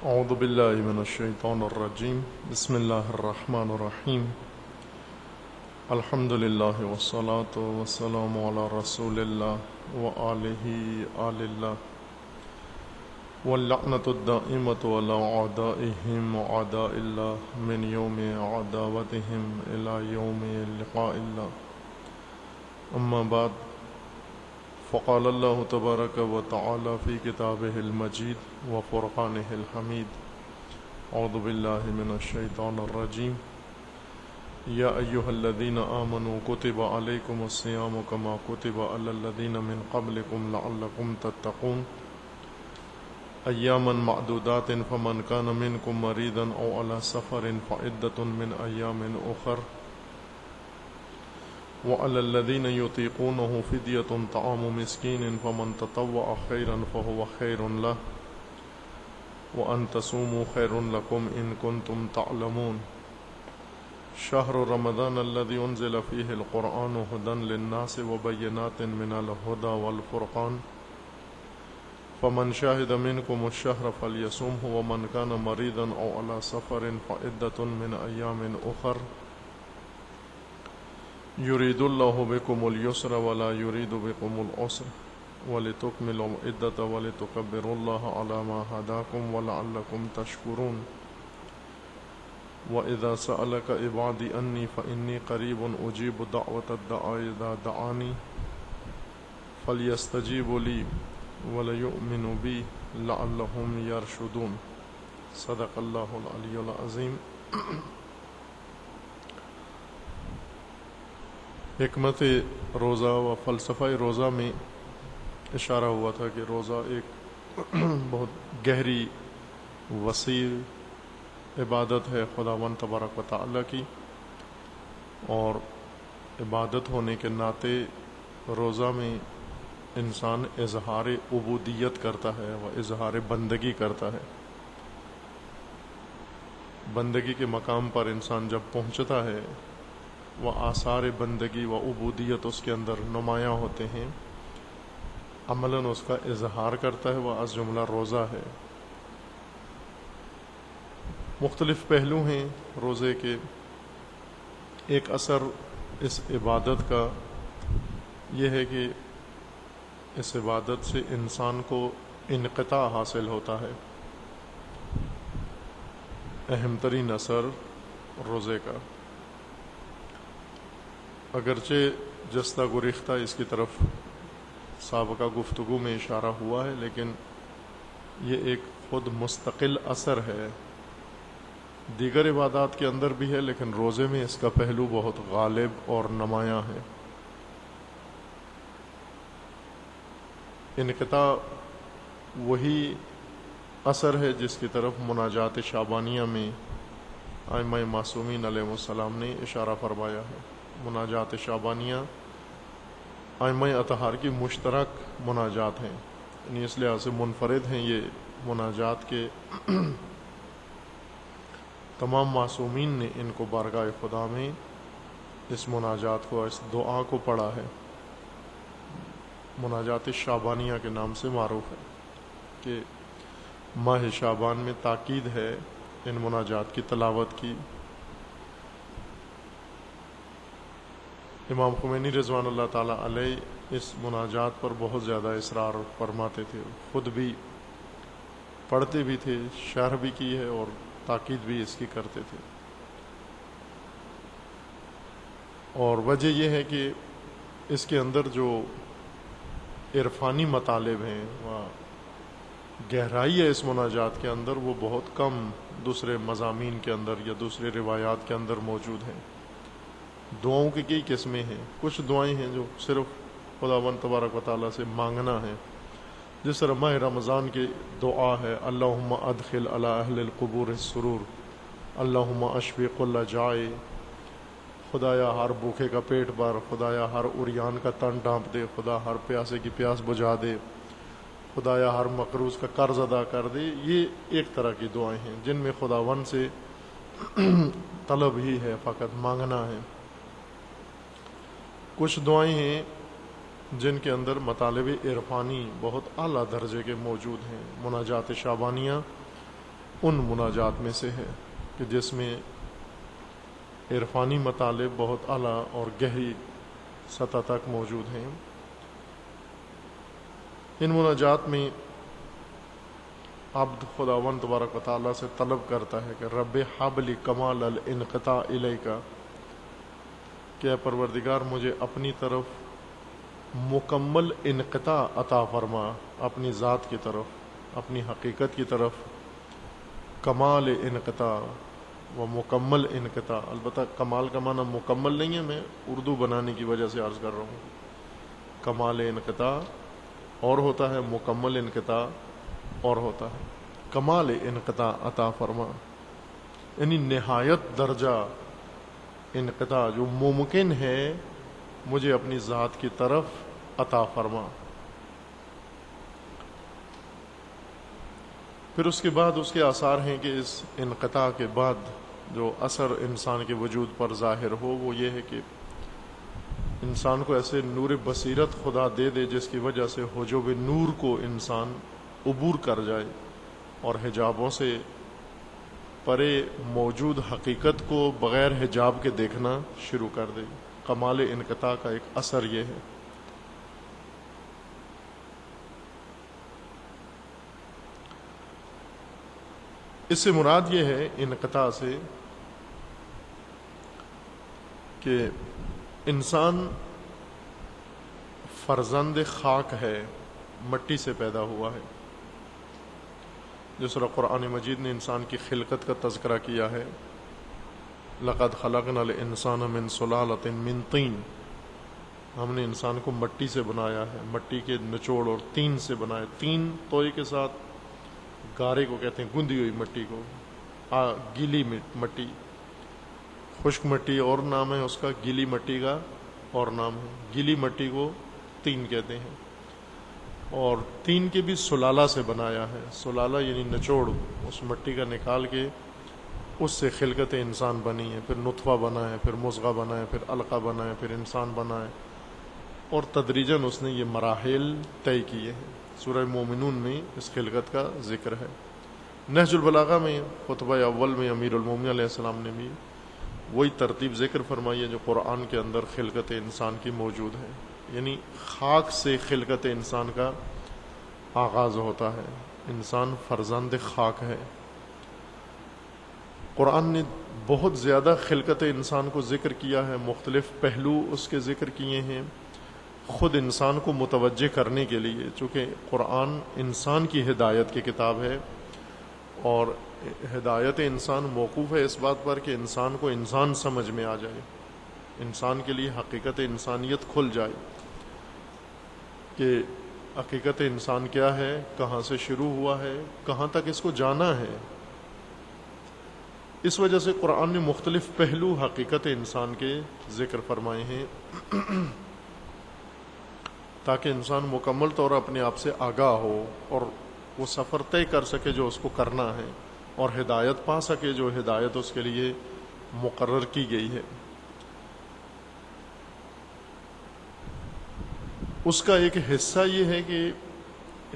اعوذ باللہ من الشیطان الرجیم بسم اللہ الرحمن الرحیم الحمد للہ والصلاة والسلام علی رسول اللہ وآلہ آل اللہ واللعنۃ الدائمۃ علی اعدائہم وأعداء اللہ من یوم عداوتہم الی یوم لقاء اللہ اما بعد فقال اللہ تبارک و تعالی فی کتابہ المجید وفرقانہ الحمید اعوذ باللہ من الشیطان الرجیم یا ایہا الذین آمنوا کتب علیکم الصیام کما کتب علی الذین من قبلکم لعلکم تتقون ایاما معدودات فمن کان منکم مریضا او علی سفر فعدۃ من ایام اخر وعلى الذين يطيقونه فدية طعام مسكين فمن تطوع خيرا فهو خير له وأن تصوموا خير لكم إن كنتم تعلمون شهر رمضان الذي أنزل فيه القرآن هدى للناس وبينات من الهدى والفرقان فمن شهد منكم الشهر فليصمه ومن كان مريضا أو على سفر فعدة من أيام أخر یرید اللہ بکم اليسر ولا یرید بکم العسر ولتکملوا العدۃ ولتکبروا اللہ علی ما ھداکم ولعلکم تشکرون وَإِذَا سَأَلَكَ عِبَادِي أَنِّي فَإِنِّي قَرِيبٌ أُجِيبُ دَعْوَةَ الدَّاعِ إِذَا دَعَانِ فَلْيَسْتَجِيبُوا لِي وَلْيُؤْمِنُوا بِي لَعَلَّهُمْ يَرْشُدُونَ صدق اللہ العلی العظیم۔ حکمت روزہ و فلسفہ روزہ میں اشارہ ہوا تھا کہ روزہ ایک بہت گہری وسیع عبادت ہے خداوند تبارک و تعالیٰ کی، اور عبادت ہونے کے ناطے روزہ میں انسان اظہار عبودیت کرتا ہے و اظہار بندگی کرتا ہے۔ بندگی کے مقام پر انسان جب پہنچتا ہے وہ آثار بندگی و عبودیت اس کے اندر نمایاں ہوتے ہیں، عملاً اس کا اظہار کرتا ہے، وہ از جملہ روزہ ہے۔ مختلف پہلو ہیں روزے کے۔ ایک اثر اس عبادت کا یہ ہے کہ اس عبادت سے انسان کو انقطاع حاصل ہوتا ہے۔ اہم ترین اثر روزے کا، اگرچہ جستہ گریختہ اس کی طرف سابقہ گفتگو میں اشارہ ہوا ہے، لیکن یہ ایک خود مستقل اثر ہے۔ دیگر عبادات کے اندر بھی ہے، لیکن روزے میں اس کا پہلو بہت غالب اور نمایاں ہے۔ انقطاع وہی اثر ہے جس کی طرف مناجات شعبانیہ میں ائمہ معصومین علیہ السلام نے اشارہ فرمایا ہے۔ مناجات شعبانیہ ائمہ اطہار کی مشترک مناجات ہیں، یعنی اس لحاظ سے منفرد ہیں یہ مناجات کے تمام معصومین نے ان کو بارگاہ خدا میں اس مناجات کو، اس دعا کو پڑھا ہے۔ مناجات شعبانیہ کے نام سے معروف ہے کہ ماہ شعبان میں تاکید ہے ان مناجات کی تلاوت کی۔ امام خمینی رضوان اللہ تعالیٰ علیہ اس مناجات پر بہت زیادہ اصرار فرماتے تھے، خود بھی پڑھتے بھی تھے، شرح بھی کی ہے اور تاکید بھی اس کی کرتے تھے۔ اور وجہ یہ ہے کہ اس کے اندر جو عرفانی مطالب ہیں و گہرائی ہے اس مناجات کے اندر، وہ بہت کم دوسرے مضامین کے اندر یا دوسرے روایات کے اندر موجود ہیں۔ دعاؤں کی کئی قسمیں ہیں، کچھ دعائیں ہیں جو صرف خداوند تبارک و تعالیٰ سے مانگنا ہے، جس طرح ماہ رمضان کی دعا ہے اللہم ادخل علی اہل القبور السرور، اللہم اشفی کل جائع، خدایا ہر بھوکے کا پیٹ بھر، خدایا ہر عریان کا تن ڈھانپ دے، خدا ہر پیاسے کی پیاس بجھا دے، خدایا ہر مقروض کا قرض ادا کر دے۔ یہ ایک طرح کی دعائیں ہیں جن میں خداوند سے طلب ہی ہے، فقط مانگنا ہے۔ کچھ دعائیں ہیں جن کے اندر مطالب عرفانی بہت اعلیٰ درجے کے موجود ہیں۔ مناجات شعبانیہ ان مناجات میں سے ہے کہ جس میں عرفانی مطالب بہت اعلیٰ اور گہری سطح تک موجود ہیں۔ ان مناجات میں عبد خداوند تبارک و تعالیٰ سے طلب کرتا ہے کہ رب حب لی کمال الانقطاع الیک، کہ اے پروردگار مجھے اپنی طرف مکمل انقطاع عطا فرما، اپنی ذات کی طرف، اپنی حقیقت کی طرف کمال انقطاع و مکمل انقطاع۔ البتہ کمال کا معنی مکمل نہیں ہے، میں اردو بنانے کی وجہ سے عرض کر رہا ہوں۔ کمال انقطاع اور ہوتا ہے، مکمل انقطاع اور ہوتا ہے۔ کمال انقطاع عطا فرما، یعنی نہایت درجہ انقطاع جو ممکن ہے مجھے اپنی ذات کی طرف عطا فرما۔ پھر اس کے بعد اس کے آثار ہیں کہ اس انقطاع کے بعد جو اثر انسان کے وجود پر ظاہر ہو وہ یہ ہے کہ انسان کو ایسے نور بصیرت خدا دے دے جس کی وجہ سے حجب نور کو انسان عبور کر جائے اور حجابوں سے پرے موجود حقیقت کو بغیر حجاب کے دیکھنا شروع کر دے۔ کمال انقطاع کا ایک اثر یہ ہے۔ اس سے مراد یہ ہے انقطاع سے کہ انسان فرزند خاک ہے، مٹی سے پیدا ہوا ہے۔ جس طرح قرآن مجید نے انسان کی خلقت کا تذکرہ کیا ہے، لقد خلقنا الانسان من سلالۃ من طین، ہم نے انسان کو مٹی سے بنایا ہے، مٹی کے نچوڑ اور تین سے بنایا۔ تین توئے کے ساتھ گارے کو کہتے ہیں، گندی ہوئی مٹی کو، گیلی مٹی، خشک مٹی اور نام ہے اس کا، گیلی مٹی کا اور نام ہے۔ گیلی مٹی کو تین کہتے ہیں، اور تین کے بھی سلالہ سے بنایا ہے۔ سلالہ یعنی نچوڑ، اس مٹی کا نکال کے اس سے خلقت انسان بنی ہے، پھر نطفہ بنا ہے، پھر مضغہ بنا ہے، پھر علقہ بنا ہے، پھر انسان بنا ہے، اور تدریجاً اس نے یہ مراحل طے کیے ہیں۔ سورہ مومنون میں اس خلقت کا ذکر ہے۔ نہج البلاغہ میں خطبہ اول میں امیر المومنین علیہ السلام نے بھی وہی ترتیب ذکر فرمائی ہے جو قرآن کے اندر خلقت انسان کی موجود ہے، یعنی خاک سے خلقت انسان کا آغاز ہوتا ہے۔ انسان فرزند خاک ہے۔ قرآن نے بہت زیادہ خلقت انسان کو ذکر کیا ہے، مختلف پہلو اس کے ذکر کیے ہیں خود انسان کو متوجہ کرنے کے لیے، چونکہ قرآن انسان کی ہدایت کی کتاب ہے، اور ہدایت انسان موقوف ہے اس بات پر کہ انسان کو انسان سمجھ میں آ جائے، انسان کے لیے حقیقت انسانیت کھل جائے کہ حقیقت انسان کیا ہے، کہاں سے شروع ہوا ہے، کہاں تک اس کو جانا ہے۔ اس وجہ سے قرآن نے مختلف پہلو حقیقت انسان کے ذکر فرمائے ہیں تاکہ انسان مکمل طور اپنے آپ سے آگاہ ہو اور وہ سفر طے کر سکے جو اس کو کرنا ہے، اور ہدایت پا سکے جو ہدایت اس کے لیے مقرر کی گئی ہے۔ اس کا ایک حصہ یہ ہے کہ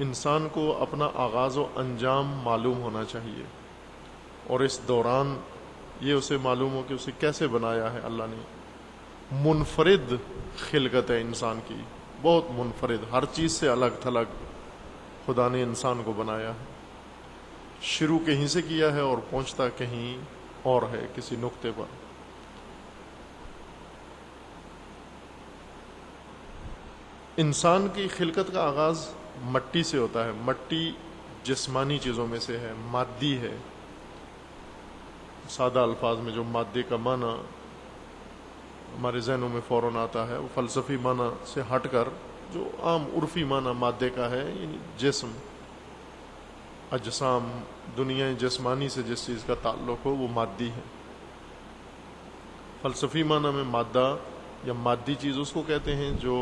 انسان کو اپنا آغاز و انجام معلوم ہونا چاہیے، اور اس دوران یہ اسے معلوم ہو کہ اسے کیسے بنایا ہے اللہ نے۔ منفرد خلقت ہے انسان کی، بہت منفرد، ہر چیز سے الگ تھلگ خدا نے انسان کو بنایا ہے۔ شروع کہیں سے کیا ہے اور پہنچتا کہیں اور ہے، کسی نقطے پر۔ انسان کی خلقت کا آغاز مٹی سے ہوتا ہے۔ مٹی جسمانی چیزوں میں سے ہے، مادی ہے۔ سادہ الفاظ میں جو مادے کا معنی ہمارے ذہنوں میں فوراً آتا ہے وہ فلسفی معنی سے ہٹ کر جو عام عرفی معنی مادے کا ہے، یعنی جسم، اجسام، دنیا جسمانی سے جس چیز کا تعلق ہو وہ مادی ہے۔ فلسفی معنی میں مادہ یا مادی چیز اس کو کہتے ہیں جو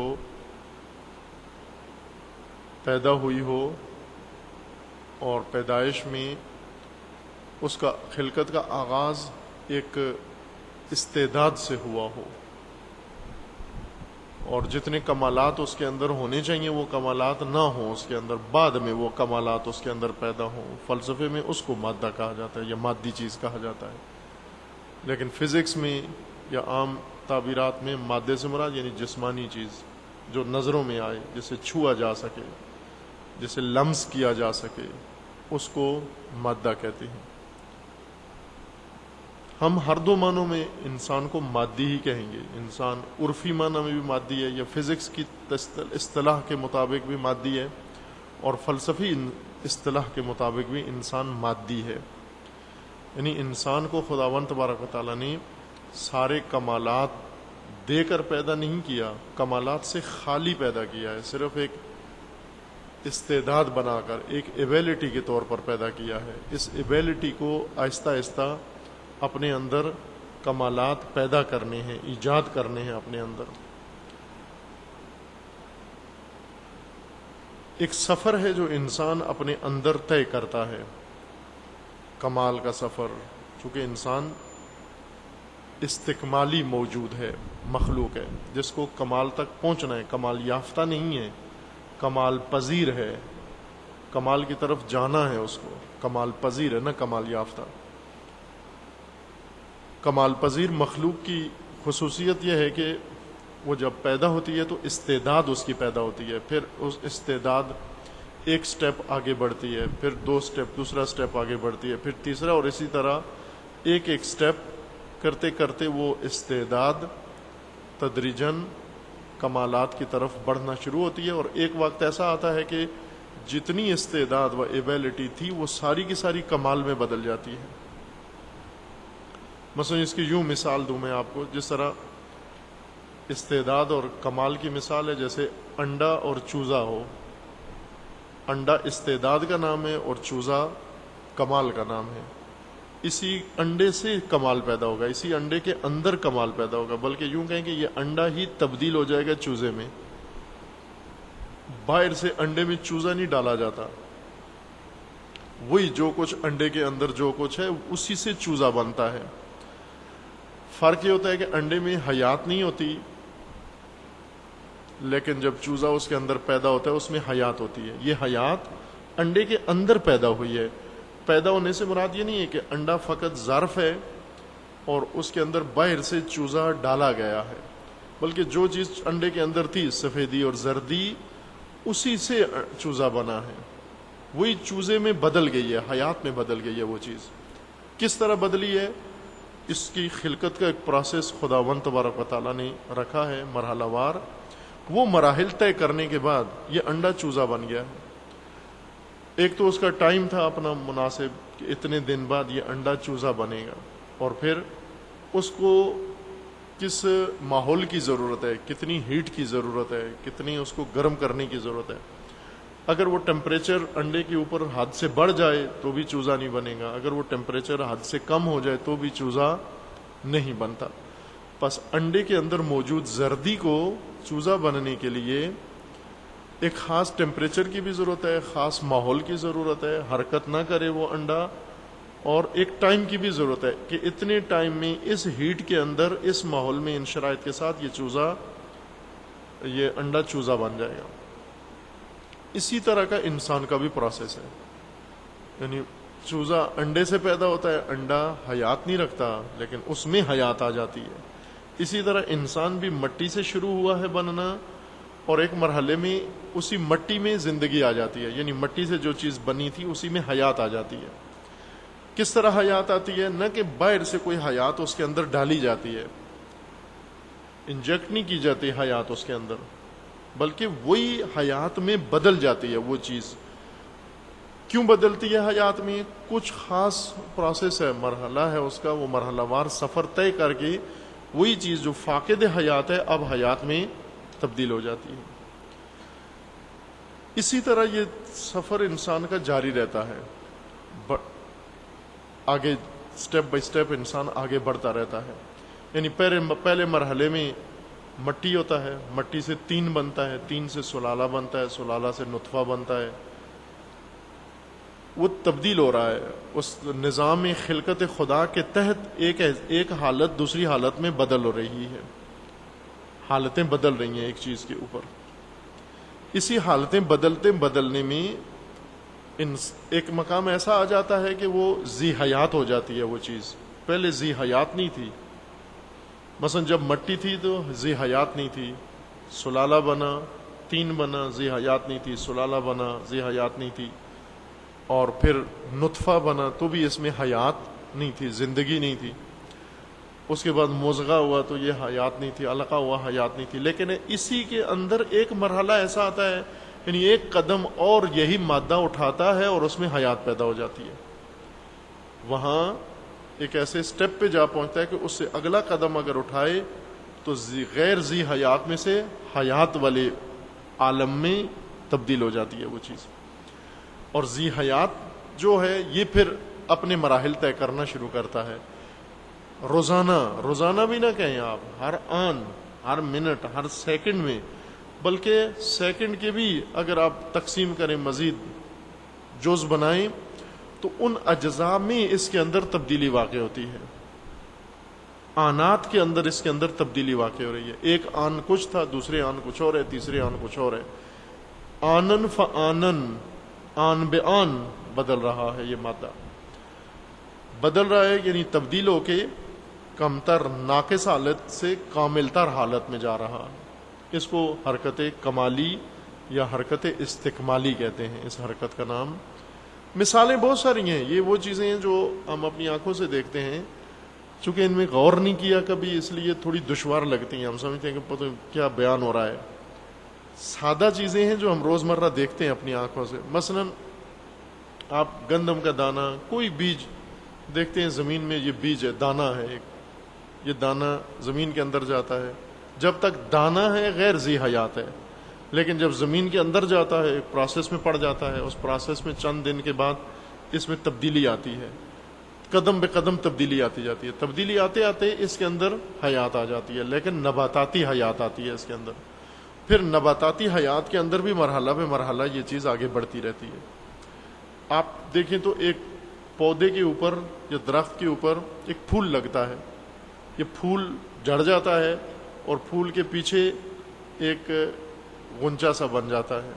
پیدا ہوئی ہو اور پیدائش میں اس کا خلقت کا آغاز ایک استعداد سے ہوا ہو، اور جتنے کمالات اس کے اندر ہونے چاہیے وہ کمالات نہ ہوں اس کے اندر، بعد میں وہ کمالات اس کے اندر پیدا ہوں، فلسفے میں اس کو مادہ کہا جاتا ہے یا مادی چیز کہا جاتا ہے. لیکن فزکس میں یا عام تعبیرات میں مادے سے مراد یعنی جسمانی چیز جو نظروں میں آئے، جسے چھوا جا سکے، جسے لمس کیا جا سکے، اس کو مادہ کہتے ہیں. ہم ہر دو معنوں میں انسان کو مادی ہی کہیں گے. انسان عرفی معنی میں بھی مادی ہے، یا فزکس کی اصطلاح کے مطابق بھی مادی ہے، اور فلسفی اصطلاح کے مطابق بھی انسان مادی ہے. یعنی انسان کو خداوند تبارک و تعالیٰ نے سارے کمالات دے کر پیدا نہیں کیا، کمالات سے خالی پیدا کیا ہے، صرف ایک استعداد بنا کر ایک ایبیلٹی کے طور پر پیدا کیا ہے. اس ایبیلٹی کو آہستہ آہستہ اپنے اندر کمالات پیدا کرنے ہیں، ایجاد کرنے ہیں اپنے اندر. ایک سفر ہے جو انسان اپنے اندر طے کرتا ہے، کمال کا سفر. چونکہ انسان استکمالی موجود ہے، مخلوق ہے جس کو کمال تک پہنچنا ہے، کمال یافتہ نہیں ہے، کمال پذیر ہے، کمال کی طرف جانا ہے اس کو. کمال پذیر ہے، نہ کمال یافتہ. کمال پذیر مخلوق کی خصوصیت یہ ہے کہ وہ جب پیدا ہوتی ہے تو استعداد اس کی پیدا ہوتی ہے، پھر اس استعداد ایک سٹیپ آگے بڑھتی ہے، پھر دو سٹیپ، دوسرا سٹیپ آگے بڑھتی ہے، پھر تیسرا، اور اسی طرح ایک ایک سٹیپ کرتے کرتے وہ استعداد تدریجاً کمالات کی طرف بڑھنا شروع ہوتی ہے. اور ایک وقت ایسا آتا ہے کہ جتنی استعداد و ایبیلٹی تھی وہ ساری کی ساری کمال میں بدل جاتی ہے. مثلا اس کی یوں مثال دوں میں آپ کو، جس طرح استعداد اور کمال کی مثال ہے جیسے انڈا اور چوزا ہو. انڈا استعداد کا نام ہے اور چوزا کمال کا نام ہے. اسی انڈے سے کمال پیدا ہوگا، اسی انڈے کے اندر کمال پیدا ہوگا، بلکہ یوں کہیں کہ یہ انڈا ہی تبدیل ہو جائے گا چوزے میں. باہر سے انڈے میں چوزا نہیں ڈالا جاتا، وہی جو کچھ انڈے کے اندر جو کچھ ہے اسی سے چوزا بنتا ہے. فرق یہ ہوتا ہے کہ انڈے میں حیات نہیں ہوتی، لیکن جب چوزا اس کے اندر پیدا ہوتا ہے اس میں حیات ہوتی ہے. یہ حیات انڈے کے اندر پیدا ہوئی ہے. پیدا ہونے سے مراد یہ نہیں ہے کہ انڈا فقط ظرف ہے اور اس کے اندر باہر سے چوزا ڈالا گیا ہے، بلکہ جو چیز انڈے کے اندر تھی، سفیدی اور زردی، اسی سے چوزا بنا ہے. وہی چوزے میں بدل گئی ہے، حیات میں بدل گئی ہے وہ چیز. کس طرح بدلی ہے؟ اس کی خلقت کا ایک پروسیس خداوند تبارک و تعالیٰ نے رکھا ہے مرحلہ وار. وہ مراحل طے کرنے کے بعد یہ انڈا چوزا بن گیا ہے. ایک تو اس کا ٹائم تھا اپنا مناسب کہ اتنے دن بعد یہ انڈا چوزا بنے گا، اور پھر اس کو کس ماحول کی ضرورت ہے، کتنی ہیٹ کی ضرورت ہے، کتنی اس کو گرم کرنے کی ضرورت ہے. اگر وہ ٹیمپریچر انڈے کے اوپر حد سے بڑھ جائے تو بھی چوزا نہیں بنے گا، اگر وہ ٹیمپریچر حد سے کم ہو جائے تو بھی چوزا نہیں بنتا. بس انڈے کے اندر موجود زردی کو چوزا بننے کے لیے ایک خاص ٹیمپریچر کی بھی ضرورت ہے، خاص ماحول کی ضرورت ہے، حرکت نہ کرے وہ انڈا، اور ایک ٹائم کی بھی ضرورت ہے کہ اتنے ٹائم میں اس ہیٹ کے اندر، اس ماحول میں، ان شرائط کے ساتھ یہ انڈا چوزا بن جائے گا. اسی طرح کا انسان کا بھی پروسیس ہے. یعنی چوزا انڈے سے پیدا ہوتا ہے، انڈا حیات نہیں رکھتا لیکن اس میں حیات آ جاتی ہے. اسی طرح انسان بھی مٹی سے شروع ہوا ہے بننا، اور ایک مرحلے میں اسی مٹی میں زندگی آ جاتی ہے. یعنی مٹی سے جو چیز بنی تھی اسی میں حیات آ جاتی ہے. کس طرح حیات آتی ہے؟ نہ کہ باہر سے کوئی حیات اس کے اندر ڈالی جاتی ہے، انجیکٹ نہیں کی جاتی حیات اس کے اندر، بلکہ وہی حیات میں بدل جاتی ہے وہ چیز. کیوں بدلتی ہے حیات میں؟ کچھ خاص پروسیس ہے، مرحلہ ہے اس کا، وہ مرحلہ وار سفر طے کر کے وہی چیز جو فاقد حیات ہے اب حیات میں تبدیل ہو جاتی ہے. اسی طرح یہ سفر انسان کا جاری رہتا ہے، آگے سٹیپ بائی سٹیپ انسان آگے بڑھتا رہتا ہے. یعنی پہلے مرحلے میں مٹی ہوتا ہے، مٹی سے طین بنتا ہے، طین سے سلالہ بنتا ہے، سلالہ سے نطفہ بنتا ہے. وہ تبدیل ہو رہا ہے اس نظام خلقت خدا کے تحت. ایک حالت دوسری حالت میں بدل ہو رہی ہے. حالتیں بدل رہی ہیں ایک چیز کے اوپر. اسی حالتیں بدلنے میں ایک مقام ایسا آ جاتا ہے کہ وہ ذی حیات ہو جاتی ہے. وہ چیز پہلے ذی حیات نہیں تھی. مثلا جب مٹی تھی تو ذی حیات نہیں تھی، سلالہ بنا، تین بنا، ذی حیات نہیں تھی، سلالہ بنا، ذی حیات نہیں تھی، اور پھر نطفہ بنا تو بھی اس میں حیات نہیں تھی، زندگی نہیں تھی. اس کے بعد مضغہ ہوا تو یہ حیات نہیں تھی، علقہ ہوا حیات نہیں تھی. لیکن اسی کے اندر ایک مرحلہ ایسا آتا ہے، یعنی ایک قدم اور یہی مادہ اٹھاتا ہے اور اس میں حیات پیدا ہو جاتی ہے. وہاں ایک ایسے سٹیپ پہ جا پہنچتا ہے کہ اس سے اگلا قدم اگر اٹھائے تو غیر ذی حیات میں سے حیات والے عالم میں تبدیل ہو جاتی ہے وہ چیز. اور ذی حیات جو ہے یہ پھر اپنے مراحل طے کرنا شروع کرتا ہے. روزانہ بھی نہ کہیں آپ، ہر آن، ہر منٹ، ہر سیکنڈ میں، بلکہ سیکنڈ کے بھی اگر آپ تقسیم کریں، مزید جز بنائیں، تو ان اجزاء میں اس کے اندر تبدیلی واقع ہوتی ہے. آنات کے اندر اس کے اندر تبدیلی واقع ہو رہی ہے. ایک آن کچھ تھا، دوسرے آن کچھ اور ہے، تیسرے آن کچھ اور ہے. آنن فآنن، آن بے آن بدل رہا ہے. یہ مادہ بدل رہا ہے، یعنی تبدیل ہو کے کمتر ناقص حالت سے کامل تر حالت میں جا رہا. اس کو حرکت کمالی یا حرکت استکمالی کہتے ہیں. اس حرکت کا نام، مثالیں بہت ساری ہیں. یہ وہ چیزیں ہیں جو ہم اپنی آنکھوں سے دیکھتے ہیں، چونکہ ان میں غور نہیں کیا کبھی، اس لیے تھوڑی دشوار لگتی ہیں. ہم سمجھتے ہیں کہ پتہ کیا بیان ہو رہا ہے. سادہ چیزیں ہیں جو ہم روزمرہ دیکھتے ہیں اپنی آنکھوں سے. مثلا آپ گندم کا دانہ، کوئی بیج دیکھتے ہیں زمین میں، یہ بیج ہے، دانہ ہے ایک، یہ دانہ زمین کے اندر جاتا ہے. جب تک دانہ ہے غیر ذی حیات ہے، لیکن جب زمین کے اندر جاتا ہے ایک پروسیس میں پڑ جاتا ہے. اس پروسیس میں چند دن کے بعد اس میں تبدیلی آتی ہے، قدم بے قدم تبدیلی آتی جاتی ہے. تبدیلی آتے آتے اس کے اندر حیات آ جاتی ہے، لیکن نباتاتی حیات آتی ہے اس کے اندر. پھر نباتاتی حیات کے اندر بھی مرحلہ بے مرحلہ یہ چیز آگے بڑھتی رہتی ہے. آپ دیکھیں تو ایک پودے کے اوپر یا درخت کے اوپر ایک پھول لگتا ہے. یہ پھول جھڑ جاتا ہے اور پھول کے پیچھے ایک غنچہ سا بن جاتا ہے.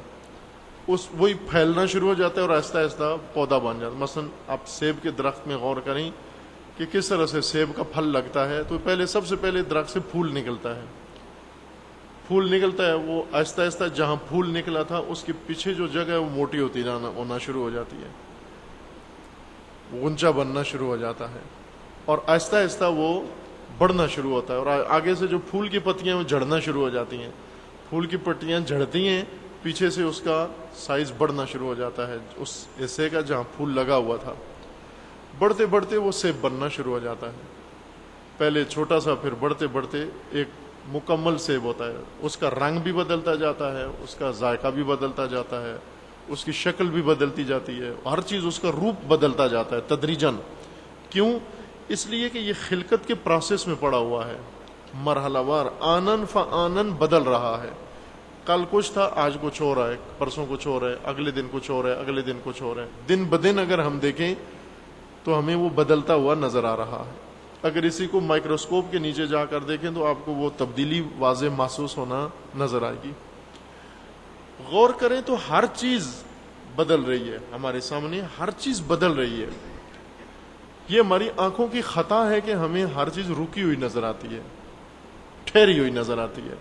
وہی پھیلنا شروع ہو جاتا ہے اور آہستہ آہستہ پودا بن جاتا ہے. مثلا آپ سیب کے درخت میں غور کریں کہ کس طرح سے سیب کا پھل لگتا ہے. تو سب سے پہلے درخت سے پھول نکلتا ہے. پھول نکلتا ہے، وہ آہستہ آہستہ جہاں پھول نکلا تھا اس کے پیچھے جو جگہ ہے وہ موٹی ہونا شروع ہو جاتی ہے، غنچہ بننا شروع ہو جاتا ہے، اور آہستہ آہستہ وہ بڑھنا شروع ہوتا ہے. اور آگے سے جو پھول کی پتیاں وہ جھڑنا شروع ہو جاتی ہیں. پھول کی پتیاں جھڑتی ہیں، پیچھے سے اس کا سائز بڑھنا شروع ہو جاتا ہے اس حصے کا جہاں پھول لگا ہوا تھا. بڑھتے بڑھتے وہ سیب بننا شروع ہو جاتا ہے. پہلے چھوٹا سا، پھر بڑھتے بڑھتے ایک مکمل سیب ہوتا ہے. اس کا رنگ بھی بدلتا جاتا ہے، اس کا ذائقہ بھی بدلتا جاتا ہے، اس کی شکل بھی بدلتی جاتی ہے، ہر چیز اس کا روپ بدلتا جاتا ہے تدریجاً. کیوں؟ اس لیے کہ یہ خلقت کے پروسیس میں پڑا ہوا ہے، مرحلہ وار آنن فآنن بدل رہا ہے. کل کچھ تھا، آج کچھ ہو رہا ہے، پرسوں کچھ ہو رہا ہے، اگلے دن کچھ ہو رہا ہے، اگلے دن کچھ ہو رہا ہے. دن بدن اگر ہم دیکھیں تو ہمیں وہ بدلتا ہوا نظر آ رہا ہے. اگر اسی کو مائکروسکوپ کے نیچے جا کر دیکھیں تو آپ کو وہ تبدیلی واضح محسوس ہونا نظر آئے گی. غور کریں تو ہر چیز بدل رہی ہے ہمارے سامنے، ہر چیز بدل رہی ہے. یہ ہماری آنکھوں کی خطا ہے کہ ہمیں ہر چیز رکی ہوئی نظر آتی ہے، ٹھہری ہوئی نظر آتی ہے،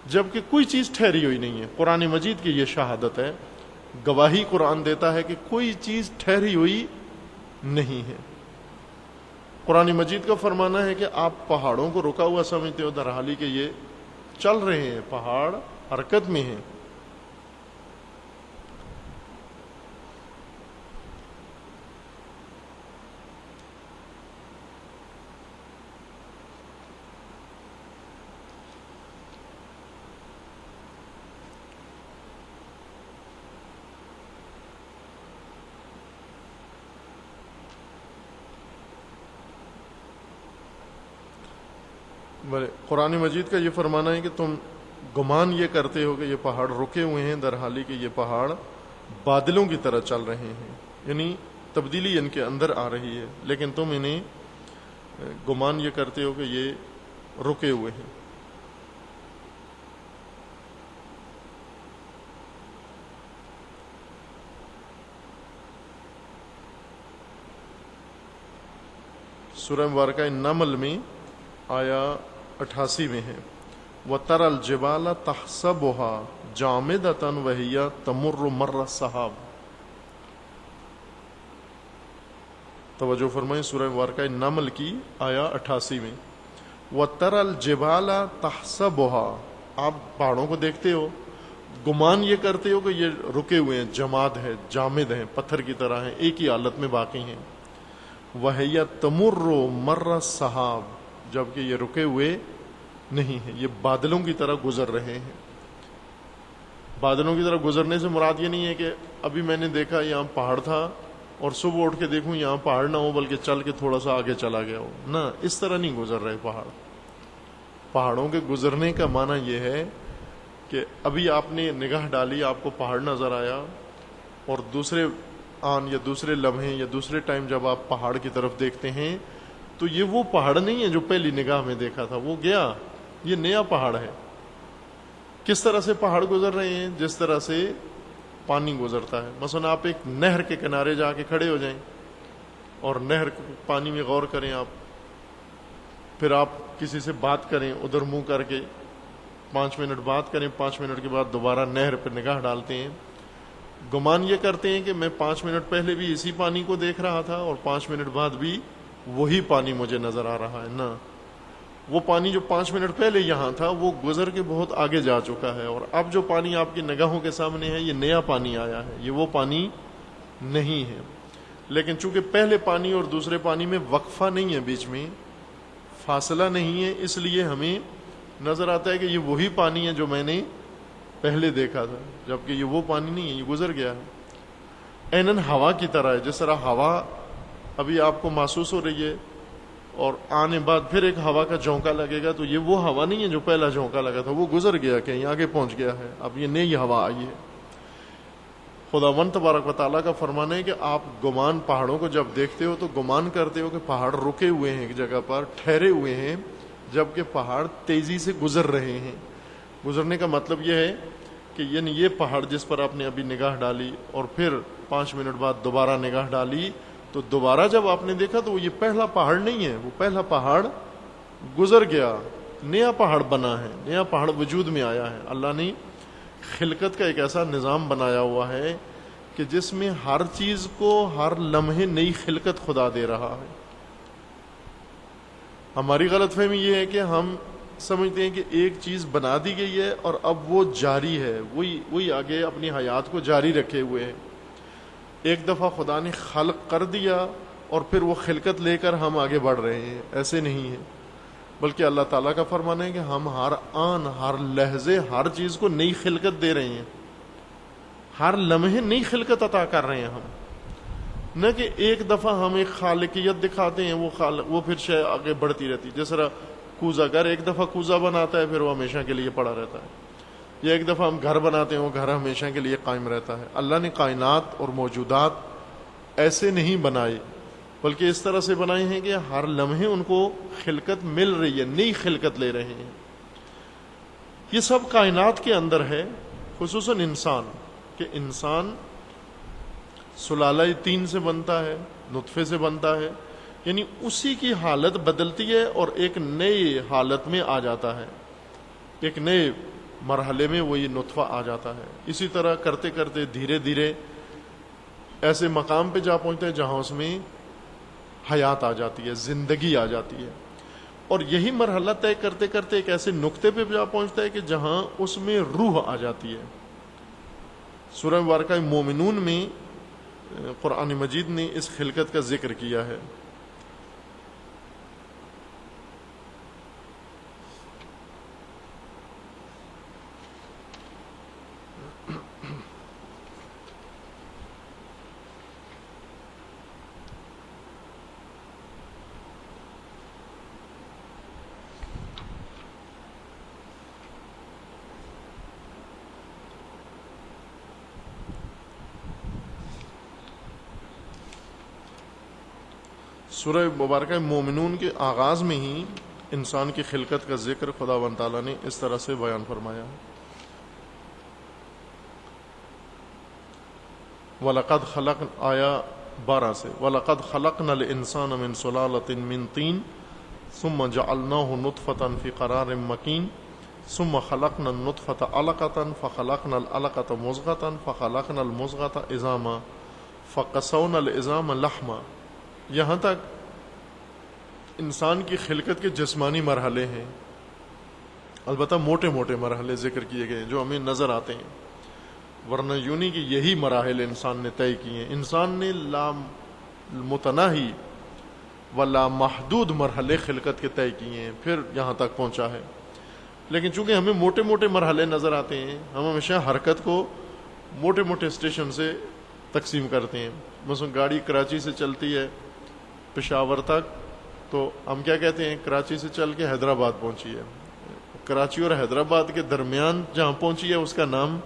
جبکہ کوئی چیز ٹھہری ہوئی نہیں ہے. قرآن مجید کی یہ شہادت ہے، گواہی قرآن دیتا ہے کہ کوئی چیز ٹھہری ہوئی نہیں ہے. قرآن مجید کا فرمانا ہے کہ آپ پہاڑوں کو رکا ہوا سمجھتے ہو، در حالی کہ یہ چل رہے ہیں، پہاڑ حرکت میں ہیں. قرآن مجید کا یہ فرمانا ہے کہ تم گمان یہ کرتے ہو کہ یہ پہاڑ رکے ہوئے ہیں، در حالی کہ یہ پہاڑ بادلوں کی طرح چل رہے ہیں، یعنی تبدیلی ان کے اندر آ رہی ہے، لیکن تم انہیں گمان یہ کرتے ہو کہ یہ رکے ہوئے ہیں. سورہ مبارکہ نمل میں آیا 88 میں ہے، وَتَرَى الْجِبَالَ تَحْسَبُهَا جَامِدَةً وَهِيَ تَمُرُّ مَرَّ السَّحَابِ۔ توجہ فرمائیں، سورہ مبارکہ نمل کی آیا 88 میں، وَتَرَى الْجِبَالَ تَحْسَبُهَا، آپ پہاڑوں کو دیکھتے ہو، گمان یہ کرتے ہو کہ یہ رکے ہوئے ہیں، جماد ہے، جامد ہیں، پتھر کی طرح ہیں، ایک ہی حالت میں باقی ہیں، وَهِيَ تَمُرُّ مَرَّ السَّحَابِ، جبکہ یہ رکے ہوئے نہیں ہیں، یہ بادلوں کی طرح گزر رہے ہیں۔ بادلوں کی طرح گزرنے سے مراد یہ نہیں ہے کہ ابھی میں نے دیکھا یہاں پہاڑ تھا اور صبح اٹھ کے دیکھوں یہاں پہاڑ نہ ہو بلکہ چل کے تھوڑا سا آگے چلا گیا ہو، نہ، اس طرح نہیں گزر رہے پہاڑ۔ پہاڑوں کے گزرنے کا معنی یہ ہے کہ ابھی آپ نے نگاہ ڈالی، آپ کو پہاڑ نظر آیا، اور دوسرے آن یا دوسرے لمحے یا دوسرے ٹائم جب آپ پہاڑ کی طرف دیکھتے ہیں تو یہ وہ پہاڑ نہیں ہے جو پہلی نگاہ میں دیکھا تھا، وہ گیا، یہ نیا پہاڑ ہے۔ کس طرح سے پہاڑ گزر رہے ہیں؟ جس طرح سے پانی گزرتا ہے۔ مثلا آپ ایک نہر کے کنارے جا کے کھڑے ہو جائیں اور نہر پانی میں غور کریں آپ، پھر آپ کسی سے بات کریں ادھر منہ کر کے، 5 منٹ بات کریں، 5 منٹ کے بعد دوبارہ نہر پہ نگاہ ڈالتے ہیں، گمان یہ کرتے ہیں کہ میں 5 منٹ پہلے بھی اسی پانی کو دیکھ رہا تھا اور 5 منٹ بعد بھی وہی پانی مجھے نظر آ رہا ہے۔ نہ، وہ پانی جو 5 منٹ پہلے یہاں تھا وہ گزر کے بہت آگے جا چکا ہے، اور اب جو پانی آپ کی نگاہوں کے سامنے ہے یہ نیا پانی آیا ہے، یہ وہ پانی نہیں ہے۔ لیکن چونکہ پہلے پانی اور دوسرے پانی میں وقفہ نہیں ہے، بیچ میں فاصلہ نہیں ہے، اس لیے ہمیں نظر آتا ہے کہ یہ وہی پانی ہے جو میں نے پہلے دیکھا تھا، جبکہ یہ وہ پانی نہیں ہے، یہ گزر گیا ہے۔ عیناً ہوا کی طرح ہے، جس طرح ہوا ابھی آپ کو محسوس ہو رہی ہے اور آنے بعد پھر ایک ہوا کا جھونکا لگے گا، تو یہ وہ ہوا نہیں ہے جو پہلا جھونکا لگا تھا، وہ گزر گیا، کہیں آگے پہنچ گیا ہے، اب یہ نئی ہوا آئی ہے۔ خداوند تبارک و تعالیٰ کا فرمان ہے کہ آپ گمان پہاڑوں کو جب دیکھتے ہو تو گمان کرتے ہو کہ پہاڑ رکے ہوئے ہیں ایک جگہ پر، ٹھہرے ہوئے ہیں، جبکہ پہاڑ تیزی سے گزر رہے ہیں۔ گزرنے کا مطلب یہ ہے کہ یعنی یہ پہاڑ جس پر آپ نے ابھی نگاہ ڈالی اور پھر 5 منٹ بعد دوبارہ نگاہ ڈالی، تو دوبارہ جب آپ نے دیکھا تو وہ یہ پہلا پہاڑ نہیں ہے، وہ پہلا پہاڑ گزر گیا، نیا پہاڑ بنا ہے، نیا پہاڑ وجود میں آیا ہے۔ اللہ نے خلقت کا ایک ایسا نظام بنایا ہوا ہے کہ جس میں ہر چیز کو ہر لمحے نئی خلقت خدا دے رہا ہے۔ ہماری غلط فہمی یہ ہے کہ ہم سمجھتے ہیں کہ ایک چیز بنا دی گئی ہے اور اب وہ جاری ہے، وہی آگے اپنی حیات کو جاری رکھے ہوئے ہے۔ ایک دفعہ خدا نے خلق کر دیا اور پھر وہ خلقت لے کر ہم آگے بڑھ رہے ہیں، ایسے نہیں ہے، بلکہ اللہ تعالیٰ کا فرمان ہے کہ ہم ہر آن، ہر لحظے، ہر چیز کو نئی خلقت دے رہے ہیں، ہر لمحے نئی خلقت عطا کر رہے ہیں ہم، نہ کہ ایک دفعہ ہم ایک خالقیت دکھاتے ہیں، وہ پھر شے آگے بڑھتی رہتی، جس طرح کوزہ گر ایک دفعہ کوزہ بناتا ہے پھر وہ ہمیشہ کے لیے پڑا رہتا ہے، یا ایک دفعہ ہم گھر بناتے ہیں وہ گھر ہمیشہ کے لیے قائم رہتا ہے۔ اللہ نے کائنات اور موجودات ایسے نہیں بنائے، بلکہ اس طرح سے بنائے ہیں کہ ہر لمحے ان کو خلقت مل رہی ہے، نئی خلقت لے رہے ہیں۔ یہ سب کائنات کے اندر ہے، خصوصاً انسان، کہ انسان سلالہ طین سے بنتا ہے، نطفے سے بنتا ہے، یعنی اسی کی حالت بدلتی ہے اور ایک نئی حالت میں آ جاتا ہے، ایک نئے مرحلے میں وہ یہ نطفہ آ جاتا ہے۔ اسی طرح کرتے کرتے دھیرے دھیرے ایسے مقام پہ جا پہنچتا ہے جہاں اس میں حیات آ جاتی ہے، زندگی آ جاتی ہے، اور یہی مرحلہ طے کرتے کرتے ایک ایسے نقطے پہ جا پہنچتا ہے کہ جہاں اس میں روح آ جاتی ہے۔ سورہ مبارکہ مومنون میں قرآن مجید نے اس خلقت کا ذکر کیا ہے۔ سورہ مبارکہ مومنون کے آغاز میں ہی انسان کی خلقت کا ذکر خداوند تعالیٰ نے اس طرح سے بیان فرمایا۔ وَلَقَدْ خَلَقْنَا آیا 12 سے وَلَقَدْ خَلَقْنَا الْإِنسَانَ مِنْ سُلَالَةٍ مِنْ طِينٍ ثُمَّ جَعَلْنَاهُ نُطْفَةً فِي قَرَارٍ مَكِينٍ ثُمَّ خَلَقْنَا النُّطْفَةَ عَلَقَةً فَخَلَقْنَا الْعَلَقَةَ مُضْغَةً فَخَلَقْنَا الْمُضْغَةَ عِظَامًا فَقَسَوْنَا الْعِظَامَ لَحْمًا. یہاں تک انسان کی خلقت کے جسمانی مرحلے ہیں، البتہ موٹے موٹے مرحلے ذکر کیے گئے جو ہمیں نظر آتے ہیں، ورنہ یوں نہیں کہ یہی مراحل انسان نے طے کیے ہیں. انسان نے لا متناہی و لا محدود مرحلے خلقت کے طے کیے ہیں، پھر یہاں تک پہنچا ہے. لیکن چونکہ ہمیں موٹے موٹے مرحلے نظر آتے ہیں، ہم ہمیشہ حرکت کو موٹے موٹے اسٹیشن سے تقسیم کرتے ہیں. مثلا گاڑی کراچی سے چلتی ہے پشاور تک، تو ہم کیا کہتے ہیں؟ کراچی سے چل کے حیدرآباد پہنچی ہے. کراچی اور حیدرآباد کے درمیان جہاں پہنچی ہے اس کا نام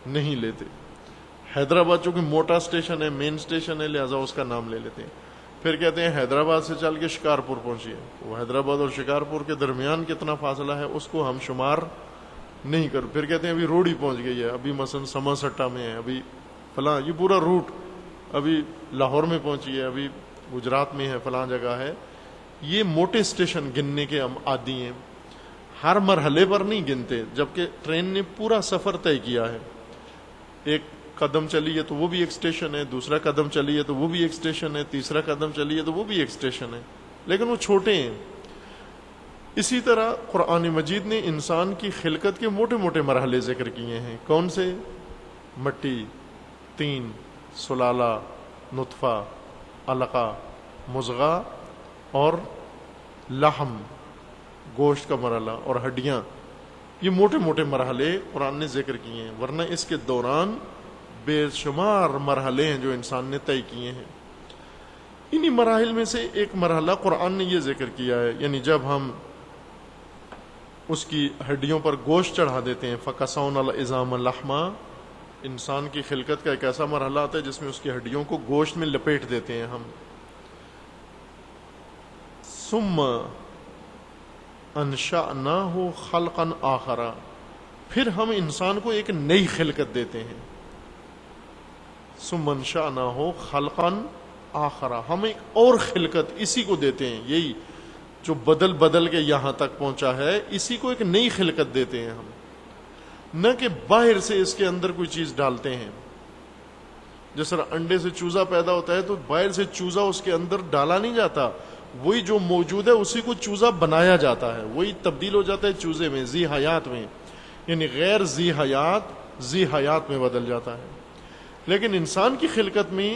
نہیں لیتے. حیدرآباد چونکہ موٹا اسٹیشن ہے، مین اسٹیشن ہے، لہذا اس کا نام لے لیتے ہیں. پھر کہتے ہیں حیدرآباد سے چل کے شکارپور پہنچی ہے. وہ حیدرآباد اور شکارپور کے درمیان کتنا فاصلہ ہے اس کو ہم شمار نہیں کر. پھر کہتے ہیں ابھی روڑی پہنچ گئی ہے، ابھی مثلا سما سٹا میں ہے، ابھی فلاں، یہ پورا روٹ ابھی لاہور میں پہنچی ہے، ابھی گجرات میں ہے، فلاں جگہ ہے. یہ موٹے اسٹیشن گننے کے ہم عادی ہیں، ہر مرحلے پر نہیں گنتے. جبکہ ٹرین نے پورا سفر طے کیا ہے، ایک قدم چلی ہے تو وہ بھی ایک اسٹیشن ہے، دوسرا قدم چلی ہے تو وہ بھی ایک اسٹیشن ہے، تیسرا قدم چلی ہے تو وہ بھی ایک اسٹیشن ہے، لیکن وہ چھوٹے ہیں. اسی طرح قرآن مجید نے انسان کی خلقت کے موٹے موٹے مرحلے ذکر کیے ہیں. کون سے؟ مٹی، طین، سلالہ، نطفہ، علقہ، مضغہ اور لحم، گوشت کا مرحلہ اور ہڈیاں. یہ موٹے موٹے مرحلے قرآن نے ذکر کیے ہیں، ورنہ اس کے دوران بے شمار مرحلے ہیں جو انسان نے طے کیے ہیں. انہی مراحل میں سے ایک مرحلہ قرآن نے یہ ذکر کیا ہے، یعنی جب ہم اس کی ہڈیوں پر گوشت چڑھا دیتے ہیں، فَقَسَوْنَا الْعِظَامَ لَحْمًا. انسان کی خلقت کا ایک ایسا مرحلہ آتا ہے جس میں اس کی ہڈیوں کو گوشت میں لپیٹ دیتے ہیں ہم. ثم انشأناہ خلقا آخر، پھر ہم انسان کو ایک نئی خلقت دیتے ہیں. ثم انشأناہ خلقا آخر، ہم ایک اور خلقت اسی کو دیتے ہیں. یہی جو بدل بدل کے یہاں تک پہنچا ہے، اسی کو ایک نئی خلقت دیتے ہیں ہم، نہ کہ باہر سے اس کے اندر کوئی چیز ڈالتے ہیں. جس طرح انڈے سے چوزا پیدا ہوتا ہے تو باہر سے چوزا اس کے اندر ڈالا نہیں جاتا، وہی جو موجود ہے اسی کو چوزا بنایا جاتا ہے، وہی تبدیل ہو جاتا ہے چوزے میں، ذی حیات میں، یعنی غیر ذی حیات میں بدل جاتا ہے. لیکن انسان کی خلقت میں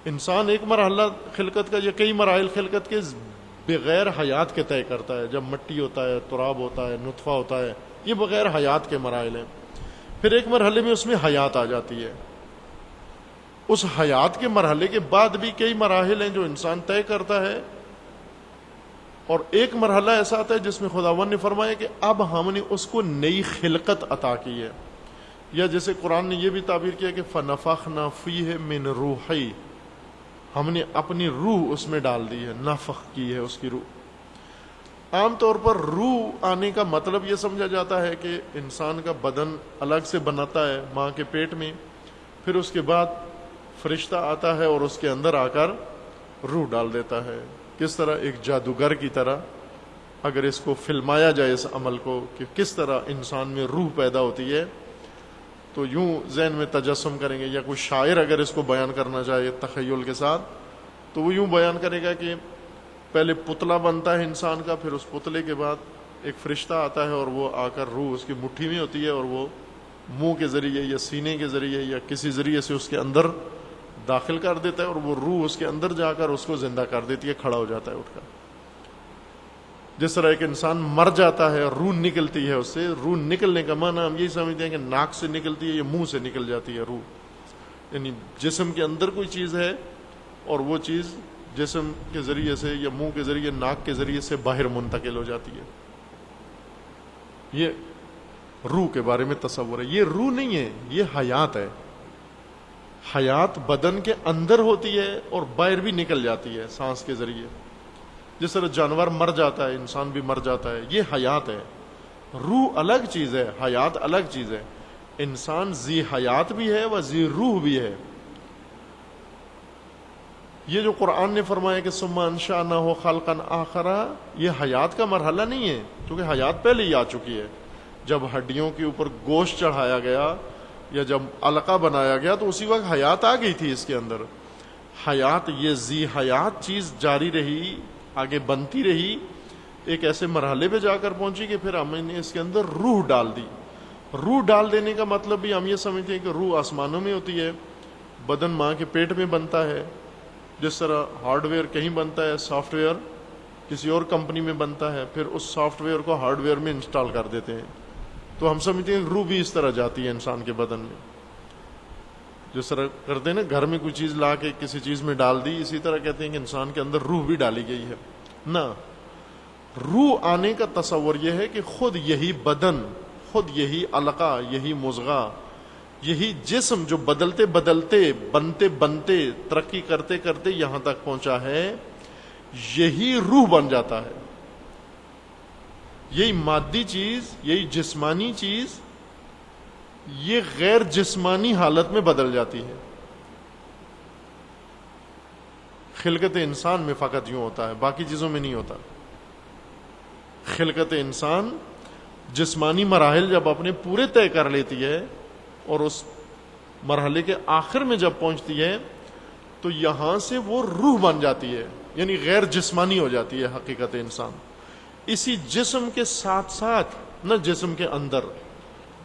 انسان ایک مرحلہ خلقت کا یا کئی مراحل خلقت کے بغیر حیات کے طے کرتا ہے. جب مٹی ہوتا ہے، تراب ہوتا ہے، نطفہ ہوتا ہے، یہ بغیر حیات کے مراحل ہیں. پھر ایک مرحلے میں اس میں حیات آ جاتی ہے. اس حیات کے مرحلے کے بعد بھی کئی مراحل ہیں جو انسان طے کرتا ہے، اور ایک مرحلہ ایسا آتا ہے جس میں خداوند نے فرمایا کہ اب ہم نے اس کو نئی خلقت عطا کی ہے. یا جیسے قرآن نے یہ بھی تعبیر کیا کہ فَنَفَخْنَا فِيهِ مِن رُوحِي، ہم نے اپنی روح اس میں ڈال دی ہے، نفخ کی ہے اس کی روح. عام طور پر روح آنے کا مطلب یہ سمجھا جاتا ہے کہ انسان کا بدن الگ سے بناتا ہے ماں کے پیٹ میں، پھر اس کے بعد فرشتہ آتا ہے اور اس کے اندر آ کر روح ڈال دیتا ہے. کس طرح ایک جادوگر کی طرح اگر اس کو فلمایا جائے اس عمل کو کہ کس طرح انسان میں روح پیدا ہوتی ہے، تو یوں ذہن میں تجسم کریں گے. یا کوئی شاعر اگر اس کو بیان کرنا چاہے تخیل کے ساتھ تو وہ یوں بیان کرے گا کہ پہلے پتلا بنتا ہے انسان کا، پھر اس پتلے کے بعد ایک فرشتہ آتا ہے اور وہ آ کر روح اس کی مٹھی میں ہوتی ہے، اور وہ منہ کے ذریعے یا سینے کے ذریعے یا کسی ذریعے سے اس کے اندر داخل کر دیتا ہے، اور وہ روح اس کے اندر جا کر اس کو زندہ کر دیتی ہے، کھڑا ہو جاتا ہے اٹھ کر. جس طرح ایک انسان مر جاتا ہے، روح نکلتی ہے اس سے. روح نکلنے کا معنی ہم یہی سمجھتے ہیں کہ ناک سے نکلتی ہے یا منہ سے نکل جاتی ہے روح، یعنی جسم کے اندر کوئی چیز ہے اور وہ چیز جسم کے ذریعے سے یا منہ کے ذریعے، ناک کے ذریعے سے باہر منتقل ہو جاتی ہے. یہ روح کے بارے میں تصور ہے. یہ روح نہیں ہے، یہ حیات ہے. حیات بدن کے اندر ہوتی ہے اور باہر بھی نکل جاتی ہے سانس کے ذریعے. جس طرح جانور مر جاتا ہے، انسان بھی مر جاتا ہے، یہ حیات ہے. روح الگ چیز ہے، حیات الگ چیز ہے. انسان ذی حیات بھی ہے و ذی روح بھی ہے. یہ جو قرآن نے فرمایا کہ ثم انشأناہ خلقا آخر، یہ حیات کا مرحلہ نہیں ہے، کیونکہ حیات پہلے ہی آ چکی ہے۔ جب ہڈیوں کے اوپر گوشت چڑھایا گیا یا جب علقہ بنایا گیا تو اسی وقت حیات آ گئی تھی اس کے اندر۔ حیات، یہ ذی حیات چیز جاری رہی، آگے بنتی رہی، ایک ایسے مرحلے پہ جا کر پہنچی کہ پھر ہم نے اس کے اندر روح ڈال دی۔ روح ڈال دینے کا مطلب بھی ہم یہ سمجھتے ہیں کہ روح آسمانوں میں ہوتی ہے، بدن ماں کے پیٹ میں بنتا ہے، جس طرح ہارڈ ویئر کہیں بنتا ہے، سافٹ ویئر کسی اور کمپنی میں بنتا ہے، پھر اس سافٹ ویئر کو ہارڈ ویئر میں انسٹال کر دیتے ہیں۔ تو ہم سمجھتے ہیں روح بھی اس طرح جاتی ہے انسان کے بدن میں، جس طرح کرتے ہیں نا گھر میں کوئی چیز لا کے کسی چیز میں ڈال دی، اسی طرح کہتے ہیں کہ انسان کے اندر روح بھی ڈالی گئی ہے۔ نہ، روح آنے کا تصور یہ ہے کہ خود یہی بدن، خود یہی علقہ، یہی مضغہ، یہی جسم جو بدلتے بدلتے، بنتے بنتے، ترقی کرتے کرتے یہاں تک پہنچا ہے، یہی روح بن جاتا ہے۔ یہی مادی چیز، یہی جسمانی چیز، یہ غیر جسمانی حالت میں بدل جاتی ہے۔ خلقت انسان میں فقط یوں ہوتا ہے، باقی چیزوں میں نہیں ہوتا۔ خلقت انسان جسمانی مراحل جب اپنے پورے طے کر لیتی ہے اور اس مرحلے کے آخر میں جب پہنچتی ہے تو یہاں سے وہ روح بن جاتی ہے، یعنی غیر جسمانی ہو جاتی ہے حقیقت انسان۔ اسی جسم کے ساتھ ساتھ، نہ جسم کے اندر،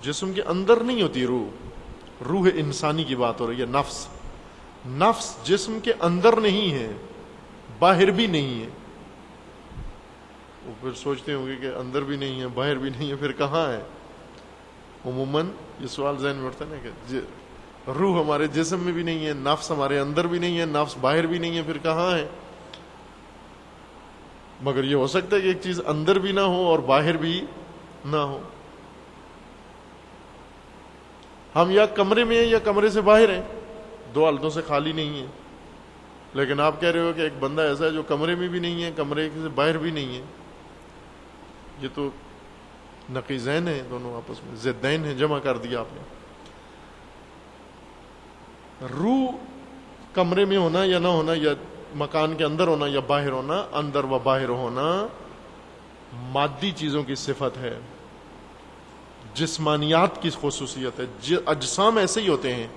جسم کے اندر نہیں ہوتی روح، روح انسانی کی بات ہو رہی ہے۔ نفس، نفس جسم کے اندر نہیں ہے، باہر بھی نہیں ہے۔ وہ پھر سوچتے ہوں گے کہ اندر بھی نہیں ہے، باہر بھی نہیں ہے، پھر کہاں ہے؟ عموماً یہ سوال ذہن میں اٹھتا ہے نا کہ روح ہمارے جسم میں بھی نہیں ہے، نفس ہمارے اندر بھی نہیں ہے، نفس باہر بھی نہیں ہے، پھر کہاں ہے؟ مگر یہ ہو سکتا ہے کہ ایک چیز اندر بھی نہ ہو اور باہر بھی نہ ہو۔ ہم یا کمرے میں ہیں یا کمرے سے باہر ہیں، دو حالتوں سے خالی نہیں ہے۔ لیکن آپ کہہ رہے ہو کہ ایک بندہ ایسا ہے جو کمرے میں بھی نہیں ہے، کمرے سے باہر بھی نہیں ہے۔ یہ تو نقیضین ہیں، دونوں آپس میں ضدین ہیں، جمع کر دیا آپ نے۔ روح کمرے میں ہونا یا نہ ہونا، یا مکان کے اندر ہونا یا باہر ہونا، اندر و باہر ہونا مادی چیزوں کی صفت ہے، جسمانیات کی خصوصیت ہے۔ اجسام ایسے ہی ہوتے ہیں،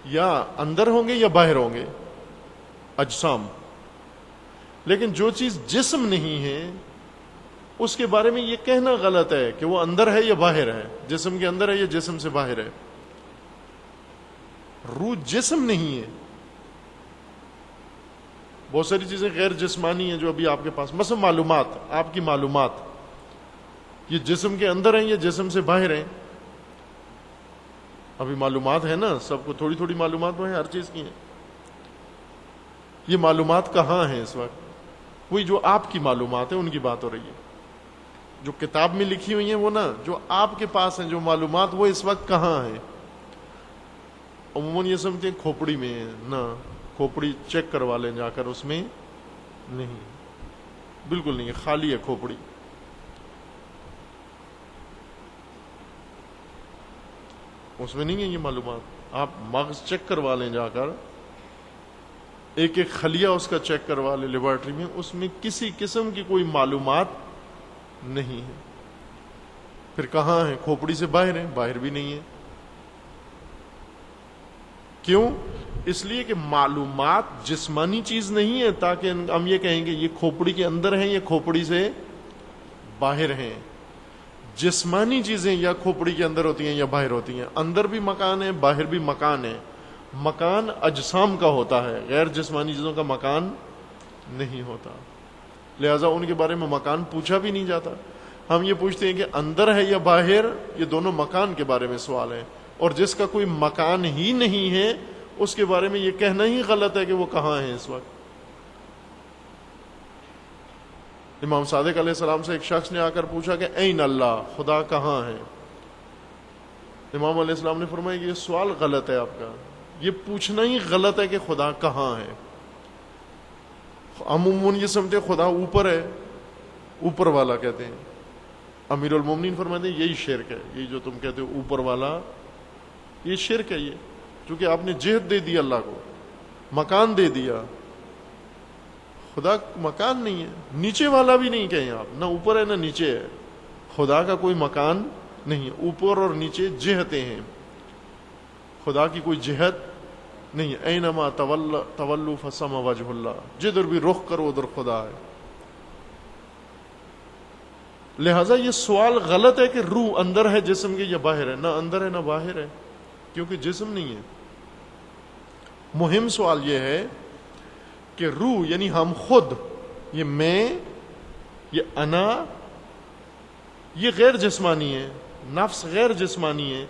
یا اندر ہوں گے یا باہر ہوں گے اجسام۔ لیکن جو چیز جسم نہیں ہے اس کے بارے میں یہ کہنا غلط ہے کہ وہ اندر ہے یا باہر ہے، جسم کے اندر ہے یا جسم سے باہر ہے۔ روح جسم نہیں ہے، بہت ساری چیزیں غیر جسمانی ہیں جو ابھی آپ کے پاس، مثلا معلومات، آپ کی معلومات، یہ جسم کے اندر ہیں یا جسم سے باہر ہیں؟ ابھی معلومات ہے نا، سب کو تھوڑی تھوڑی معلومات ہے، ہر چیز کی ہیں۔ یہ معلومات کہاں ہیں اس وقت؟ وہی جو آپ کی معلومات ہیں ان کی بات ہو رہی ہے، جو کتاب میں لکھی ہوئی ہیں وہ نا، جو آپ کے پاس ہیں جو معلومات، وہ اس وقت کہاں ہیں؟ عموماً یہ سمجھتے ہیں کھوپڑی میں ہے، نہ، کھوپڑی چیک کروا لیں جا کر، اس میں نہیں، بالکل نہیں، خالی ہے کھوپڑی۔ اس میں نہیں ہے یہ معلومات۔ آپ مغز چیک کروا لیں جا کر، ایک ایک خلیہ اس کا چیک کروا لیں لیبارٹری میں، اس میں کسی قسم کی کوئی معلومات نہیں ہے۔ پھر کہاں ہے؟ کھوپڑی سے باہر ہے، باہر بھی نہیں ہے۔ کیوں؟ اس لیے کہ معلومات جسمانی چیز نہیں ہے تاکہ ہم یہ کہیں گے یہ کھوپڑی کے اندر ہیں یا کھوپڑی سے باہر ہیں۔ جسمانی چیزیں یا کھوپڑی کے اندر ہوتی ہیں یا باہر ہوتی ہیں، اندر بھی مکان ہے، باہر بھی مکان ہے۔ مکان اجسام کا ہوتا ہے، غیر جسمانی چیزوں کا مکان نہیں ہوتا، لہذا ان کے بارے میں مکان پوچھا بھی نہیں جاتا۔ ہم یہ پوچھتے ہیں کہ اندر ہے یا باہر، یہ دونوں مکان کے بارے میں سوال ہے، اور جس کا کوئی مکان ہی نہیں ہے اس کے بارے میں یہ کہنا ہی غلط ہے کہ وہ کہاں ہے اس وقت۔ امام صادق علیہ السلام سے ایک شخص نے آ کر پوچھا کہ این اللہ، خدا کہاں ہے؟ امام علیہ السلام نے فرمایا کہ یہ سوال غلط ہے آپ کا، یہ پوچھنا ہی غلط ہے کہ خدا کہاں ہے۔ عموماً یہ سمجھتے خدا اوپر ہے، اوپر والا کہتے ہیں۔ امیر المومنین فرماتے ہیں یہی شرک ہے، یہی جو تم کہتے ہو اوپر والا، یہ شرک ہے۔ یہ چونکہ آپ نے جہت دے دی اللہ کو، مکان دے دیا، خدا مکان نہیں ہے، نیچے والا بھی نہیں کہیں آپ، نہ اوپر ہے نہ نیچے ہے، خدا کا کوئی مکان نہیں ہے، اوپر اور نیچے جہتیں ہیں، خدا کی کوئی جہت نہیں ہے۔ اینما تولوا فثم وجہ اللہ، جدھر بھی رخ کرو ادھر خدا ہے۔ لہذا یہ سوال غلط ہے کہ روح اندر ہے جسم کے یا باہر ہے، نہ اندر ہے نہ باہر ہے، کیونکہ جسم نہیں ہے۔ مہم سوال یہ ہے کہ روح یعنی ہم خود، یہ میں، یہ انا، یہ غیر جسمانی ہے، نفس غیر جسمانی ہے،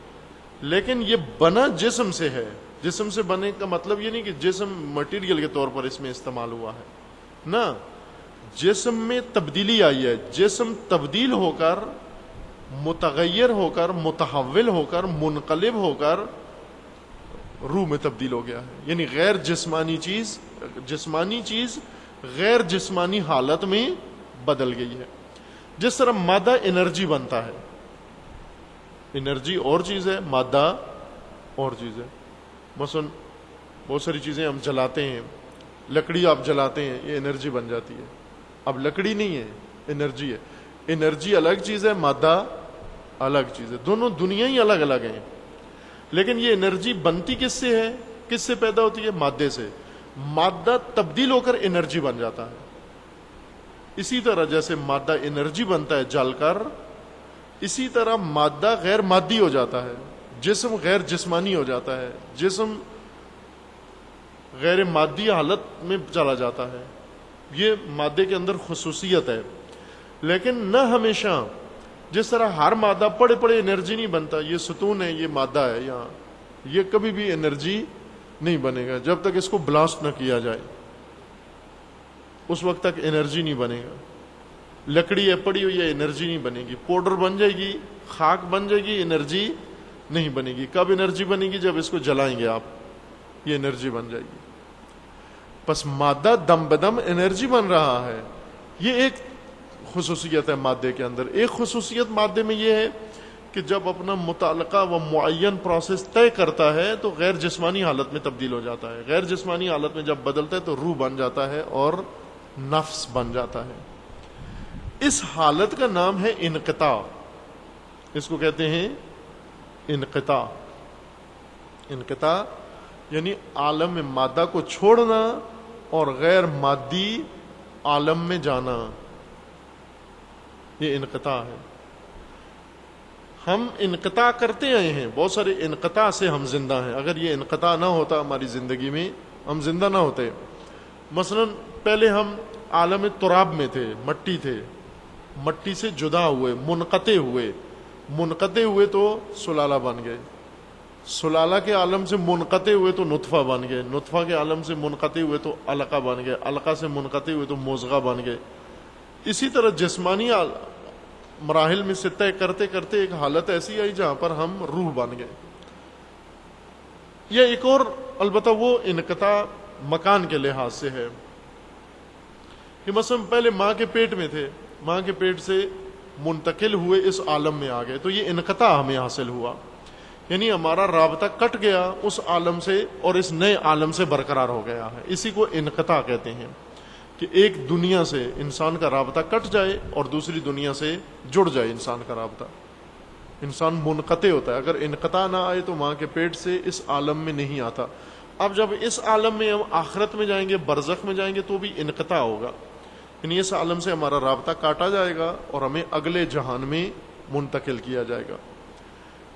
لیکن یہ بنا جسم سے ہے۔ جسم سے بنے کا مطلب یہ نہیں کہ جسم مٹیریل کے طور پر اس میں استعمال ہوا ہے، نہ، جسم میں تبدیلی آئی ہے، جسم تبدیل ہو کر، متغیر ہو کر، متحول ہو کر، منقلب ہو کر روح میں تبدیل ہو گیا ہے، یعنی غیر جسمانی چیز، جسمانی چیز غیر جسمانی حالت میں بدل گئی ہے۔ جس طرح مادہ انرجی بنتا ہے، انرجی اور چیز ہے، مادہ اور چیز ہے۔ مثلا بہت ساری چیزیں ہم جلاتے ہیں، لکڑی آپ جلاتے ہیں، یہ انرجی بن جاتی ہے، اب لکڑی نہیں ہے، انرجی ہے۔ انرجی الگ چیز ہے، مادہ الگ چیز ہے، دونوں دنیا ہی الگ الگ ہیں، لیکن یہ انرجی بنتی کس سے ہے، کس سے پیدا ہوتی ہے؟ مادے سے۔ مادہ تبدیل ہو کر انرجی بن جاتا ہے۔ اسی طرح جیسے مادہ انرجی بنتا ہے جل کر، اسی طرح مادہ غیر مادی ہو جاتا ہے، جسم غیر جسمانی ہو جاتا ہے، جسم غیر مادی حالت میں چلا جاتا ہے۔ یہ مادے کے اندر خصوصیت ہے، لیکن نہ ہمیشہ۔ جس طرح ہر مادہ پڑے پڑے انرجی نہیں بنتا، یہ ستون ہے، یہ مادہ ہے یہاں، یہ کبھی بھی انرجی نہیں بنے گا جب تک اس کو بلاسٹ نہ کیا جائے، اس وقت تک انرجی نہیں بنے گا۔ لکڑی ہے پڑی ہوئی ہے، انرجی نہیں بنے گی، پاؤڈر بن جائے گی، خاک بن جائے گی، انرجی نہیں بنے گی۔ کب انرجی بنے گی؟ جب اس کو جلائیں گے آپ، یہ انرجی بن جائے گی۔ پس مادہ دم بدم انرجی بن رہا ہے، یہ ایک خصوصیت ہے مادے کے اندر۔ ایک خصوصیت مادے میں یہ ہے کہ جب اپنا متعلقہ و معین پروسیس طے کرتا ہے تو غیر جسمانی حالت میں تبدیل ہو جاتا ہے۔ غیر جسمانی حالت میں جب بدلتا ہے تو روح بن جاتا ہے اور نفس بن جاتا ہے۔ اس حالت کا نام ہے انقطاع، اس کو کہتے ہیں انقطاع۔ انقطاع یعنی عالم مادہ کو چھوڑنا اور غیر مادی عالم میں جانا، یہ انقطاع ہے۔ ہم انقطاع کرتے آئے ہیں، بہت سارے انقطاع سے ہم زندہ ہیں۔ اگر یہ انقطاع نہ ہوتا ہماری زندگی میں، ہم زندہ نہ ہوتے۔ مثلا پہلے ہم عالم تراب میں تھے، مٹی تھے، مٹی سے جدا ہوئے، منقطع ہوئے تو سلالہ بن گئے، سلالہ کے عالم سے منقطع ہوئے تو نطفہ بن گئے، نطفہ کے عالم سے منقطع ہوئے تو علقہ بن گئے، علقہ سے منقطع ہوئے تو مضغہ بن گئے۔ اسی طرح جسمانی مراحل میں سے طے کرتے کرتے ایک حالت ایسی آئی جہاں پر ہم روح بن گئے۔ یہ ایک اور البتہ وہ انقطاع مکان کے لحاظ سے ہے کہ مثلا پہلے ماں کے پیٹ میں تھے، ماں کے پیٹ سے منتقل ہوئے اس عالم میں آ گئے، تو یہ انقطاع ہمیں حاصل ہوا، یعنی ہمارا رابطہ کٹ گیا اس عالم سے اور اس نئے عالم سے برقرار ہو گیا ہے۔ اسی کو انقطاع کہتے ہیں کہ ایک دنیا سے انسان کا رابطہ کٹ جائے اور دوسری دنیا سے جڑ جائے انسان کا رابطہ۔ انسان منقطع ہوتا ہے، اگر انقطاع نہ آئے تو ماں کے پیٹ سے اس عالم میں نہیں آتا۔ اب جب اس عالم میں ہم آخرت میں جائیں گے، برزخ میں جائیں گے، تو بھی انقطاع ہوگا، یعنی اس عالم سے ہمارا رابطہ کاٹا جائے گا اور ہمیں اگلے جہان میں منتقل کیا جائے گا۔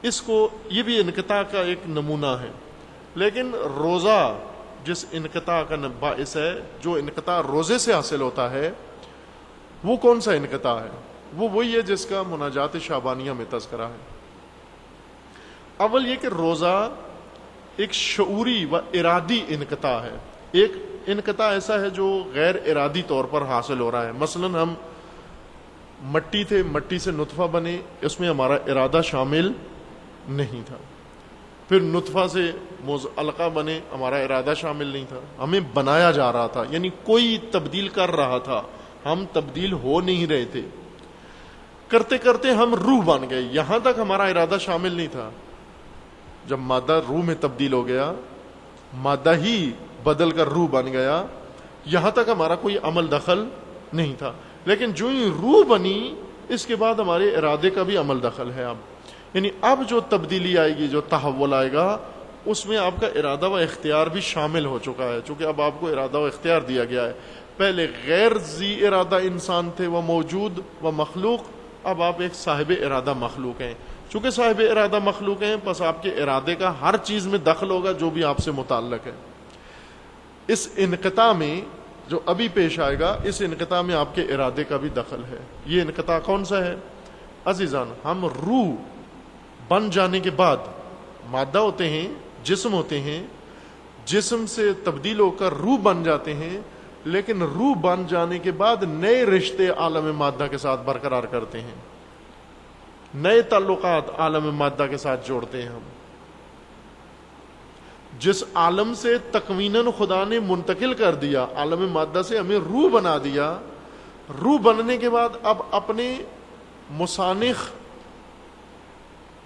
اس کو، یہ بھی انقطاع کا ایک نمونہ ہے۔ لیکن روزہ جس انقطاع کا باعث ہے، جو انقطاع روزے سے حاصل ہوتا ہے، وہ کون سا انقطاع ہے؟ وہ وہی ہے جس کا مناجات شعبانیہ میں تذکرہ ہے۔ اول یہ کہ روزہ ایک شعوری و ارادی انقطاع ہے، ایک انقطاع ایسا ہے جو غیر ارادی طور پر حاصل ہو رہا ہے۔ مثلا ہم مٹی تھے، مٹی سے نطفہ بنے، اس میں ہمارا ارادہ شامل نہیں تھا۔ پھر نطفہ سے علقہ بنے، ہمارا ارادہ شامل نہیں تھا، ہمیں بنایا جا رہا تھا، یعنی کوئی تبدیل کر رہا تھا، ہم تبدیل ہو نہیں رہے تھے۔ کرتے کرتے ہم روح بن گئے، یہاں تک ہمارا ارادہ شامل نہیں تھا۔ جب مادہ روح میں تبدیل ہو گیا، مادہ ہی بدل کر روح بن گیا، یہاں تک ہمارا کوئی عمل دخل نہیں تھا، لیکن جو ہی روح بنی اس کے بعد ہمارے ارادے کا بھی عمل دخل ہے اب، یعنی اب جو تبدیلی آئے گی، جو تحول آئے گا، اس میں آپ کا ارادہ و اختیار بھی شامل ہو چکا ہے، چونکہ اب آپ کو ارادہ و اختیار دیا گیا ہے۔ پہلے غیر ذی ارادہ انسان تھے، وہ موجود و مخلوق، اب آپ ایک صاحب ارادہ مخلوق ہیں۔ چونکہ صاحب ارادہ مخلوق ہیں، پس آپ کے ارادے کا ہر چیز میں دخل ہوگا جو بھی آپ سے متعلق ہے۔ اس انقطاع میں جو ابھی پیش آئے گا، اس انقطاع میں آپ کے ارادے کا بھی دخل ہے۔ یہ انقطاع کون سا ہے عزیزان؟ ہم روح بن جانے کے بعد مادہ ہوتے ہیں، جسم ہوتے ہیں، جسم سے تبدیل ہو کر روح بن جاتے ہیں، لیکن روح بن جانے کے بعد نئے رشتے عالم مادہ کے ساتھ برقرار کرتے ہیں، نئے تعلقات عالم مادہ کے ساتھ جوڑتے ہیں ہم۔ جس عالم سے تکویناً خدا نے منتقل کر دیا، عالم مادہ سے ہمیں روح بنا دیا، روح بننے کے بعد اب اپنے مسانخ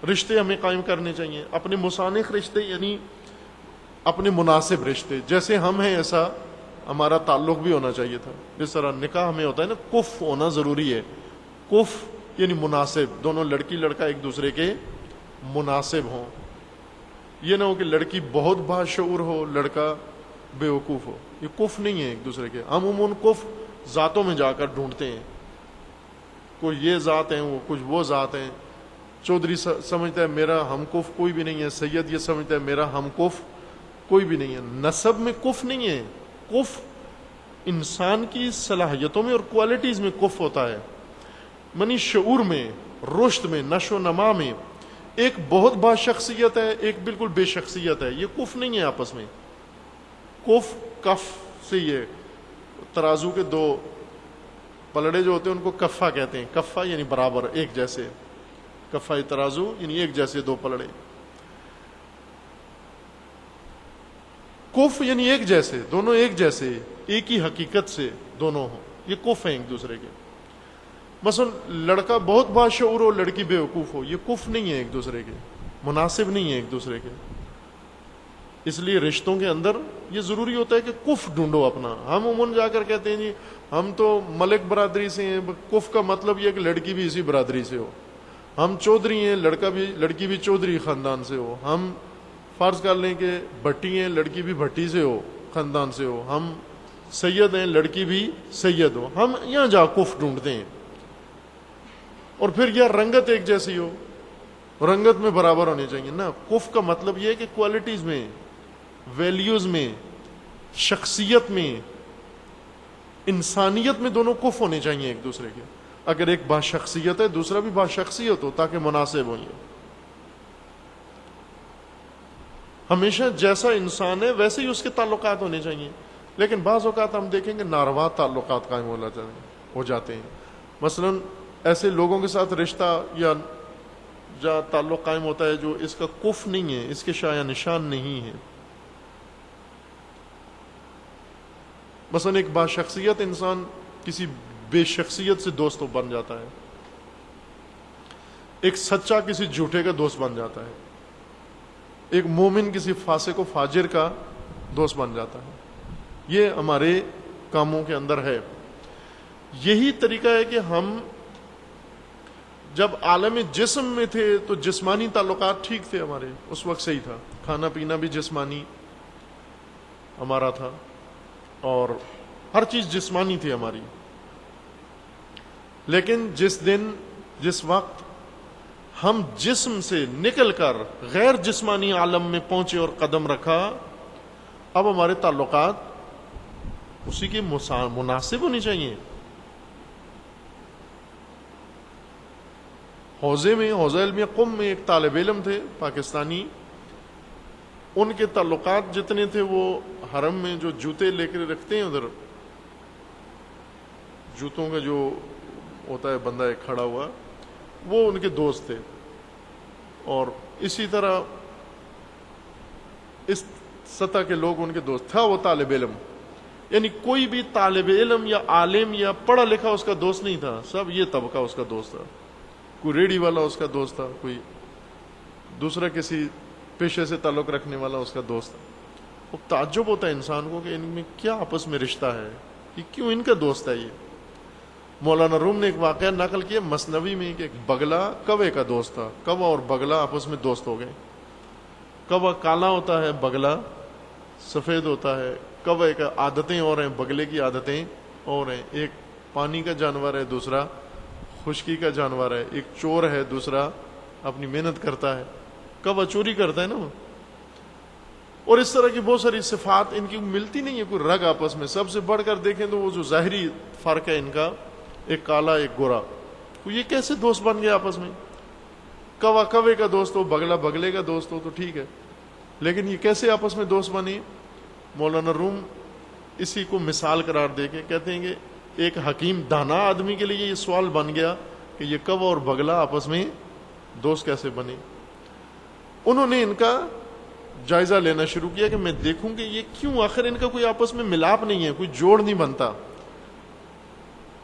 رشتے ہمیں قائم کرنے چاہیے۔ اپنے مسانخ رشتے یعنی اپنے مناسب رشتے، جیسے ہم ہیں ایسا ہمارا تعلق بھی ہونا چاہیے تھا۔ جس طرح نکاح میں ہوتا ہے نا، کف ہونا ضروری ہے، کف یعنی مناسب، دونوں لڑکی لڑکا ایک دوسرے کے مناسب ہوں۔ یہ نہ ہو کہ لڑکی بہت باشعور ہو، لڑکا بے وقوف ہو، یہ کف نہیں ہے ایک دوسرے کے۔ ہم عموماً کف ذاتوں میں جا کر ڈھونڈتے ہیں، کوئی یہ ذات ہیں، وہ کچھ وہ ذات ہیں۔ چودھری سمجھتا ہے میرا ہم کف کوئی بھی نہیں ہے، سید یہ سمجھتا ہے میرا ہم کف کوئی بھی نہیں ہے۔ نسب میں کف نہیں ہے، کف انسان کی صلاحیتوں میں اور کوالٹیز میں کف ہوتا ہے، منی شعور میں، رشد میں، نشو و نما میں۔ ایک بہت با شخصیت ہے، ایک بالکل بے شخصیت ہے، یہ کف نہیں ہے آپس میں۔ کف کف سے، یہ ترازو کے دو پلڑے جو ہوتے ہیں ان کو کفہ کہتے ہیں، کفہ یعنی برابر، ایک جیسے، کفہ ترازو یعنی ایک جیسے دو پلڑے، کف یعنی ایک جیسے، دونوں ایک جیسے، ایک ہی حقیقت سے دونوں ہوں، یہ کف ہیں ایک دوسرے کے۔ مثلا لڑکا بہت باشعور ہو، لڑکی بے وقوف ہو، یہ کف نہیں ہے ایک دوسرے کے، مناسب نہیں ہے ایک دوسرے کے۔ اس لیے رشتوں کے اندر یہ ضروری ہوتا ہے کہ کف ڈھونڈو اپنا۔ ہم عموماً جا کر کہتے ہیں جی ہم تو ملک برادری سے ہیں، کف کا مطلب یہ کہ لڑکی بھی اسی برادری سے ہو۔ ہم چودھری ہیں، لڑکی بھی چودھری خاندان سے ہو۔ ہم فرض کر لیں کہ بھٹی ہیں، لڑکی بھی بھٹی سے ہو، خاندان سے ہو۔ ہم سید ہیں، لڑکی بھی سید ہو۔ ہم یہاں جا کف ڈھونڈتے ہیں، اور پھر یہ رنگت ایک جیسی ہو، رنگت میں برابر ہونی چاہیے نا۔ کف کا مطلب یہ ہے کہ کوالٹیز میں، ویلیوز میں، شخصیت میں، انسانیت میں دونوں کف ہونے چاہیے ایک دوسرے کے۔ اگر ایک باشخصیت ہے دوسرا بھی باشخصیت ہو، تاکہ مناسب ہو۔ یہ ہمیشہ جیسا انسان ہے ویسے ہی اس کے تعلقات ہونے چاہیے، لیکن بعض اوقات ہم دیکھیں گے ناروا تعلقات قائم ہو جاتے ہیں۔ مثلا ایسے لوگوں کے ساتھ رشتہ یا جہاں تعلق قائم ہوتا ہے جو اس کا کف نہیں ہے، اس کے شایہ نشان نہیں ہے۔ مثلا ایک باشخصیت انسان کسی بے شخصیت سے دوست بن جاتا ہے، ایک سچا کسی جھوٹے کا دوست بن جاتا ہے، ایک مومن کسی فاسق و فاجر کا دوست بن جاتا ہے۔ یہ ہمارے کاموں کے اندر ہے۔ یہی طریقہ ہے کہ ہم جب عالم جسم میں تھے تو جسمانی تعلقات ٹھیک تھے ہمارے، اس وقت صحیح تھا، کھانا پینا بھی جسمانی ہمارا تھا، اور ہر چیز جسمانی تھی ہماری۔ لیکن جس وقت ہم جسم سے نکل کر غیر جسمانی عالم میں پہنچے اور قدم رکھا، اب ہمارے تعلقات اسی کے مناسب ہونی چاہیے۔ حوزے علمیہ قم میں ایک طالب علم تھے پاکستانی، ان کے تعلقات جتنے تھے وہ حرم میں جو جوتے لے کر رکھتے ہیں، ادھر جوتوں کا جو ہوتا ہے بندہ ایک کھڑا ہوا، وہ ان کے دوست تھے۔ اور اسی طرح اس سطح کے لوگ ان کے دوست تھا۔ وہ طالب علم، یعنی کوئی بھی طالب علم یا عالم یا پڑھا لکھا اس کا دوست نہیں تھا، سب یہ طبقہ اس کا دوست تھا۔ کوئی ریڑھی والا اس کا دوست تھا، کوئی دوسرا کسی پیشے سے تعلق رکھنے والا اس کا دوست تھا۔ وہ تعجب ہوتا ہے انسان کو کہ ان میں کیا آپس میں رشتہ ہے، یہ کیوں ان کا دوست ہے یہ۔ مولانا روم نے ایک واقعہ نقل کیا مثنوی میں کہ ایک بگلا کوے کا دوست تھا، کوا اور بگلا آپس میں دوست ہو گئے۔ کوا کالا ہوتا ہے، بگلا سفید ہوتا ہے۔ کوے کا عادتیں اور ہیں، بگلے کی عادتیں اور ہیں۔ ایک پانی کا جانور ہے، دوسرا خشکی کا جانور ہے۔ ایک چور ہے، دوسرا اپنی محنت کرتا ہے۔ کوا چوری کرتا ہے نا وہ، اور اس طرح کی بہت ساری صفات ان کی ملتی نہیں ہے کوئی رگ آپس میں۔ سب سے بڑھ کر دیکھیں تو وہ جو ظاہری فرق ہے ان کا، ایک کالا ایک گورا، تو یہ کیسے دوست بن گئے آپس میں؟ کوا کوے کا دوست ہو، بگلا بگلے کا دوست ہو تو ٹھیک ہے، لیکن یہ کیسے آپس میں دوست بنے؟ مولانا روم اسی کو مثال قرار دے کے کہتے ہیں کہ ایک حکیم دانا آدمی کے لیے یہ سوال بن گیا کہ یہ کوا اور بگلا آپس میں دوست کیسے بنے۔ انہوں نے ان کا جائزہ لینا شروع کیا کہ میں دیکھوں کہ یہ کیوں، آخر ان کا کوئی آپس میں ملاپ نہیں ہے، کوئی جوڑ نہیں بنتا۔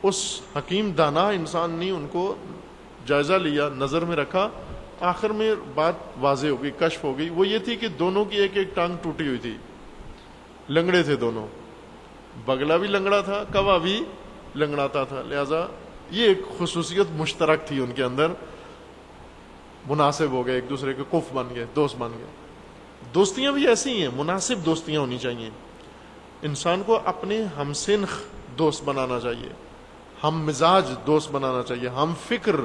اس حکیم دانا انسان نے ان کو جائزہ لیا، نظر میں رکھا، آخر میں بات واضح ہو گئی، کشف ہو گئی۔ وہ یہ تھی کہ دونوں کی ایک ایک ٹانگ ٹوٹی ہوئی تھی، لنگڑے تھے دونوں، بگلا بھی لنگڑا تھا، کوا بھی لنگڑاتا تھا، لہذا یہ ایک خصوصیت مشترک تھی ان کے اندر، مناسب ہو گئے، ایک دوسرے کے کف بن گئے، دوست بن گئے۔ دوستیاں بھی ایسی ہیں، مناسب دوستیاں ہونی چاہیے۔ انسان کو اپنے ہم سنخ دوست بنانا چاہیے، ہم مزاج دوست بنانا چاہیے، ہم فکر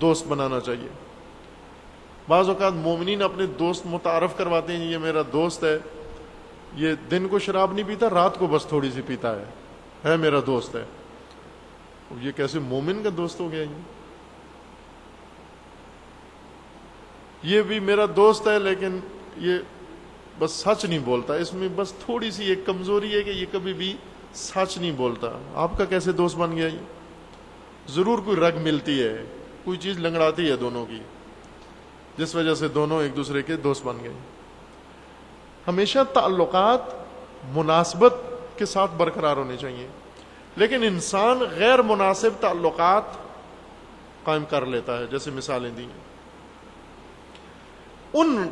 دوست بنانا چاہیے۔ بعض اوقات مومنین اپنے دوست متعارف کرواتے ہیں، یہ میرا دوست ہے، یہ دن کو شراب نہیں پیتا، رات کو بس تھوڑی سی پیتا ہے میرا دوست ہے۔ یہ کیسے مومن کا دوست ہو گیا؟ یہ بھی میرا دوست ہے لیکن یہ بس سچ نہیں بولتا، اس میں بس تھوڑی سی ایک کمزوری ہے کہ یہ کبھی بھی سچ نہیں بولتا۔ آپ کا کیسے دوست بن گیا؟ یہ ضرور کوئی رگ ملتی ہے، کوئی چیز لنگڑاتی ہے دونوں کی، جس وجہ سے دونوں ایک دوسرے کے دوست بن گئے۔ ہمیشہ تعلقات مناسبت کے ساتھ برقرار ہونے چاہیے، لیکن انسان غیر مناسب تعلقات قائم کر لیتا ہے، جیسے مثالیں دی ہیں۔ ان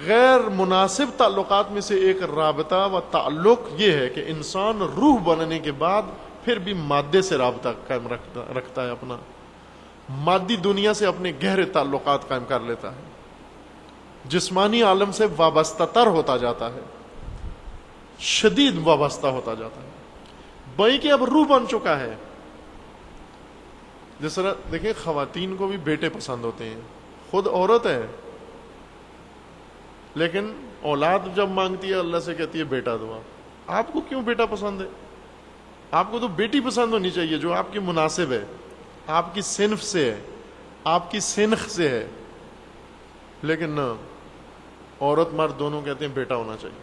غیر مناسب تعلقات میں سے ایک رابطہ و تعلق یہ ہے کہ انسان روح بننے کے بعد پھر بھی مادے سے رابطہ قائم رکھتا ہے، اپنا مادی دنیا سے اپنے گہرے تعلقات قائم کر لیتا ہے، جسمانی عالم سے وابستہ تر ہوتا جاتا ہے، شدید وابستہ ہوتا جاتا ہے، بھائی کہ اب روح بن چکا ہے۔ جس طرح دیکھیں خواتین کو بھی بیٹے پسند ہوتے ہیں، خود عورت ہے لیکن اولاد جب مانگتی ہے اللہ سے کہتی ہے بیٹا دو۔ آپ کو کیوں بیٹا پسند ہے؟ آپ کو تو بیٹی پسند ہونی چاہیے جو آپ کی مناسب ہے، آپ کی صنف سے ہے، آپ کی سنخ سے ہے، لیکن نہ، عورت مرد دونوں کہتے ہیں بیٹا ہونا چاہیے۔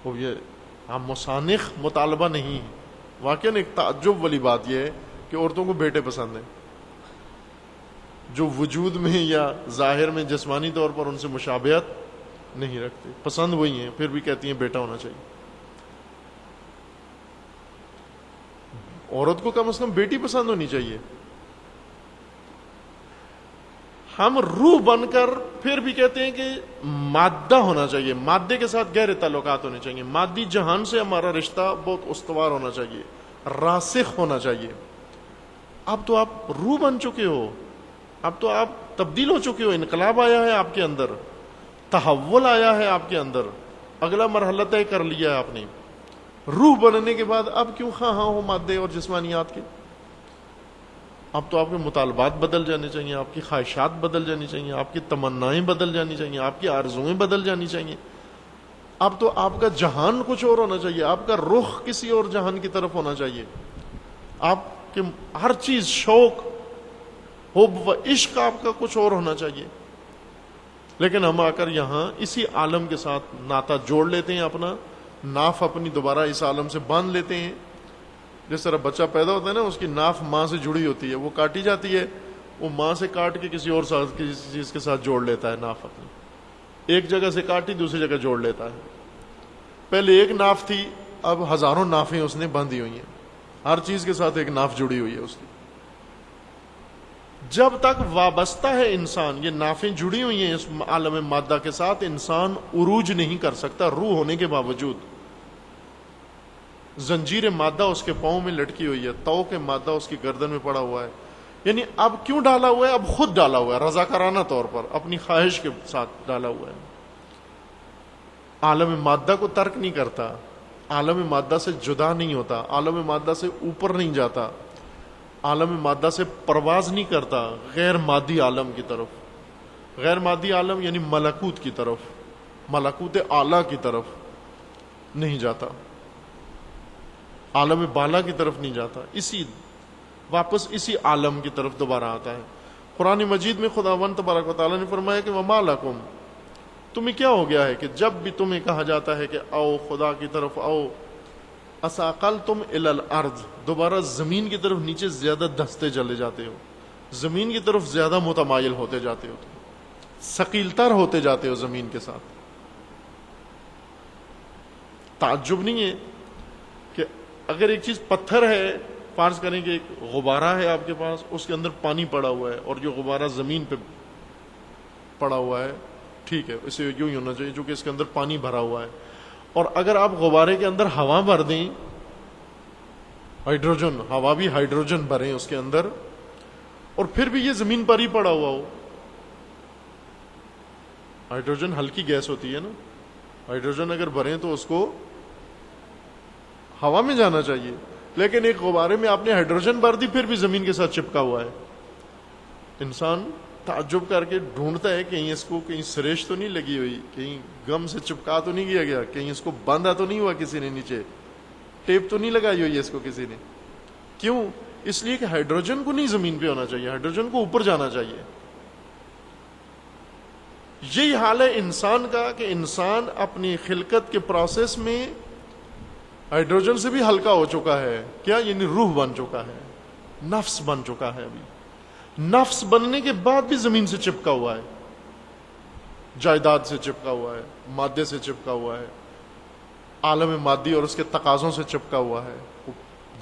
وہ یہ ہم مسانخ مطالبہ نہیں ہے، واقعاً ایک تعجب والی بات یہ ہے کہ عورتوں کو بیٹے پسند ہیں جو وجود میں یا ظاہر میں جسمانی طور پر ان سے مشابہت نہیں رکھتے، پسند وہی ہیں، پھر بھی کہتی ہیں بیٹا ہونا چاہیے۔ عورت کو کم از کم بیٹی پسند ہونی چاہیے۔ ہم روح بن کر پھر بھی کہتے ہیں کہ مادہ ہونا چاہیے، مادے کے ساتھ گہرے تعلقات ہونے چاہیے، مادی جہان سے ہمارا رشتہ بہت استوار ہونا چاہیے، راسخ ہونا چاہیے۔ اب تو آپ روح بن چکے ہو، اب تو آپ تبدیل ہو چکے ہو، انقلاب آیا ہے آپ کے اندر، تحول آیا ہے آپ کے اندر، اگلا مرحلہ طے کر لیا ہے آپ نے۔ روح بننے کے بعد اب کیوں ہاں ہو مادے اور جسمانیات کے؟ اب تو آپ کے مطالبات بدل جانے چاہیے، آپ کی خواہشات بدل جانی چاہیے، آپ کی تمنائیں بدل جانی چاہیے، آپ کی آرزوئیں بدل جانی چاہیے۔ اب تو آپ کا جہان کچھ اور ہونا چاہیے، آپ کا رخ کسی اور جہان کی طرف ہونا چاہیے، آپ کے ہر چیز، شوق، حب و عشق آپ کا کچھ اور ہونا چاہیے۔ لیکن ہم آ کر یہاں اسی عالم کے ساتھ ناتا جوڑ لیتے ہیں، اپنا ناف اپنی دوبارہ اس عالم سے باندھ لیتے ہیں۔ جس طرح بچہ پیدا ہوتا ہے نا، اس کی ناف ماں سے جڑی ہوتی ہے، وہ کاٹی جاتی ہے، وہ ماں سے کاٹ کے کسی اور ساتھ، کسی چیز کے ساتھ جوڑ لیتا ہے ناف اپنی، ایک جگہ سے کاٹی دوسری جگہ جوڑ لیتا ہے۔ پہلے ایک ناف تھی، اب ہزاروں نافیں اس نے باندھی ہوئی ہیں، ہر چیز کے ساتھ ایک ناف جڑی ہوئی ہے اس کی۔ جب تک وابستہ ہے انسان، یہ نافیں جڑی ہوئی ہیں اس عالم مادہ کے ساتھ، انسان عروج نہیں کر سکتا روح ہونے کے باوجود۔ زنجیر مادہ اس کے پاؤں میں لٹکی ہوئی ہے، طوق مادہ اس کی گردن میں پڑا ہوا ہے، یعنی اب کیوں ڈالا ہوا ہے؟ اب خود ڈالا ہوا ہے، رضاکارانہ طور پر اپنی خواہش کے ساتھ ڈالا ہوا ہے۔ عالم مادہ کو ترک نہیں کرتا، عالم مادہ سے جدا نہیں ہوتا، عالم مادہ سے اوپر نہیں جاتا، عالم مادہ سے پرواز نہیں کرتا غیر مادی عالم کی طرف۔ غیر مادی عالم یعنی ملکوت کی طرف، ملکوت اعلیٰ کی طرف نہیں جاتا، عالم بالا کی طرف نہیں جاتا، واپس اسی عالم کی طرف دوبارہ آتا ہے۔ قرآن مجید میں خداوند تبارک و تعالیٰ نے فرمایا کہ وَمَا لَكُمْ، تمہیں کیا ہو گیا ہے کہ جب بھی تمہیں کہا جاتا ہے کہ آؤ خدا کی طرف آؤ، اثاقلتم الی الارض، دوبارہ زمین کی طرف نیچے زیادہ دھستے چلے جاتے ہو، زمین کی طرف زیادہ متمائل ہوتے جاتے ہو، ثقیلتر ہوتے جاتے ہو زمین کے ساتھ۔ تعجب نہیں ہے کہ اگر ایک چیز پتھر ہے، فرض کریں کہ ایک غبارہ ہے آپ کے پاس، اس کے اندر پانی پڑا ہوا ہے اور جو غبارہ زمین پہ پڑا ہوا ہے، ٹھیک ہے، اسے یوں ہی ہونا چاہیے چونکہ اس کے اندر پانی بھرا ہوا ہے، اور اگر آپ غبارے کے اندر ہوا بھر دیں، ہائیڈروجن، ہوا بھی ہائیڈروجن بھریں اس کے اندر، اور پھر بھی یہ زمین پر ہی پڑا ہوا ہو، ہائیڈروجن ہلکی گیس ہوتی ہے نا، ہائیڈروجن اگر بھریں تو اس کو ہوا میں جانا چاہیے، لیکن ایک غبارے میں آپ نے ہائیڈروجن بھر دی پھر بھی زمین کے ساتھ چپکا ہوا ہے۔ انسان تعجب کر کے ڈھونڈتا ہے کہیں اس کو کہیں سریش تو نہیں لگی ہوئی، کہیں گم سے چپکا تو نہیں کیا گیا، کہیں اس کو باندھا تو نہیں ہوا کسی نے، نیچے ٹیپ تو نہیں لگائی ہوئی ہے اس کو کسی نے۔ کیوں؟ اس لیے کہ ہائیڈروجن کو نہیں زمین پہ ہونا چاہیے، ہائیڈروجن کو اوپر جانا چاہیے۔ یہی حال ہے انسان کا کہ انسان اپنی خلقت کے پروسیس میں ہائیڈروجن سے بھی ہلکا ہو چکا ہے، کیا؟ یعنی روح بن چکا ہے، نفس بن چکا ہے۔ ابھی نفس بننے کے بعد بھی زمین سے چپکا ہوا ہے، جائیداد سے چپکا ہوا ہے، مادے سے چپکا ہوا ہے، عالم مادی اور اس کے تقاضوں سے چپکا ہوا ہے۔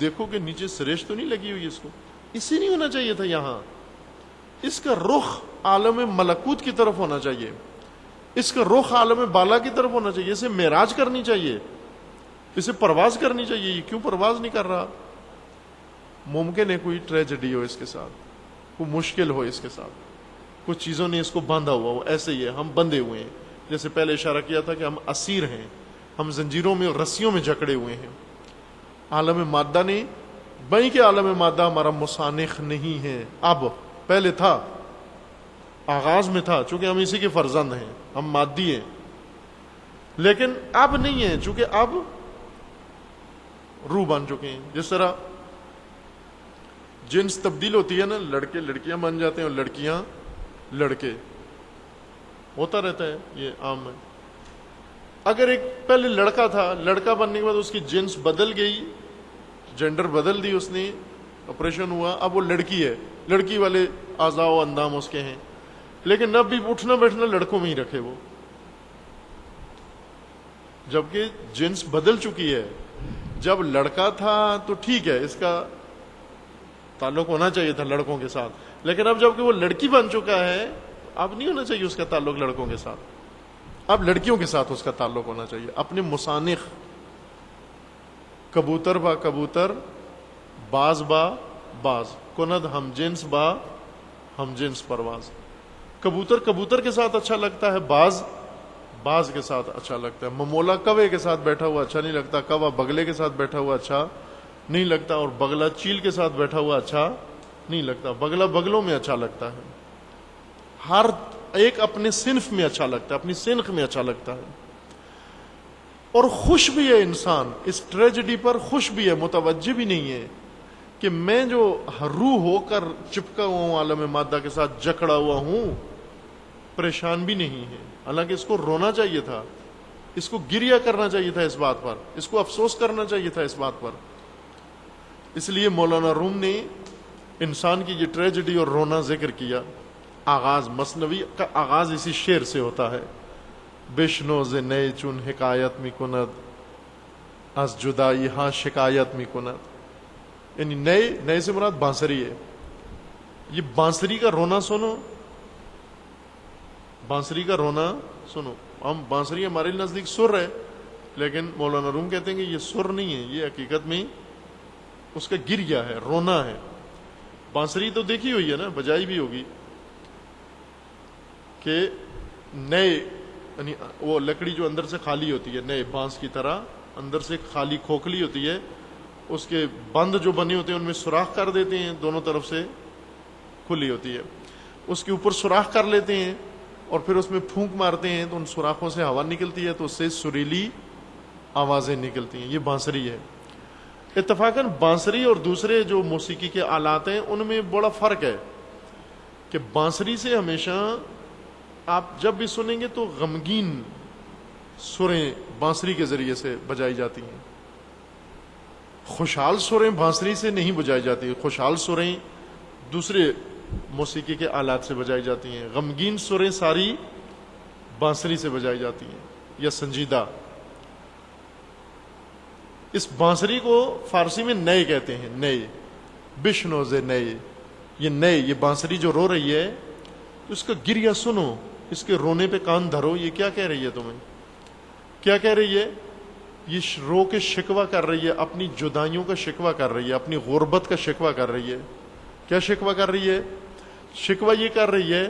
دیکھو کہ نیچے سریش تو نہیں لگی ہوئی اس کو، اسی نہیں ہونا چاہیے تھا یہاں، اس کا رخ عالم ملکوت کی طرف ہونا چاہیے، اس کا رخ عالم بالا کی طرف ہونا چاہیے، اسے معراج کرنی چاہیے، اسے پرواز کرنی چاہیے۔ یہ کیوں پرواز نہیں کر رہا؟ ممکن ہے کوئی ٹریجڈی ہو اس کے ساتھ، کوئی مشکل ہو اس کے ساتھ، کچھ چیزوں نے اس کو باندھا ہوا ہو۔ ایسے ہی ہے، ہم بندھے ہوئے ہیں، جیسے پہلے اشارہ کیا تھا کہ ہم اسیر ہیں، ہم زنجیروں میں اور رسیوں میں جکڑے ہوئے ہیں۔ عالم مادہ نے بھائی کہ عالم مادہ ہمارا مسانخ نہیں ہے، اب پہلے تھا، آغاز میں تھا، چونکہ ہم اسی کے فرزند ہیں، ہم مادی ہیں، لیکن اب نہیں ہے، چونکہ اب روح بن چکے ہیں۔ جس طرح جنس تبدیل ہوتی ہے نا، لڑکے لڑکیاں بن جاتے ہیں اور لڑکیاں لڑکے، ہوتا رہتا ہے، یہ عام ہے۔ اگر ایک پہلے لڑکا تھا، لڑکا بننے کے بعد اس کی جنس بدل گئی، جینڈر بدل دی اس نے، آپریشن ہوا، اب وہ لڑکی ہے، لڑکی والے اعضاء و اندام اس کے ہیں، لیکن اب بھی اٹھنا بیٹھنا لڑکوں میں ہی رکھے وہ، جبکہ جنس بدل چکی ہے۔ جب لڑکا تھا تو ٹھیک ہے، اس کا تعلق ہونا چاہیے تھا لڑکوں کے ساتھ، لیکن اب جب کہ وہ لڑکی بن چکا ہے، اب نہیں ہونا چاہیے اس کا تعلق لڑکوں کے ساتھ، اب لڑکیوں کے ساتھ اس کا تعلق ہونا چاہیے، اپنے مسانخ، کبوتر با کبوتر، باز با باز، کند ہم جنس با ہم جنس پرواز۔ کبوتر کبوتر کے ساتھ اچھا لگتا ہے، باز باز کے ساتھ اچھا لگتا ہے، ممولا کوے کے ساتھ بیٹھا ہوا اچھا نہیں لگتا، کوا بگلے کے ساتھ بیٹھا ہوا اچھا نہیں لگتا، اور بگلا چیل کے ساتھ بیٹھا ہوا اچھا نہیں لگتا، بگلا بگلوں میں اچھا لگتا ہے، ہر ایک اپنے صنف میں اچھا لگتا ہے، اپنی سنخ میں اچھا لگتا ہے، اور خوش بھی ہے انسان، اس ٹریجڈی پر خوش بھی ہے، متوجہ بھی نہیں ہے کہ میں جو روح ہو کر چپکا ہوا ہوں عالم مادہ کے ساتھ، جکڑا ہوا ہوں، پریشان بھی نہیں ہے، حالانکہ اس کو رونا چاہیے تھا، اس کو گریہ کرنا چاہیے تھا اس بات پر، اس کو افسوس کرنا چاہیے تھا اس بات پر۔ اس لیے مولانا روم نے انسان کی یہ ٹریجڈی اور رونا ذکر کیا۔ آغاز مثنوی کا آغاز اسی شعر سے ہوتا ہے، بشنو ز نئے چون حکایت می کند، از جدائی ہاں شکایت می کند، یعنی نئے سے مراد بانسری ہے، یہ بانسری کا رونا سنو، بانسری کا رونا سنو. ہم بانسری ہمارے نزدیک سر ہے، لیکن مولانا روم کہتے ہیں کہ یہ سر نہیں ہے، یہ حقیقت میں اس کا گریا ہے، رونا ہے. بانسری تو دیکھی ہوئی ہے نا، بجائی بھی ہوگی، کہ نئے یعنی وہ لکڑی جو اندر سے خالی ہوتی ہے، نئے بانس کی طرح اندر سے خالی کھوکھلی ہوتی ہے، اس کے بند جو بنے ہوتے ہیں ان میں سوراخ کر دیتے ہیں، دونوں طرف سے کھلی ہوتی ہے، اس کے اوپر سوراخ کر لیتے ہیں اور پھر اس میں پھونک مارتے ہیں تو ان سوراخوں سے ہوا نکلتی ہے، تو اس سے سریلی آوازیں نکلتی ہیں. یہ بانسری ہے. اتفاقاً بانسری اور دوسرے جو موسیقی کے آلات ہیں ان میں بڑا فرق ہے کہ بانسری سے ہمیشہ آپ جب بھی سنیں گے تو غمگین سریں بانسری کے ذریعے سے بجائی جاتی ہیں. خوشحال سریں بانسری سے نہیں بجائی جاتی، خوشحال سریں دوسرے موسیقی کے آلات سے بجائی جاتی ہیں. غمگین سریں ساری بانسری سے بجائی جاتی ہیں یا سنجیدہ. اس بانسری کو فارسی میں نئے کہتے ہیں، نئے، بشنوز نئے. یہ نئے، یہ بانسری جو رو رہی ہے اس کا گریا سنو، اس کے رونے پہ کان دھرو. یہ کیا کہہ رہی ہے تمہیں؟ کیا کہہ رہی ہے؟ یہ رو کے شکوہ کر رہی ہے، اپنی جدائیوں کا شکوہ کر رہی ہے، اپنی غربت کا شکوہ کر رہی ہے. کیا شکوہ کر رہی ہے؟ شکوہ یہ کر رہی ہے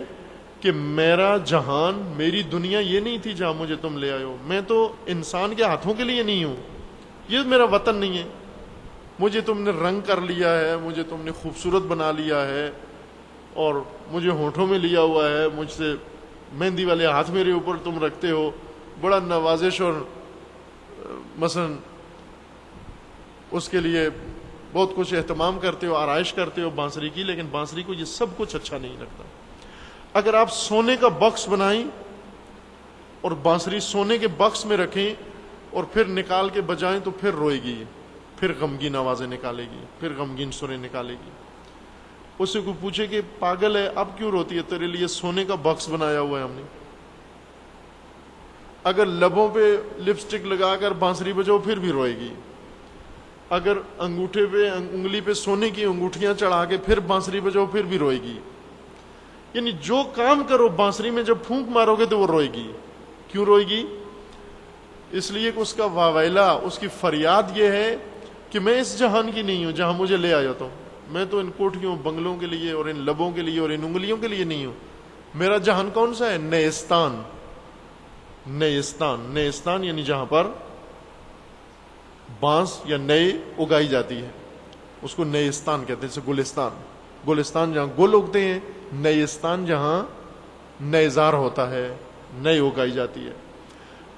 کہ میرا جہان، میری دنیا یہ نہیں تھی جہاں مجھے تم لے آئے ہو. میں تو انسان کے ہاتھوں کے لیے نہیں ہوں، یہ میرا وطن نہیں ہے. مجھے تم نے رنگ کر لیا ہے، مجھے تم نے خوبصورت بنا لیا ہے اور مجھے ہونٹوں میں لیا ہوا ہے، مجھ سے مہندی والے ہاتھ میرے اوپر تم رکھتے ہو، بڑا نوازش اور مثلا اس کے لیے بہت کچھ اہتمام کرتے ہو، آرائش کرتے ہو بانسری کی. لیکن بانسری کو یہ سب کچھ اچھا نہیں لگتا. اگر آپ سونے کا باکس بنائیں اور بانسری سونے کے باکس میں رکھیں اور پھر نکال کے بجائیں تو پھر روئے گی، پھر غمگین آوازیں نکالے گی، پھر غمگین سریں نکالے گی. اس سے کوئی پوچھے کہ پاگل ہے اب کیوں روتی ہے؟ تیرے لیے سونے کا باکس بنایا ہوا ہے ہم نے. اگر لبوں پہ لپسٹک لگا کر بانسری بجاؤ پھر بھی روئے گی. اگر انگوٹھے پہ انگلی پہ سونے کی انگوٹھیاں چڑھا کے پھر بانسری بجاؤ پھر بھی روئے گی. یعنی جو کام کرو بانسری میں جب پھونک مارو گے تو وہ روئے گی. کیوں روئے گی؟ اس لیے کہ اس کا واویلا، اس کی فریاد یہ ہے کہ میں اس جہان کی نہیں ہوں جہاں مجھے لے آیا تو. میں تو ان کوٹھیوں بنگلوں کے لیے اور ان لبوں کے لیے اور ان انگلیوں کے لیے نہیں ہوں. میرا جہان کون سا ہے؟ نیستان. نیستان، نیستان یعنی جہاں پر بانس یا نئے اگائی جاتی ہے اس کو نیستان کہتے ہیں. جیسے گلستان، گلستان جہاں گل اگتے ہیں، نیستان جہاں نیزار ہوتا ہے، نئے اگائی جاتی ہے.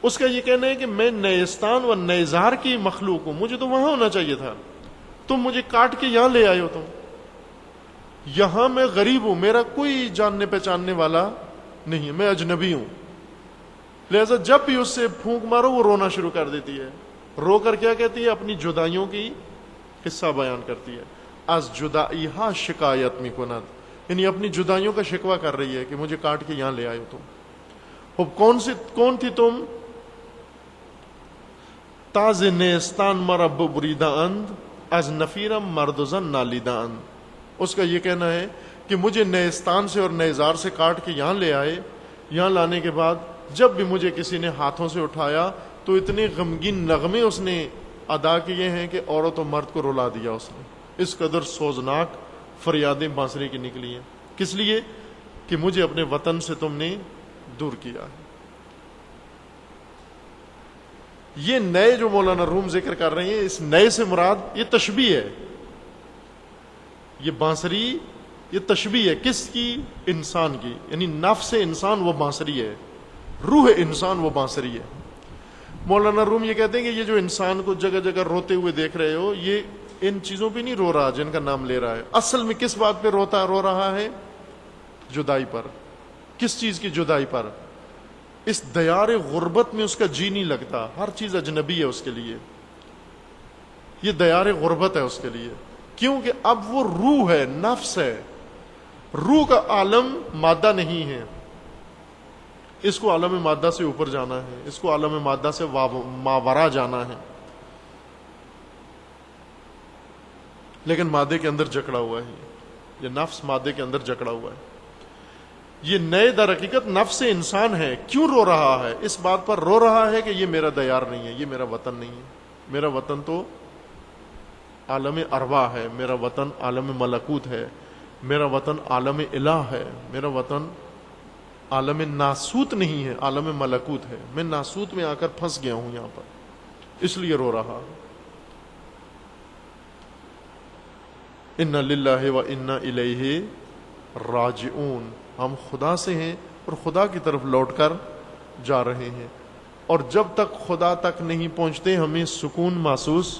اس کا یہ کہنا ہے کہ میں نیستان و نیزار کی مخلوق ہوں، مجھے تو وہاں ہونا چاہیے تھا، تم مجھے کاٹ کے یہاں لے آئے ہو. تم یہاں میں غریب ہوں، میرا کوئی جاننے پہچاننے والا نہیں ہے، میں اجنبی ہوں. لہذا جب بھی اس سے پھونک مارو وہ رونا شروع کر دیتی ہے. رو کر کیا کہتی ہے؟ اپنی جدائیوں کی قصہ بیان کرتی ہے. از جدائیہا شکایت می کند، یعنی اپنی جدائیوں کا شکوہ کر رہی ہے کہ مجھے کاٹ کے یہاں لے آئے ہو تم. اب کون تھی تم؟ تاز نیستان مرب بریدہ اند، از نفیرم مردزن نالیدہ اند. اس کا یہ کہنا ہے کہ مجھے نیستان سے اور نیزار سے کاٹ کے یہاں لے آئے. یہاں لانے کے بعد جب بھی مجھے کسی نے ہاتھوں سے اٹھایا تو اتنے غمگین نغمے اس نے ادا کیے ہیں کہ عورت و مرد کو رلا دیا اس نے. اس قدر سوزناک فریادیں بانسری کی نکلی ہیں. کس لیے؟ کہ مجھے اپنے وطن سے تم نے دور کیا ہے. یہ نئے جو مولانا روم ذکر کر رہے ہیں، اس نئے سے مراد یہ تشبیہ ہے. یہ بانسری یہ تشبیہ ہے. کس کی؟ انسان کی. یعنی نفس انسان وہ بانسری ہے، روح انسان وہ بانسری ہے. مولانا روم یہ کہتے ہیں کہ یہ جو انسان کو جگہ جگہ روتے ہوئے دیکھ رہے ہو، یہ ان چیزوں پہ نہیں رو رہا جن کا نام لے رہا ہے. اصل میں کس بات پہ رو رہا ہے؟ جدائی پر. کس چیز کی جدائی پر؟ اس دیار غربت میں اس کا جی نہیں لگتا، ہر چیز اجنبی ہے اس کے لیے. یہ دیار غربت ہے اس کے لیے. کیونکہ اب وہ روح ہے، نفس ہے. روح کا عالم مادہ نہیں ہے، اس کو عالم مادہ سے اوپر جانا ہے، اس کو عالم مادہ سے ماورا جانا ہے. لیکن مادے کے اندر جکڑا ہوا ہے. یہ نفس مادے کے اندر جکڑا ہوا ہے. یہ نئے در حقیقت نفس انسان ہے. کیوں رو رہا ہے؟ اس بات پر رو رہا ہے کہ یہ میرا دیار نہیں ہے, یہ میرا وطن نہیں ہے. میرا وطن تو عالم ارواح ہے, میرا وطن عالم ملکوت ہے, میرا وطن عالم الہ ہے, میرا وطن عالم ناسوت نہیں ہے, عالم ملکوت ہے. میں ناسوت میں آ کر پھنس گیا ہوں یہاں پر, اس لیے رو رہا. انا للہ و انا الیہ راجعون. ہم خدا سے ہیں اور خدا کی طرف لوٹ کر جا رہے ہیں, اور جب تک خدا تک نہیں پہنچتے ہمیں سکون محسوس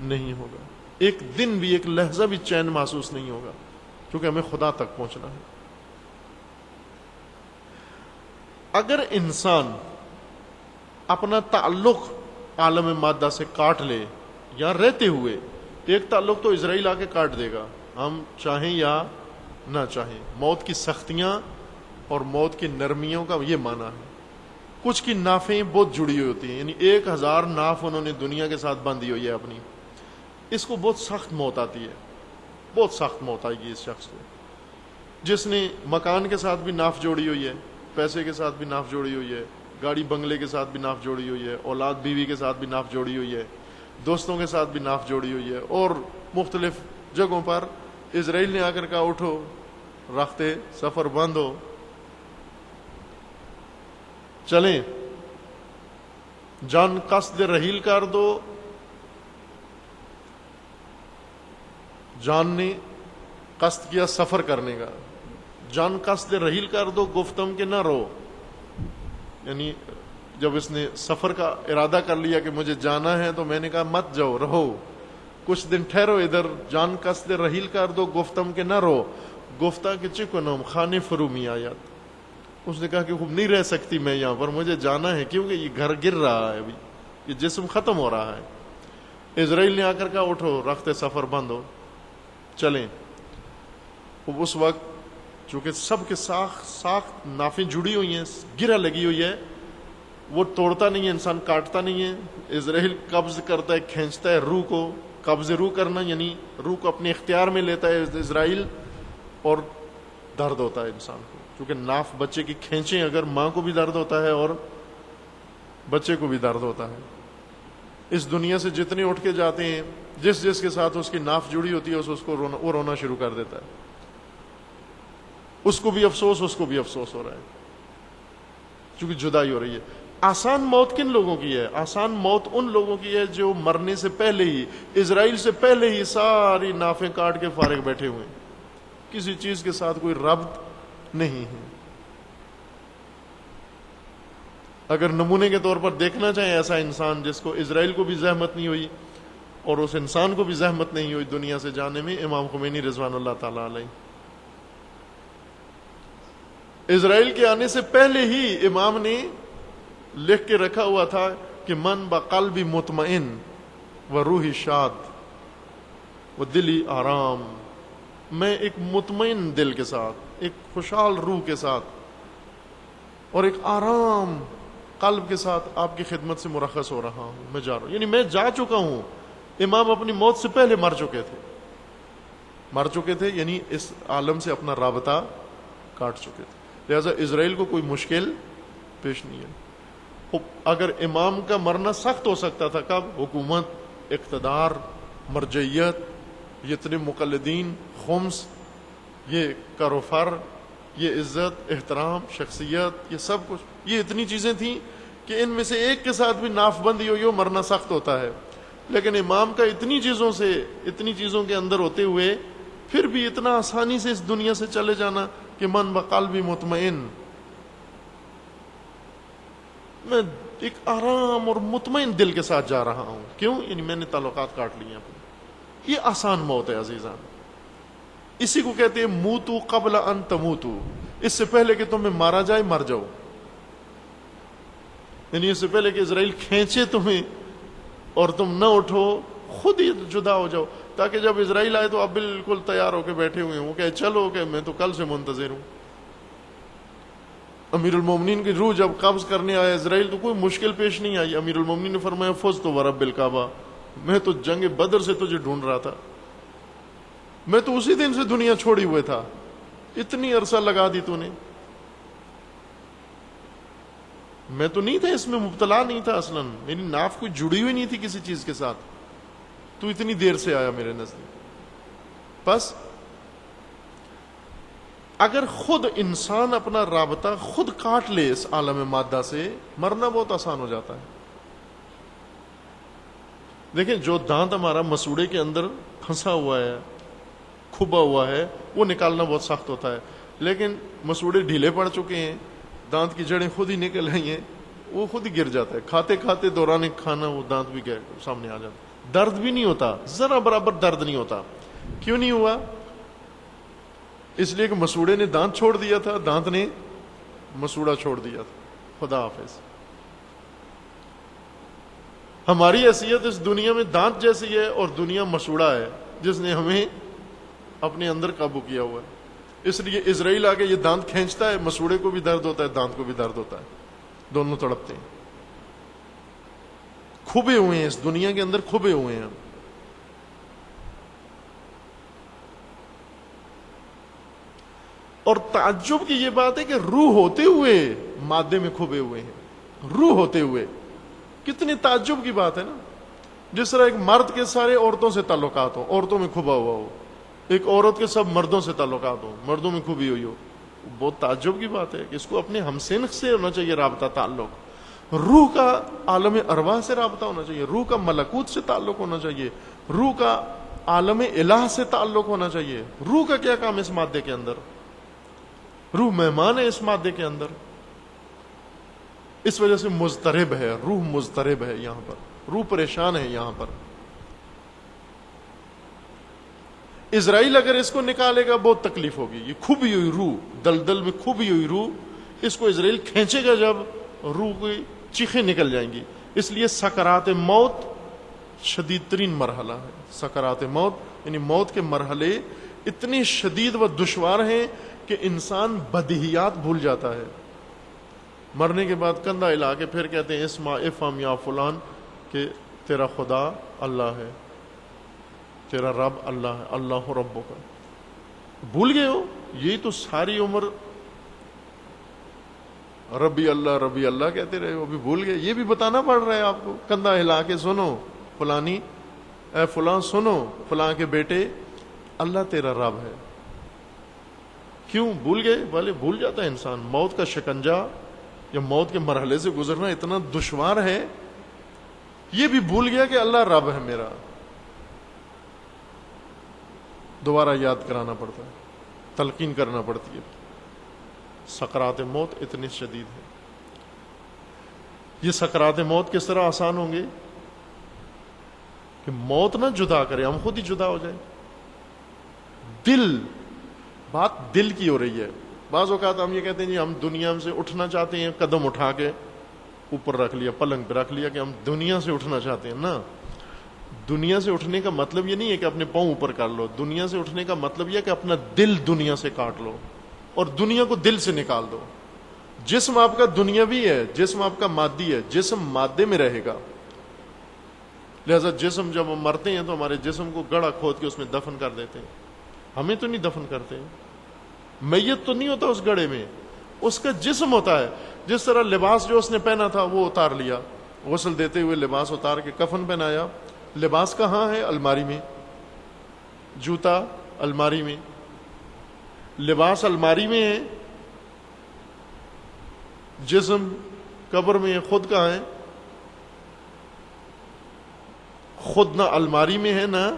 نہیں ہوگا. ایک دن بھی, ایک لحظہ بھی چین محسوس نہیں ہوگا, کیونکہ ہمیں خدا تک پہنچنا ہے. اگر انسان اپنا تعلق عالم مادہ سے کاٹ لے یا رہتے ہوئے, ایک تعلق تو اسرائیل آ کے کاٹ دے گا, ہم چاہیں یا نہ چاہیں. موت کی سختیاں اور موت کی نرمیوں کا یہ معنی ہے. کچھ کی نافیں بہت جڑی ہوئی ہوتی ہیں, یعنی 1000 ناف انہوں نے دنیا کے ساتھ باندھی ہوئی ہے اپنی. اس کو بہت سخت موت آتی ہے, بہت سخت موت آئے گی اس شخص کو. جس نے مکان کے ساتھ بھی ناف جوڑی ہوئی ہے, پیسے کے ساتھ بھی ناف جوڑی ہوئی ہے, گاڑی بنگلے کے ساتھ بھی ناف جوڑی ہوئی ہے, اولاد بیوی کے ساتھ بھی ناف جوڑی ہوئی ہے, دوستوں کے ساتھ بھی ناف جوڑی ہوئی ہے, اور مختلف جگہوں پر اسرائیل نے آ کر کہا اٹھو رختے سفر بند ہو, چلیں, جان قصد رحیل کر دو. جان نے قصد کیا سفر کرنے کا, جان قصد رحیل کر دو, گفتم کہ نہ رو. یعنی جب اس نے سفر کا ارادہ کر لیا کہ مجھے جانا ہے, تو میں نے کہا مت جاؤ, رہو, کچھ دن ٹھہرو ادھر. جان قصد رحیل کر دو, گفتم کہ نہ رو. گفتہ کہ چکنم خانے فرومی آیات. اس نے کہا کہ خوب نہیں رہ سکتی میں یہاں پر, مجھے جانا ہے, کیونکہ یہ گھر گر رہا ہے, ابھی یہ جسم ختم ہو رہا ہے. اسرائیل نے آ کر کہا اٹھو رخت سفر بند ہو, چلیں. اس وقت چونکہ سب کے ساخت نافیں جڑی ہوئی ہیں, گرہ لگی ہوئی ہے, وہ توڑتا نہیں ہے, انسان کاٹتا نہیں ہے. اسرائیل قبض کرتا ہے, کھینچتا ہے روح کو. قبض روح کرنا یعنی روح کو اپنے اختیار میں لیتا ہے اسرائیل, اور درد ہوتا ہے انسان کو, کیونکہ ناف بچے کی کھینچیں اگر, ماں کو بھی درد ہوتا ہے اور بچے کو بھی درد ہوتا ہے. اس دنیا سے جتنے اٹھ کے جاتے ہیں, جس کے ساتھ اس کی ناف جڑی ہوتی ہے اس کو وہ رونا شروع کر دیتا ہے. اس کو بھی افسوس, اس کو بھی افسوس ہو رہا ہے, کیونکہ جدائی ہو رہی ہے. آسان موت کن لوگوں کی ہے؟ آسان موت ان لوگوں کی ہے جو مرنے سے پہلے ہی, اسرائیل سے پہلے ہی ساری نافیں کاٹ کے فارغ بیٹھے ہوئے ہیں, کسی چیز کے ساتھ کوئی ربط نہیں ہے. اگر نمونے کے طور پر دیکھنا چاہیں ایسا انسان جس کو اسرائیل کو بھی زحمت نہیں ہوئی اور اس انسان کو بھی زحمت نہیں ہوئی دنیا سے جانے میں, امام خمینی رضوان اللہ تعالی علیہ. اسرائیل کے آنے سے پہلے ہی امام نے لکھ کے رکھا ہوا تھا کہ من بقلبی مطمئن و روحی شاد و دلی آرام. میں ایک مطمئن دل کے ساتھ, ایک خوشحال روح کے ساتھ اور ایک آرام قلب کے ساتھ آپ کی خدمت سے مرخص ہو رہا ہوں, میں جا رہا ہوں. یعنی میں جا چکا ہوں. امام اپنی موت سے پہلے مر چکے تھے, یعنی اس عالم سے اپنا رابطہ کاٹ چکے تھے. لہذا اسرائیل کو کوئی مشکل پیش نہیں ہے. اگر امام کا مرنا سخت ہو سکتا تھا, کب؟ حکومت, اقتدار, مرجعیت, یہ اتنے مقلدین, خمس, یہ کروفر, یہ عزت, احترام, شخصیت, یہ سب کچھ, یہ اتنی چیزیں تھیں کہ ان میں سے ایک کے ساتھ بھی ناف بندی ہوئی ہو مرنا سخت ہوتا ہے. لیکن امام کا اتنی چیزوں کے اندر ہوتے ہوئے پھر بھی اتنا آسانی سے اس دنیا سے چلے جانا کہ من بقلبی مطمئن, میں ایک آرام اور مطمئن دل کے ساتھ جا رہا ہوں. کیوں؟ یعنی میں نے تعلقات کاٹ لیے اپنے. یہ آسان موت ہے عزیزان. اسی کو کہتے ہیں موتو قبل ان تموتو, اس سے پہلے کہ تمہیں مارا جائے مر جاؤ. یعنی اس سے پہلے کہ اسرائیل کھینچے تمہیں اور تم نہ اٹھو, خود ہی جدا ہو جاؤ, تاکہ جب اسرائیل آئے تو آپ بالکل تیار ہو کے بیٹھے ہوئے ہیں. وہ کہے چلو کہ میں تو کل سے منتظر ہوں. امیر المومنین کی روح جب قبض کرنے آیا اسرائیل تو کوئی مشکل پیش نہیں آئی. امیر المومنین نے فرمایا فزت ورب الکعبہ, میں تو جنگ بدر سے تجھے ڈھونڈ رہا تھا. میں تو اسی دن سے دنیا چھوڑی ہوئے تھا، اتنی عرصہ لگا دی تو نے، میں تو نہیں تھا اس میں مبتلا نہیں تھا، اصلا میری ناف کوئی جڑی ہوئی نہیں تھی کسی چیز کے ساتھ، تو اتنی دیر سے آیا میرے نزدیک۔ بس اگر خود انسان اپنا رابطہ خود کاٹ لے اس عالم مادہ سے، مرنا بہت آسان ہو جاتا ہے۔ دیکھیں جو دانت ہمارا مسوڑے کے اندر پھنسا ہوا ہے، کھبا ہوا ہے، وہ نکالنا بہت سخت ہوتا ہے، لیکن مسوڑے ڈھیلے پڑ چکے ہیں، دانت کی جڑیں خود ہی نکل آئی ہیں، وہ خود ہی گر جاتا ہے، کھاتے کھاتے دوران کھانا وہ دانت بھی سامنے آ جاتا ہے، درد بھی نہیں ہوتا، ذرا برابر درد نہیں ہوتا۔ کیوں نہیں ہوا؟ اس لیے کہ مسوڑے نے دانت چھوڑ دیا تھا، دانت نے مسوڑا چھوڑ دیا تھا۔ خدا حافظ۔ ہماری حیثیت اس دنیا میں دانت جیسی ہے اور دنیا مسوڑا ہے جس نے ہمیں اپنے اندر قابو کیا ہوا ہے۔ اس لیے اسرائیل آگے یہ دانت کھینچتا ہے، مسوڑے کو بھی درد ہوتا ہے، دانت کو بھی درد ہوتا ہے، دونوں تڑپتے ہیں، کھبے ہوئے ہیں اس دنیا کے اندر، کھبے ہوئے ہیں۔ اور تعجب کی یہ بات ہے کہ روح ہوتے ہوئے مادے میں کھبے ہوئے ہیں، روح ہوتے ہوئے، کتنی تعجب کی بات ہے نا۔ جس طرح ایک مرد کے سارے عورتوں سے تعلقات ہوں، عورتوں میں کھبا ہوا ہو، ایک عورت کے سب مردوں سے تعلقات ہوں، مردوں میں کھبی ہوئی ہو، بہت تعجب کی بات ہے کہ اس کو اپنے ہمسنخ سے ہونا چاہیے رابطہ، تعلق، روح کا عالم ارواح سے رابطہ ہونا چاہیے، روح کا ملکوت سے تعلق ہونا چاہیے، روح کا عالم الہ سے تعلق ہونا چاہیے۔ روح کا کیا کام اس مادے کے اندر؟ روح مہمان ہے اس مادے کے اندر، اس وجہ سے مضطرب ہے، روح مضطرب ہے، یہاں پر روح پریشان ہے۔ یہاں پر اسرائیل اگر اس کو نکالے گا بہت تکلیف ہوگی، یہ کھبی ہوئی روح، دلدل میں کھبی ہوئی روح، اس کو اسرائیل کھینچے گا جب، روح کی چیخیں نکل جائیں گی۔ اس لیے سکرات موت شدید ترین مرحلہ ہے۔ سکرات موت یعنی موت کے مرحلے اتنے شدید و دشوار ہیں کہ انسان بدیہیات بھول جاتا ہے۔ مرنے کے بعد کندھا ہلا کے پھر کہتے ہیں اسما افہم یا فلان کہ تیرا خدا اللہ ہے، تیرا رب اللہ ہے، اللہ ربو کا، بھول گئے ہو؟ یہی تو ساری عمر ربی اللہ کہتے رہے ہو، ابھی بھول گئے؟ یہ بھی بتانا پڑ رہا ہے آپ کو، کندھا ہلا کے سنو، فلانی اے فلاں سنو، فلاں کے بیٹے اللہ تیرا رب ہے۔ کیوں بھول گئے؟ بھلے بھول جاتا ہے انسان، موت کا شکنجہ یا موت کے مرحلے سے گزرنا اتنا دشوار ہے، یہ بھی بھول گیا کہ اللہ رب ہے میرا، دوبارہ یاد کرانا پڑتا ہے، تلقین کرنا پڑتی ہے۔ سکرات موت اتنی شدید ہے۔ یہ سکرات موت کس طرح آسان ہوں گے کہ موت نہ جدا کرے، ہم خود ہی جدا ہو جائیں۔ دل، بات دل کی ہو رہی ہے۔ بعض اوقات ہم یہ کہتے ہیں جی ہم دنیا سے اٹھنا چاہتے ہیں، قدم اٹھا کے اوپر رکھ لیا، پلنگ پہ رکھ لیا کہ ہم دنیا سے اٹھنا چاہتے ہیں۔ نا، دنیا سے اٹھنے کا مطلب یہ نہیں ہے کہ اپنے پاؤں اوپر کر لو، دنیا سے اٹھنے کا مطلب یہ ہے کہ اپنا دل دنیا سے کاٹ لو اور دنیا کو دل سے نکال دو۔ جسم آپ کا دنیاوی ہے، جسم آپ کا مادی ہے، جسم مادے میں رہے گا، لہذا جسم جب ہم مرتے ہیں تو ہمارے جسم کو گڑھا کھود کے اس میں دفن کر دیتے ہیں۔ ہمیں تو نہیں دفن کرتے، میت تو نہیں ہوتا اس گڑھے میں، اس کا جسم ہوتا ہے۔ جس طرح لباس جو اس نے پہنا تھا وہ اتار لیا، غسل دیتے ہوئے لباس اتار کے کفن پہنایا، لباس کہاں ہے؟ الماری میں، جوتا الماری میں، لباس الماری میں ہے، جسم قبر میں ہے، خود کہاں ہے؟ خود نہ الماری میں ہے نہ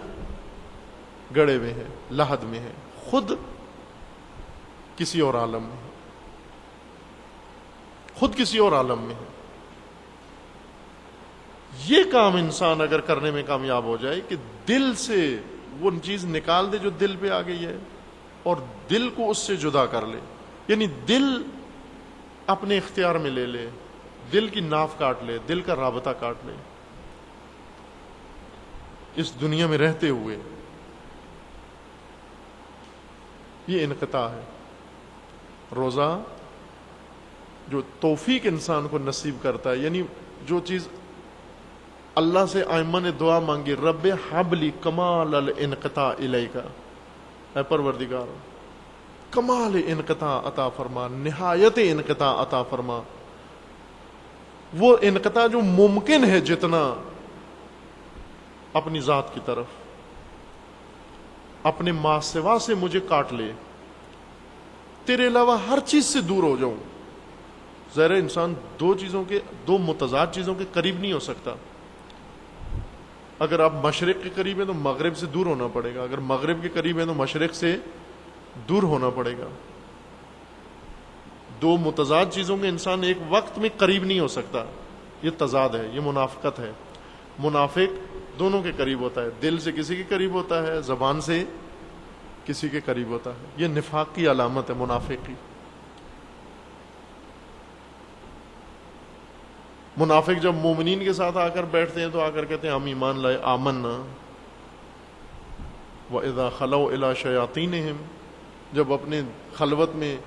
گڑھے میں ہے، لحد میں ہے، خود کسی اور عالم میں ہے، خود کسی اور عالم میں ہے۔ یہ کام انسان اگر کرنے میں کامیاب ہو جائے کہ دل سے وہ چیز نکال دے جو دل پہ آ گئی ہے اور دل کو اس سے جدا کر لے، یعنی دل اپنے اختیار میں لے لے، دل کی ناف کاٹ لے، دل کا رابطہ کاٹ لے، اس دنیا میں رہتے ہوئے، یہ انقطاع ہے۔ روزہ جو توفیق انسان کو نصیب کرتا ہے، یعنی جو چیز اللہ سے ائمہ نے دعا مانگی، رب حبلی کمال الانقطاع الیکا، اے پروردگار کمال انقطاع عطا فرما، نہایت انقطاع عطا فرما، وہ انقطاع جو ممکن ہے جتنا اپنی ذات کی طرف، اپنے ما سوا سے مجھے کاٹ لے، تیرے علاوہ ہر چیز سے دور ہو جاؤں۔ ظاہر انسان دو متضاد چیزوں کے قریب نہیں ہو سکتا۔ اگر آپ مشرق کے قریب ہیں تو مغرب سے دور ہونا پڑے گا، اگر مغرب کے قریب ہیں تو مشرق سے دور ہونا پڑے گا۔ دو متضاد چیزوں کے انسان ایک وقت میں قریب نہیں ہو سکتا، یہ تضاد ہے، یہ منافقت ہے۔ منافق دونوں کے قریب ہوتا ہے، دل سے کسی کے قریب ہوتا ہے، زبان سے کسی کے قریب ہوتا ہے۔ یہ نفاق کی علامت ہے، منافق کی۔ منافق جب مومنین کے ساتھ آ کر بیٹھتے ہیں تو آ کر کہتے ہیں ہم ایمان لائے، آمنا، وَإِذَا خَلَوْا إِلَىٰ شَيَاطِينِهِمْ، جب اپنے خلوت میں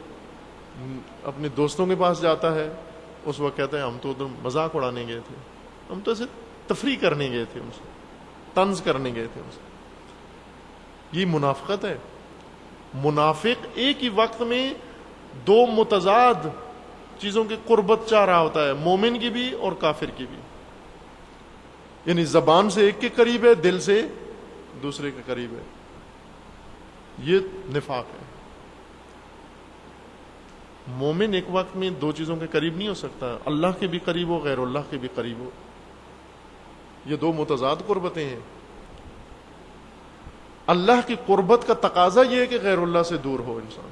اپنے دوستوں کے پاس جاتا ہے اس وقت کہتا ہے ہم تو ادھر مذاق اڑانے گئے تھے، ہم تو ایسے تفریح کرنے گئے تھے، ان سے طنز کرنے گئے تھے ان سے۔ یہ منافقت ہے۔ منافق ایک ہی وقت میں دو متضاد چیزوں کی قربت چاہ رہا ہوتا ہے، مومن کی بھی اور کافر کی بھی، یعنی زبان سے ایک کے قریب ہے، دل سے دوسرے کے قریب ہے۔ یہ نفاق ہے۔ مومن ایک وقت میں دو چیزوں کے قریب نہیں ہو سکتا، اللہ کے بھی قریب ہو، غیر اللہ کے بھی قریب ہو۔ یہ دو متضاد قربتیں ہیں۔ اللہ کی قربت کا تقاضا یہ ہے کہ غیر اللہ سے دور ہو انسان،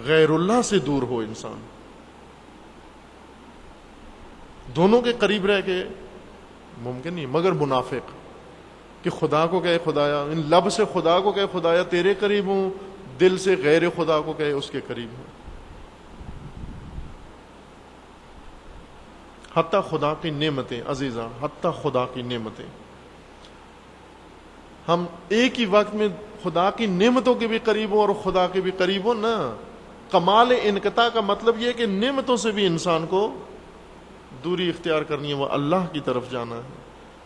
غیر اللہ سے دور ہو انسان۔ دونوں کے قریب رہ کے ممکن نہیں، مگر منافق کہ خدا کو کہے خدایا، ان لب سے خدا کو کہے خدایا تیرے قریب ہوں، دل سے غیر خدا کو کہے اس کے قریب ہوں۔ حتیٰ خدا کی نعمتیں عزیزاں، حتیٰ خدا کی نعمتیں، ہم ایک ہی وقت میں خدا کی نعمتوں کے بھی قریب ہوں اور خدا کے بھی قریب ہوں نا۔ کمال انقطاع کا مطلب یہ کہ نعمتوں سے بھی انسان کو دوری اختیار کرنی ہے، وہ اللہ کی طرف جانا ہے،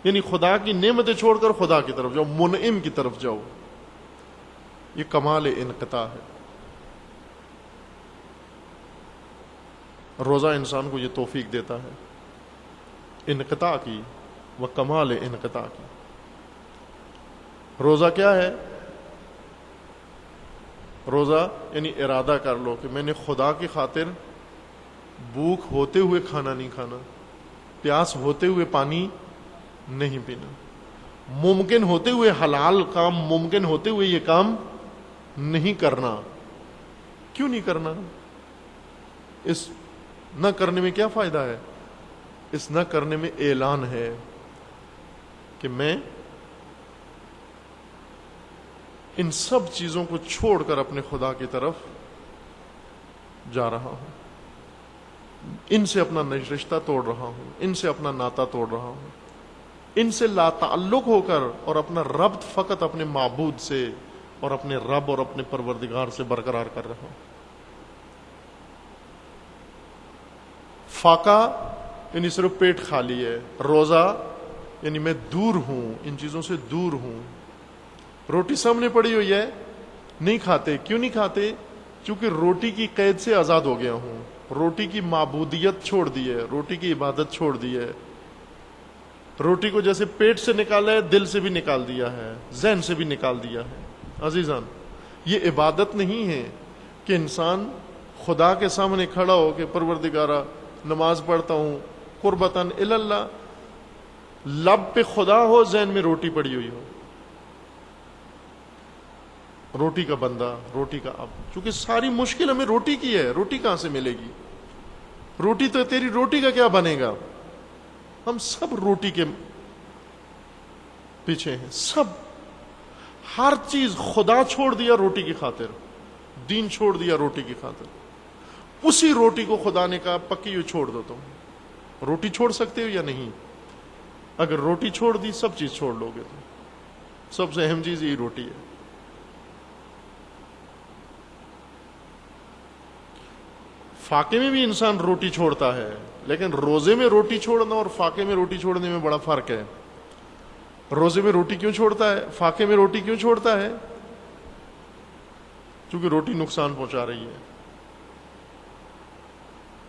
یعنی خدا کی نعمتیں چھوڑ کر خدا کی طرف جاؤ، منعم کی طرف جاؤ۔ یہ کمال انقطاع ہے۔ روزہ انسان کو یہ توفیق دیتا ہے انقطاع کی، وہ کمال انقطاع کی۔ روزہ کیا ہے؟ روزہ یعنی ارادہ کر لو کہ میں نے خدا کی خاطر بھوک ہوتے ہوئے کھانا نہیں کھانا، پیاس ہوتے ہوئے پانی نہیں پینا، ممکن ہوتے ہوئے حلال کام، ممکن ہوتے ہوئے یہ کام نہیں کرنا۔ کیوں نہیں کرنا؟ اس نہ کرنے میں کیا فائدہ ہے؟ اس نہ کرنے میں اعلان ہے کہ میں ان سب چیزوں کو چھوڑ کر اپنے خدا کی طرف جا رہا ہوں، ان سے اپنا رشتہ توڑ رہا ہوں، ان سے اپنا ناطہ توڑ رہا ہوں، ان سے لا تعلق ہو کر اور اپنا ربط فقط اپنے معبود سے اور اپنے رب اور اپنے پروردگار سے برقرار کر رہا ہوں۔ فاقہ یعنی صرف پیٹ خالی ہے، روزہ یعنی میں دور ہوں، ان چیزوں سے دور ہوں۔ روٹی سامنے پڑی ہوئی ہے، نہیں کھاتے۔ کیوں نہیں کھاتے؟ چونکہ روٹی کی قید سے آزاد ہو گیا ہوں، روٹی کی معبودیت چھوڑ دی ہے، روٹی کی عبادت چھوڑ دی ہے۔ روٹی کو جیسے پیٹ سے نکالا ہے، دل سے بھی نکال دیا ہے، ذہن سے بھی نکال دیا ہے۔ عزیزان، یہ عبادت نہیں ہے کہ انسان خدا کے سامنے کھڑا ہو کہ پروردگارہ نماز پڑھتا ہوں قربتاً اللہ، لب پہ خدا ہو، ذہن میں روٹی پڑی ہوئی ہو، روٹی کا بندہ، روٹی کا اب، چونکہ ساری مشکل ہمیں روٹی کی ہے۔ روٹی کہاں سے ملے گی؟ روٹی تو تیری روٹی کا کیا بنے گا؟ ہم سب روٹی کے پیچھے ہیں، سب، ہر چیز خدا چھوڑ دیا روٹی کی خاطر، دین چھوڑ دیا روٹی کی خاطر۔ اسی روٹی کو خدا نے کہا پکی ہوئی چھوڑ دو تم۔ روٹی چھوڑ سکتے ہو یا نہیں؟ اگر روٹی چھوڑ دی سب چیز چھوڑ لو گے تو سب سے اہم چیز یہی روٹی ہے۔ فاقے میں بھی انسان روٹی چھوڑتا ہے، لیکن روزے میں روٹی چھوڑنا اور فاقے میں روٹی چھوڑنے میں بڑا فرق ہے۔ روزے میں روٹی کیوں چھوڑتا ہے؟ فاقے میں روٹی کیوں چھوڑتا ہے؟ چونکہ روٹی نقصان پہنچا رہی ہے.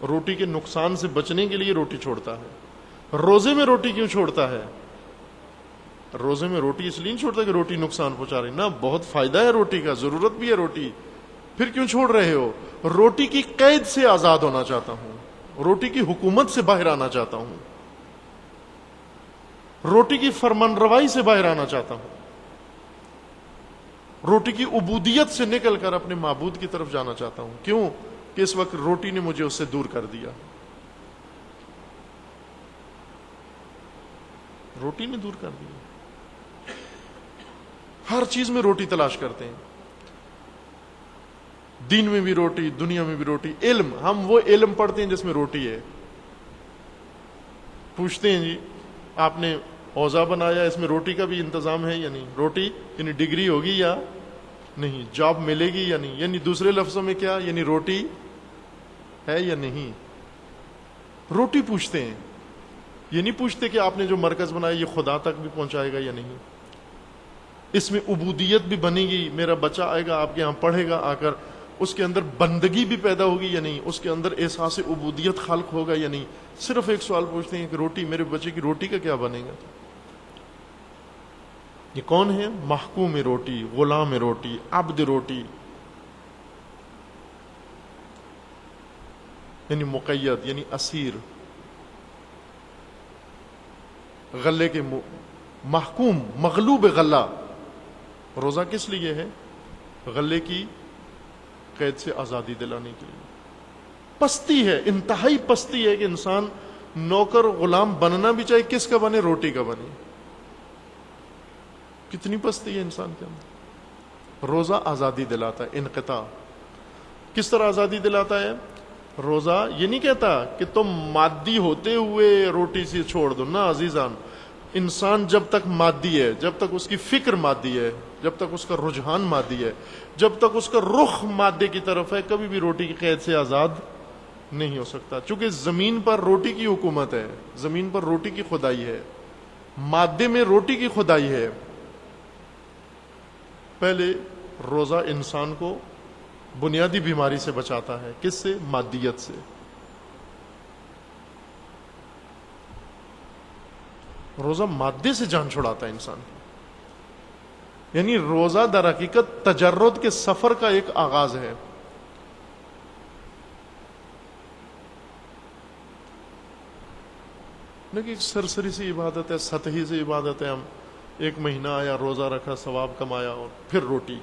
روٹی کے نقصان سے بچنے کے لیے روٹی چھوڑتا ہے. روزے میں روٹی کیوں چھوڑتا ہے؟ روزے میں روٹی اس لیے نہیں چھوڑتا کہ روٹی نقصان پہنچا رہی، نہ، بہت فائدہ ہے روٹی کا، ضرورت بھی ہے روٹی. پھر کیوں چھوڑ رہے ہو؟ روٹی کی قید سے آزاد ہونا چاہتا ہوں، روٹی کی حکومت سے باہر آنا چاہتا ہوں، روٹی کی فرمان روائی سے باہر آنا چاہتا ہوں، روٹی کی عبودیت سے نکل کر اپنے معبود کی طرف جانا چاہتا ہوں. کیوں؟ کہ اس وقت روٹی نے مجھے اس سے دور کر دیا. روٹی نے دور کر دیا. ہر چیز میں روٹی تلاش کرتے ہیں، دین میں بھی روٹی، دنیا میں بھی روٹی. علم، ہم وہ علم پڑھتے ہیں جس میں روٹی ہے. پوچھتے ہیں جی آپ نے اوزا بنایا، اس میں روٹی کا بھی انتظام ہے یا نہیں؟ روٹی یعنی ڈگری ہوگی یا نہیں، جاب ملے گی یا نہیں، یعنی دوسرے لفظوں میں کیا، یعنی روٹی ہے یا نہیں. روٹی پوچھتے ہیں، یہ نہیں پوچھتے کہ آپ نے جو مرکز بنایا یہ خدا تک بھی پہنچائے گا یا نہیں، اس میں عبودیت بھی بنے گی، میرا بچہ آئے گا آپ کے ہاں پڑھے گا، آ کر اس کے اندر بندگی بھی پیدا ہوگی یا نہیں، اس کے اندر احساس عبودیت خلق ہوگا یا نہیں. صرف ایک سوال پوچھتے ہیں کہ روٹی، میرے بچے کی روٹی کا کیا بنے گا. یہ کون ہے؟ محکوم روٹی، غلام روٹی، عبد روٹی، یعنی مقید، یعنی اسیر، غلے کے محکوم، مغلوب غلہ. روزہ کس لیے ہے؟ غلے کی قید سے آزادی دلانے کے لیے. پستی ہے، انتہائی پستی ہے کہ انسان نوکر غلام بننا بھی چاہے، کس کا بنے؟ روٹی کا بنے. کتنی پستی ہے انسان کے اندر. روزہ آزادی دلاتا ہے، انقطاع. کس طرح آزادی دلاتا ہے؟ روزہ یہ نہیں کہتا کہ تم مادی ہوتے ہوئے روٹی سے چھوڑ دو، نہ عزیزان. انسان جب تک مادی ہے، جب تک اس کی فکر مادی ہے، جب تک اس کا رجحان مادی ہے، جب تک اس کا رخ مادے کی طرف ہے، کبھی بھی روٹی کی قید سے آزاد نہیں ہو سکتا. چونکہ زمین پر روٹی کی حکومت ہے، زمین پر روٹی کی خدائی ہے، مادے میں روٹی کی خدائی ہے. پہلے روزہ انسان کو بنیادی بیماری سے بچاتا ہے. کس سے؟ مادیت سے. روزہ مادے سے جان چھڑاتا ہے انسان کی. یعنی روزہ در حقیقت تجرد کے سفر کا ایک آغاز ہے. لیکن سرسری سی عبادت ہے، سطحی سی عبادت ہے. ہم ایک مہینہ آیا، روزہ رکھا، ثواب کمایا، اور پھر روٹی.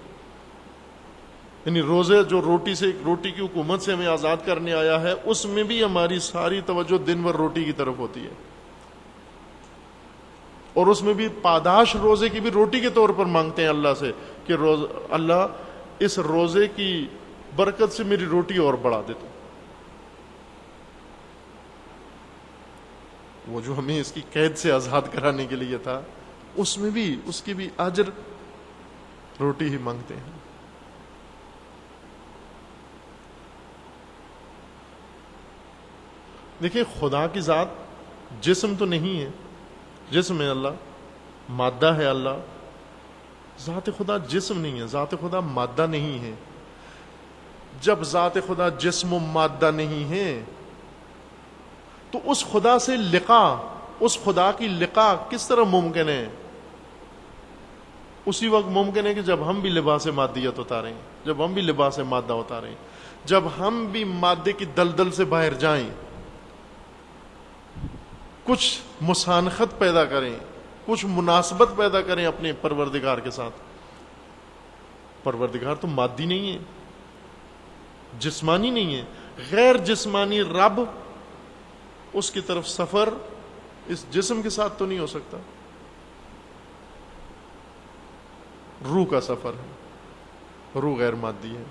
یعنی روزے جو روٹی سے، روٹی کی حکومت سے ہمیں آزاد کرنے آیا ہے، اس میں بھی ہماری ساری توجہ دن بھر روٹی کی طرف ہوتی ہے، اور اس میں بھی پاداش روزے کی بھی روٹی کے طور پر مانگتے ہیں اللہ سے کہ اللہ اس روزے کی برکت سے میری روٹی اور بڑھا دے. تو وہ جو ہمیں اس کی قید سے آزاد کرانے کے لیے تھا، اس میں بھی اس کی بھی اجر روٹی ہی مانگتے ہیں. دیکھیں، خدا کی ذات جسم تو نہیں ہے، جسم ہے اللہ، مادہ ہے اللہ. ذات خدا جسم نہیں ہے، ذات خدا مادہ نہیں ہے. جب ذات خدا جسم و مادہ نہیں ہے تو اس خدا سے لقاء، اس خدا کی لقاء کس طرح ممکن ہے؟ اسی وقت ممکن ہے کہ جب ہم بھی لباس مادیت اتاریں، جب ہم بھی لباس مادہ اتاریں، جب ہم بھی مادے کی دلدل سے باہر جائیں، کچھ مسانخت پیدا کریں، کچھ مناسبت پیدا کریں اپنے پروردگار کے ساتھ. پروردگار تو مادی نہیں ہے، جسمانی نہیں ہے. غیر جسمانی رب، اس کی طرف سفر اس جسم کے ساتھ تو نہیں ہو سکتا. روح کا سفر ہے، روح غیر مادی ہے.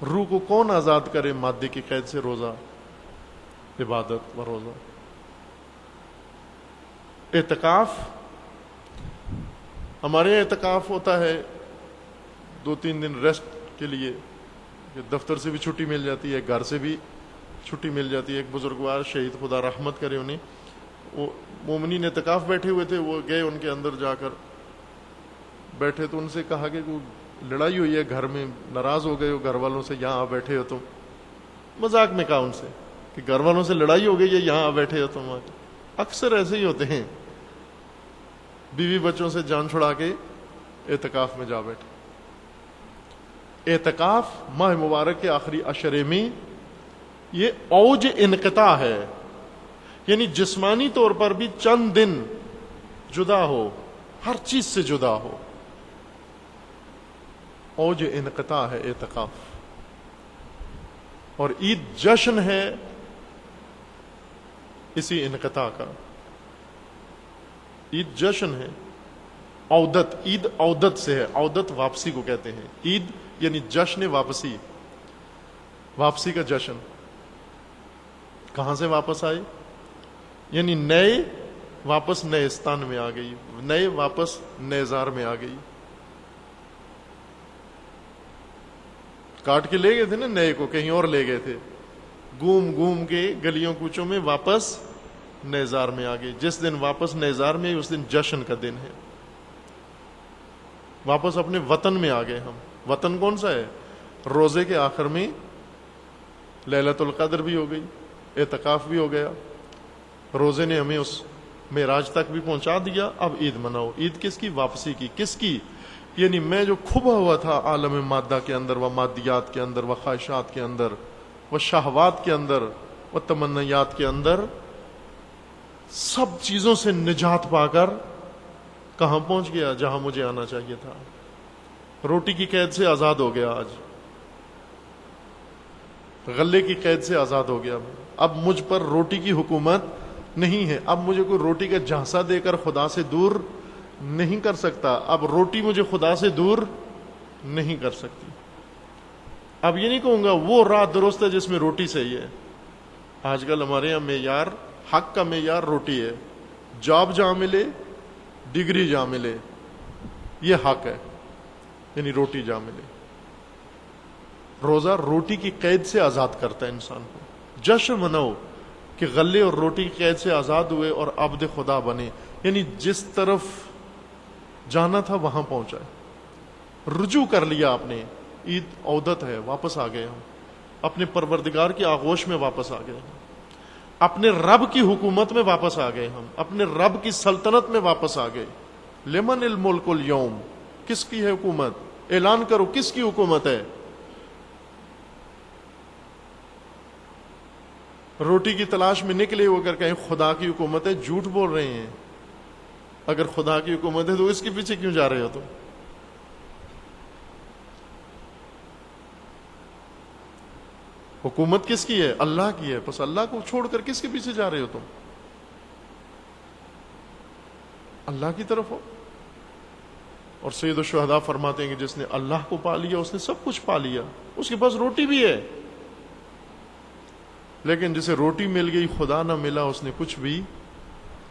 روح کو کون آزاد کرے مادے کی قید سے؟ روزہ، عبادت و روزہ. اعتکاف، ہمارے اعتکاف ہوتا ہے 2-3 دن ریسٹ کے لیے، کہ دفتر سے بھی چھٹی مل جاتی ہے، گھر سے بھی چھٹی مل جاتی ہے. ایک بزرگوار شہید، خدا رحمت کرے انہیں، وہ مومنین اعتکاف بیٹھے ہوئے تھے، وہ گئے ان کے اندر جا کر بیٹھے تو ان سے کہا کہ کوئی لڑائی ہوئی ہے گھر میں، ناراض ہو گئے ہو گھر والوں سے، یہاں آ بیٹھے ہو تم. مذاق میں کہا ان سے کہ گھر والوں سے لڑائی ہو گئی ہے، یہاں آ بیٹھے ہو تم. اکثر ایسے ہی ہوتے ہیں، بیوی بچوں سے جان چھڑا کے اعتکاف میں جا بیٹھے. اعتکاف ماہ مبارک کے آخری عشرے میں یہ اوج انقطاع ہے، یعنی جسمانی طور پر بھی چند دن جدا ہو، ہر چیز سے جدا ہو. اوج انقطاع ہے اعتکاف. اور عید جشن ہے اسی انقطاع کا. عید جشن ہے. عودت، عید عودت سے ہے، عودت واپسی کو کہتے ہیں. عید یعنی جشن واپسی، واپسی کا جشن. کہاں سے واپس آئے؟ یعنی نئے واپس نیستان میں آ گئی، نئے واپس نیزار میں آ گئی. کاٹ کے لے گئے تھے نا نئے کو، کہیں اور لے گئے تھے، گھوم گھوم کے گلیوں کوچوں میں واپس نیزار میں آ گئی. جس دن واپس نیزار میں، اس دن جشن کا دن ہے. واپس اپنے وطن میں آ گئے ہم. وطن کون سا ہے؟ روزے کے آخر میں لیلۃ القدر بھی ہو گئی، اعتکاف بھی ہو گیا، روزے نے ہمیں اس معراج تک بھی پہنچا دیا. اب عید مناؤ. عید کس کی؟ واپسی کی. کس کی؟ یعنی میں جو کھبا ہوا تھا عالم مادہ کے اندر، و مادیات کے اندر، و خواہشات کے اندر، و شہوات کے اندر، و تمنیات کے اندر، سب چیزوں سے نجات پا کر کہاں پہنچ گیا؟ جہاں مجھے آنا چاہیے تھا. روٹی کی قید سے آزاد ہو گیا، آج غلے کی قید سے آزاد ہو گیا. اب مجھ پر روٹی کی حکومت نہیں ہے. اب مجھے کوئی روٹی کا جھانسا دے کر خدا سے دور نہیں کر سکتا. اب روٹی مجھے خدا سے دور نہیں کر سکتی. اب یہ نہیں کہوں گا وہ راہ درست ہے جس میں روٹی صحیح ہے. آج کل ہمارے یہاں معیار، حق کا معیار روٹی ہے. جاب جہاں ملے، ڈگری جہاں ملے، یہ حق ہے، یعنی روٹی جہاں ملے. روزہ روٹی کی قید سے آزاد کرتا ہے انسان کو. جشن مناؤ کہ غلے اور روٹی کی قید سے آزاد ہوئے اور عبد خدا بنے، یعنی جس طرف جانا تھا وہاں پہنچا، رجوع کر لیا آپ نے. عید عودت ہے، واپس آ گئے ہم اپنے پروردگار کی آغوش میں، واپس آ گئے ہم اپنے رب کی حکومت میں، واپس آ گئے ہم اپنے رب کی سلطنت میں، واپس آ گئے. لمن الملک اليوم، کس کی ہے حکومت؟ اعلان کرو کس کی حکومت ہے. روٹی کی تلاش میں نکلے ہو کر کہیں خدا کی حکومت ہے، جھوٹ بول رہے ہیں. اگر خدا کی حکومت ہے تو اس کے پیچھے کیوں جا رہے ہو تم؟ حکومت کس کی ہے؟ اللہ کی ہے. بس اللہ کو چھوڑ کر کس کے پیچھے جا رہے ہو تم؟ اللہ کی طرف ہو. اور سید الشہداء فرماتے ہیں کہ جس نے اللہ کو پا لیا اس نے سب کچھ پا لیا. اس کے پاس روٹی بھی ہے، لیکن جسے روٹی مل گئی خدا نہ ملا، اس نے کچھ بھی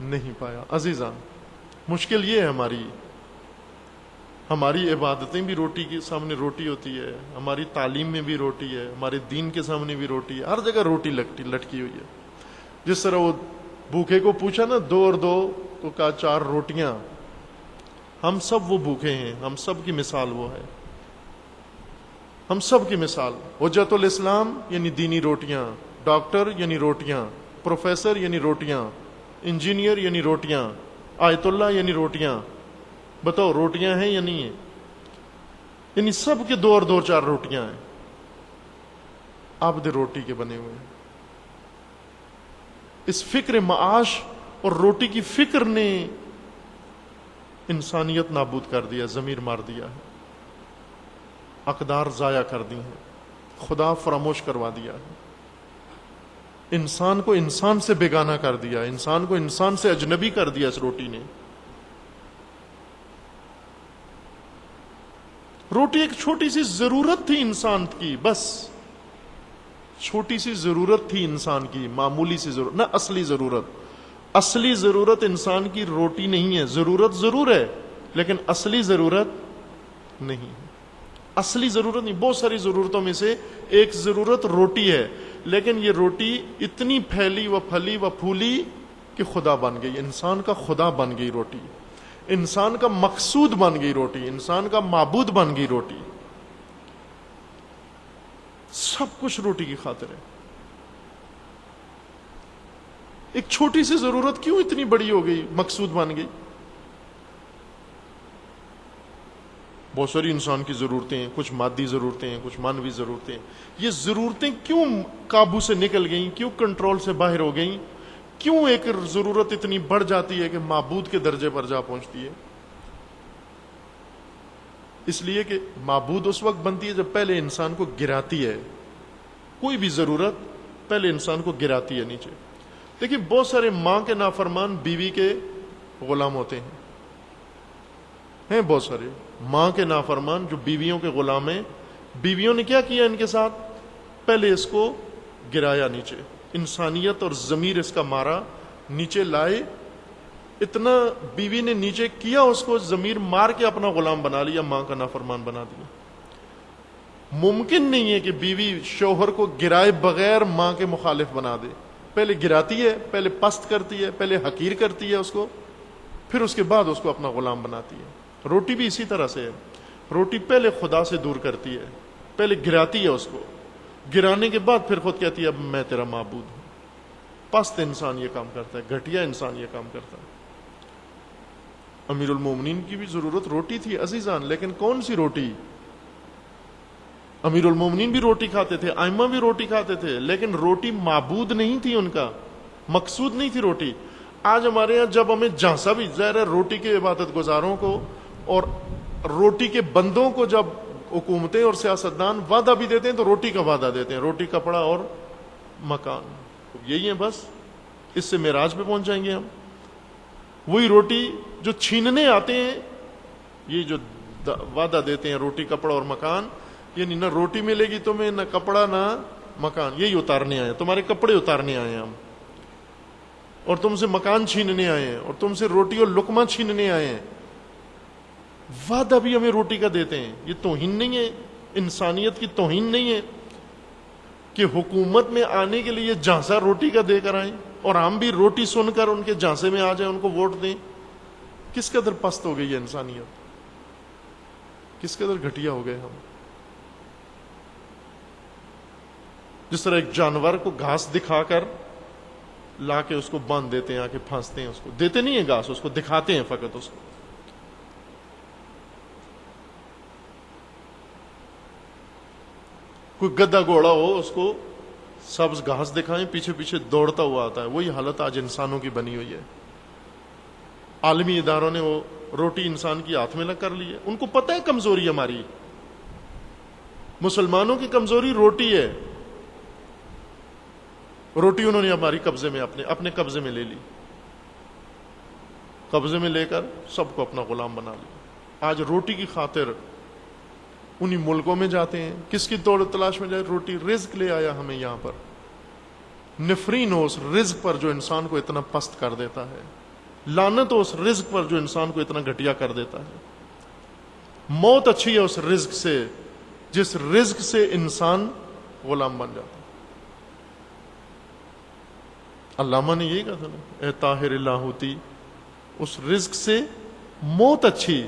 نہیں پایا. عزیزان، مشکل یہ ہے ہماری عبادتیں بھی روٹی کے سامنے روٹی ہوتی ہے، ہماری تعلیم میں بھی روٹی ہے، ہمارے دین کے سامنے بھی روٹی ہے، ہر جگہ روٹی لٹکی ہوئی ہے. جس طرح وہ بھوکے کو پوچھا نا 2 اور 2 تو کہا 4 روٹیاں. ہم سب وہ بھوکے ہیں، ہم سب کی مثال وہ ہے. ہم سب کی مثال حجت الاسلام یعنی دینی روٹیاں، ڈاکٹر یعنی روٹیاں، پروفیسر یعنی روٹیاں، انجینئر یعنی روٹیاں، آیت اللہ یعنی روٹیاں. بتاؤ روٹیاں ہیں یا نہیں ہیں؟ یعنی سب کے 2 اور 2 4 روٹیاں ہیں. عبد روٹی کے بنے ہوئے ہیں. اس فکر معاش اور روٹی کی فکر نے انسانیت نابود کر دیا، ضمیر مار دیا ہے، اقدار ضائع کر دی ہیں، خدا فراموش کروا دیا ہے، انسان کو انسان سے بیگانہ کر دیا، انسان کو انسان سے اجنبی کر دیا اس روٹی نے. روٹی ایک چھوٹی سی ضرورت تھی انسان کی، بس چھوٹی سی ضرورت تھی انسان کی، معمولی سی ضرورت، نہ اصلی ضرورت. اصلی ضرورت انسان کی روٹی نہیں ہے. ضرورت ضرور ہے لیکن اصلی ضرورت نہیں. اصلی ضرورت نہیں. بہت ساری ضرورتوں میں سے ایک ضرورت روٹی ہے، لیکن یہ روٹی اتنی پھیلی و پھلی و پھولی کہ خدا بن گئی، انسان کا خدا بن گئی روٹی، انسان کا مقصود بن گئی روٹی، انسان کا معبود بن گئی روٹی، سب کچھ روٹی کی خاطر ہے۔ ایک چھوٹی سی ضرورت کیوں اتنی بڑی ہو گئی، مقصود بن گئی؟ بہت ساری انسان کی ضرورتیں ہیں، کچھ مادی ضرورتیں ہیں، کچھ مانوی ضرورتیں ہیں، یہ ضرورتیں کیوں قابو سے نکل گئیں، کیوں کنٹرول سے باہر ہو گئیں، کیوں ایک ضرورت اتنی بڑھ جاتی ہے کہ معبود کے درجے پر جا پہنچتی ہے؟ اس لیے کہ معبود اس وقت بنتی ہے جب پہلے انسان کو گراتی ہے، کوئی بھی ضرورت پہلے انسان کو گراتی ہے نیچے۔ دیکھیں بہت سارے ماں کے نافرمان بیوی کے غلام ہوتے ہیں بہت سارے ماں کے نافرمان جو بیویوں کے غلام ہیں، بیویوں نے کیا کیا ان کے ساتھ؟ پہلے اس کو گرایا نیچے، انسانیت اور ضمیر اس کا مارا، نیچے لائے، اتنا بیوی نے نیچے کیا اس کو، ضمیر مار کے اپنا غلام بنا لیا، ماں کا نافرمان بنا دیا۔ ممکن نہیں ہے کہ بیوی شوہر کو گرائے بغیر ماں کے مخالف بنا دے، پہلے گراتی ہے، پہلے پست کرتی ہے، پہلے حقیر کرتی ہے اس کو، پھر اس کے بعد اس کو اپنا غلام بناتی ہے۔ روٹی بھی اسی طرح سے ہے، روٹی پہلے خدا سے دور کرتی ہے، پہلے گراتی ہے اس کو، گرانے کے بعد پھر خود کہتی ہے اب میں تیرا معبود ہوں۔ پست انسان یہ کام کرتا ہے، گھٹیا انسان یہ کام کرتا ہے۔ امیر المومنین کی بھی ضرورت روٹی تھی عزیزان، لیکن کون سی روٹی؟ امیر المومنین بھی روٹی کھاتے تھے، ائمہ بھی روٹی کھاتے تھے، لیکن روٹی معبود نہیں تھی، ان کا مقصود نہیں تھی روٹی۔ آج ہمارے ہاں جب ہمیں جھانسا بھی، ظاہر ہے روٹی کے عبادت گزاروں کو اور روٹی کے بندوں کو جب حکومتیں اور سیاستدان وعدہ بھی دیتے ہیں تو روٹی کا وعدہ دیتے ہیں، روٹی کپڑا اور مکان، یہی ہے بس، اس سے معراج پہ پہنچ جائیں گے ہم۔ وہی روٹی جو چھیننے آتے ہیں، یہ جو وعدہ دیتے ہیں روٹی کپڑا اور مکان، یعنی نہ روٹی ملے گی تمہیں، نہ کپڑا نہ مکان، یہی اتارنے آئے ہیں، تمہارے کپڑے اتارنے آئے ہیں ہم، اور تم سے مکان چھیننے آئے ہیں، اور تم سے روٹی اور لقمہ چھیننے آئے ہیں۔ وعدہ بھی ہمیں روٹی کا دیتے ہیں۔ یہ توہین نہیں ہے، انسانیت کی توہین نہیں ہے کہ حکومت میں آنے کے لیے جھانسا روٹی کا دے کر آئیں اور ہم بھی روٹی سن کر ان کے جھانسے میں آ جائیں، ان کو ووٹ دیں؟ کس قدر پست ہو گئی ہے انسانیت، کس قدر گھٹیا ہو گئے ہم۔ جس طرح ایک جانور کو گھاس دکھا کر لا کے اس کو باندھ دیتے ہیں، آ کے پھانستے ہیں، اس کو دیتے نہیں ہیں گھاس، اس کو دکھاتے ہیں فقط اس کو۔ کوئی گدھا گھوڑا ہو، اس کو سبز گھاس دکھائیں، پیچھے پیچھے دوڑتا ہوا آتا ہے۔ وہی حالت آج انسانوں کی بنی ہوئی ہے۔ عالمی اداروں نے وہ روٹی انسان کی ہاتھ میں لگ کر لی ہے، ان کو پتہ ہے کمزوری ہماری، مسلمانوں کی کمزوری روٹی ہے، روٹی انہوں نے ہماری قبضے میں اپنے قبضے میں لے لی، قبضے میں لے کر سب کو اپنا غلام بنا لیا۔ آج روٹی کی خاطر انہی ملکوں میں جاتے ہیں، کس کی توڑ تلاش میں جائے؟ روٹی، رزق لے آیا ہمیں یہاں پر۔ نفرین ہو اس رزق پر جو انسان کو اتنا پست کر دیتا ہے، لعنت ہو اس رزق پر جو انسان کو اتنا گھٹیا کر دیتا ہے۔ موت اچھی ہے اس رزق سے جس رزق سے انسان غلام بن جاتا ہے۔ علامہ نے یہی کہا تھا نا، اے طاہر لاہوتی، اس رزق سے موت اچھی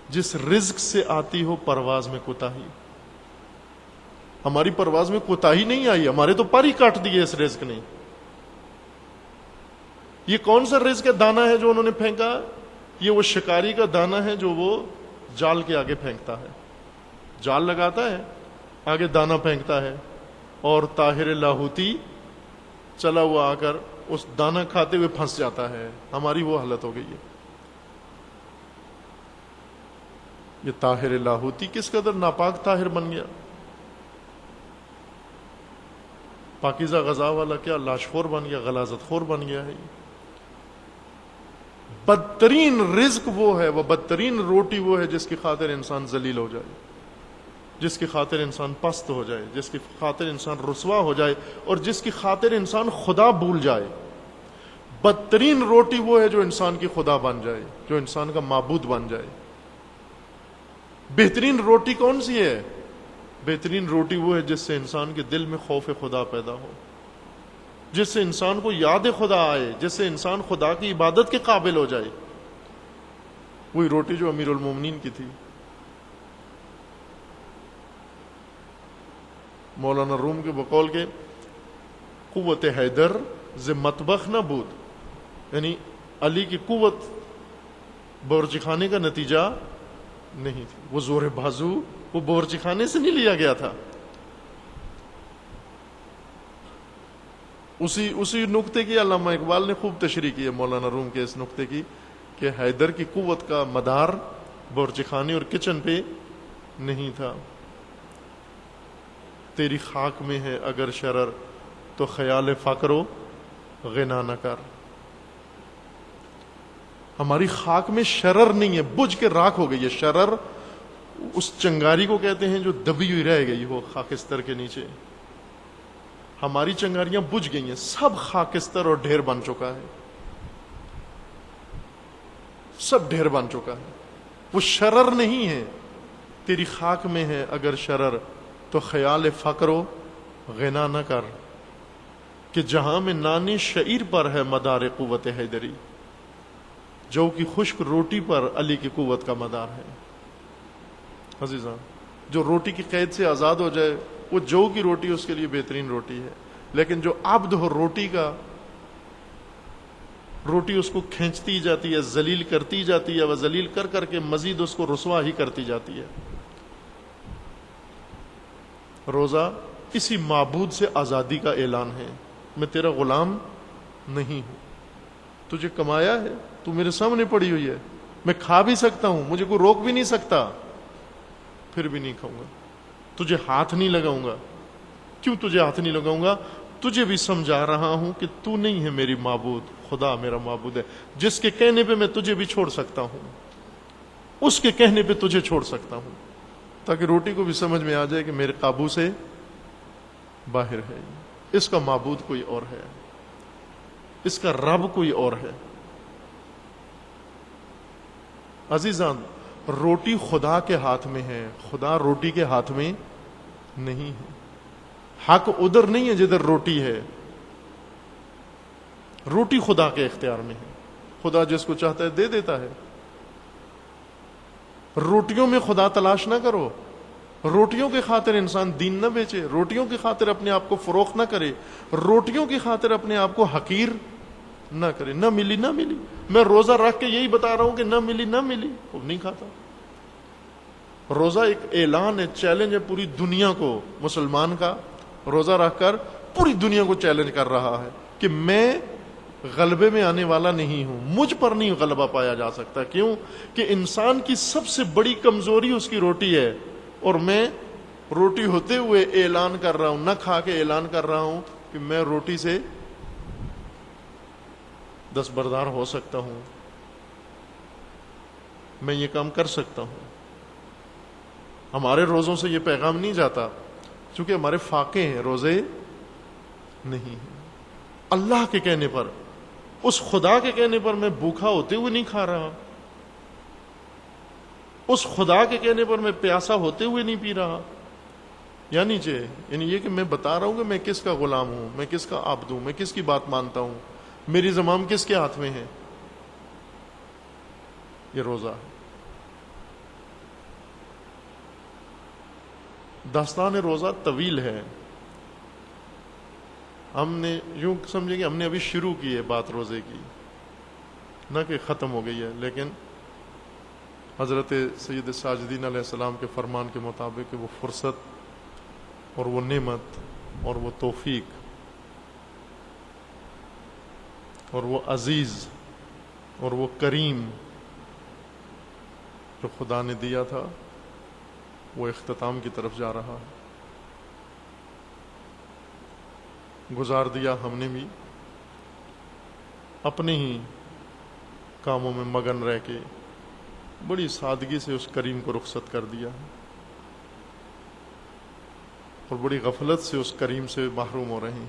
جس رزق سے آتی ہو پرواز میں کوتاہی۔ ہماری پرواز میں کوتاہی نہیں آئی، ہمارے تو پر ہی کاٹ دیے اس رزق نے۔ یہ کون سا رزق ہے؟ دانہ ہے جو انہوں نے پھینکا، یہ وہ شکاری کا دانہ ہے جو وہ جال کے آگے پھینکتا ہے، جال لگاتا ہے، آگے دانہ پھینکتا ہے، اور طاہر لاہوتی چلا ہوا آ کر اس دانہ کھاتے ہوئے پھنس جاتا ہے۔ ہماری وہ حالت ہو گئی ہے۔ یہ طاہر لاہوتی کس قدر ناپاک طاہر بن گیا، پاکیزہ غذا والا کیا لاش خور بن گیا، غلاظت خور بن گیا ہے۔ یہ بدترین رزق وہ ہے، وہ بدترین روٹی وہ ہے جس کی خاطر انسان ذلیل ہو جائے، جس کی خاطر انسان پست ہو جائے، جس کی خاطر انسان رسوا ہو جائے، اور جس کی خاطر انسان خدا بھول جائے۔ بدترین روٹی وہ ہے جو انسان کی خدا بن جائے، جو انسان کا معبود بن جائے۔ بہترین روٹی کون سی ہے؟ بہترین روٹی وہ ہے جس سے انسان کے دل میں خوف خدا پیدا ہو، جس سے انسان کو یاد خدا آئے، جس سے انسان خدا کی عبادت کے قابل ہو جائے، وہی روٹی جو امیر المومنین کی تھی۔ مولانا روم کے بقول کے قوت حیدر ز مطبخ نہ بود، یعنی علی کی قوت باورچی خانے کا نتیجہ نہیں تھی، وہ زور بازو وہ باورچی خانے سے نہیں لیا گیا تھا۔ اسی نقطے کی علامہ اقبال نے خوب تشریح کی ہے، مولانا روم کے اس نقطے کی، کہ حیدر کی قوت کا مدار باورچی خانے اور کچن پہ نہیں تھا۔ تیری خاک میں ہے اگر شرر تو خیال فقر و غنا نہ کر۔ ہماری خاک میں شرر نہیں ہے، بجھ کے راکھ ہو گئی ہے۔ شرر اس چنگاری کو کہتے ہیں جو دبی ہوئی رہ گئی ہو خاکستر کے نیچے۔ ہماری چنگاریاں بجھ گئی ہیں، سب خاکستر اور ڈھیر بن چکا ہے، سب ڈھیر بن چکا ہے، وہ شرر نہیں ہے۔ تیری خاک میں ہے اگر شرر تو خیال فقر و غنا نہ کر، کہ جہاں میں نان شعیر پر ہے مدار قوت حیدری، جو کی خشک روٹی پر علی کی قوت کا مدار ہے۔ عزیزاں، جو روٹی کی قید سے آزاد ہو جائے وہ جو کی روٹی اس کے لیے بہترین روٹی ہے، لیکن جو عبد ہو روٹی اس کو کھینچتی جاتی ہے، ذلیل کرتی جاتی ہے، وہ ذلیل کر کر کے مزید اس کو رسوا ہی کرتی جاتی ہے۔ روزہ اسی معبود سے آزادی کا اعلان ہے، میں تیرا غلام نہیں ہوں، تجھے کمایا ہے، تو میرے سامنے پڑی ہوئی ہے، میں کھا بھی سکتا ہوں، مجھے کوئی روک بھی نہیں سکتا، پھر بھی نہیں کھاؤں گا، تجھے ہاتھ نہیں لگاؤں گا۔ کیوں تجھے ہاتھ نہیں لگاؤں گا؟ تجھے بھی سمجھا رہا ہوں کہ تو نہیں ہے میری معبود، خدا میرا معبود ہے، جس کے کہنے پہ میں تجھے بھی چھوڑ سکتا ہوں، اس کے کہنے پہ تجھے چھوڑ سکتا ہوں، تاکہ روٹی کو بھی سمجھ میں آ جائے کہ میرے قابو سے باہر ہے، اس کا معبود کوئی اور ہے، اس کا رب کوئی اور ہے۔ عزیزان، روٹی خدا کے ہاتھ میں ہے، خدا روٹی کے ہاتھ میں نہیں ہے۔ حق ادھر نہیں ہے جدھر روٹی ہے، روٹی خدا کے اختیار میں ہے، خدا جس کو چاہتا ہے دے دیتا ہے۔ روٹیوں میں خدا تلاش نہ کرو، روٹیوں کی خاطر انسان دین نہ بیچے، روٹیوں کی خاطر اپنے آپ کو فروخت نہ کرے، روٹیوں کی خاطر اپنے آپ کو حقیر نہ کرے۔ نہ ملی نہ ملی، میں روزہ رکھ کے یہی بتا رہا ہوں کہ نہ ملی نہ ملی، وہ نہیں کھاتا۔ روزہ ایک اعلان ہے، چیلنج ہے پوری دنیا کو، مسلمان کا روزہ رکھ کر پوری دنیا کو چیلنج کر رہا ہے کہ میں غلبے میں آنے والا نہیں ہوں، مجھ پر نہیں غلبہ پایا جا سکتا۔ کیوں؟ کہ انسان کی سب سے بڑی کمزوری اس کی روٹی ہے، اور میں روٹی ہوتے ہوئے اعلان کر رہا ہوں، نہ کھا کے اعلان کر رہا ہوں کہ میں روٹی سے دستبردار ہو سکتا ہوں، میں یہ کام کر سکتا ہوں۔ ہمارے روزوں سے یہ پیغام نہیں جاتا، چونکہ ہمارے فاقے ہیں، روزے نہیں ہیں۔ اللہ کے کہنے پر، اس خدا کے کہنے پر میں بھوکا ہوتے ہوئے نہیں کھا رہا، اس خدا کے کہنے پر میں پیاسا ہوتے ہوئے نہیں پی رہا۔ یعنی یہ کہ میں بتا رہا ہوں کہ میں کس کا غلام ہوں، میں کس کا عبد ہوں، میں کس کی بات مانتا ہوں، میری زمام کس کے ہاتھ میں ہے، یہ روزہ ہے۔ داستان روزہ طویل ہے، ہم نے یوں سمجھے کہ ہم نے ابھی شروع کی ہے بات روزے کی، نہ کہ ختم ہو گئی ہے، لیکن حضرت سید ساجدین علیہ السلام کے فرمان کے مطابق کہ وہ فرصت اور وہ نعمت اور وہ توفیق اور وہ عزیز اور وہ کریم جو خدا نے دیا تھا، وہ اختتام کی طرف جا رہا ہے۔ گزار دیا ہم نے بھی، اپنے ہی کاموں میں مگن رہ کے بڑی سادگی سے اس کریم کو رخصت کر دیا، اور بڑی غفلت سے اس کریم سے محروم ہو رہے ہیں۔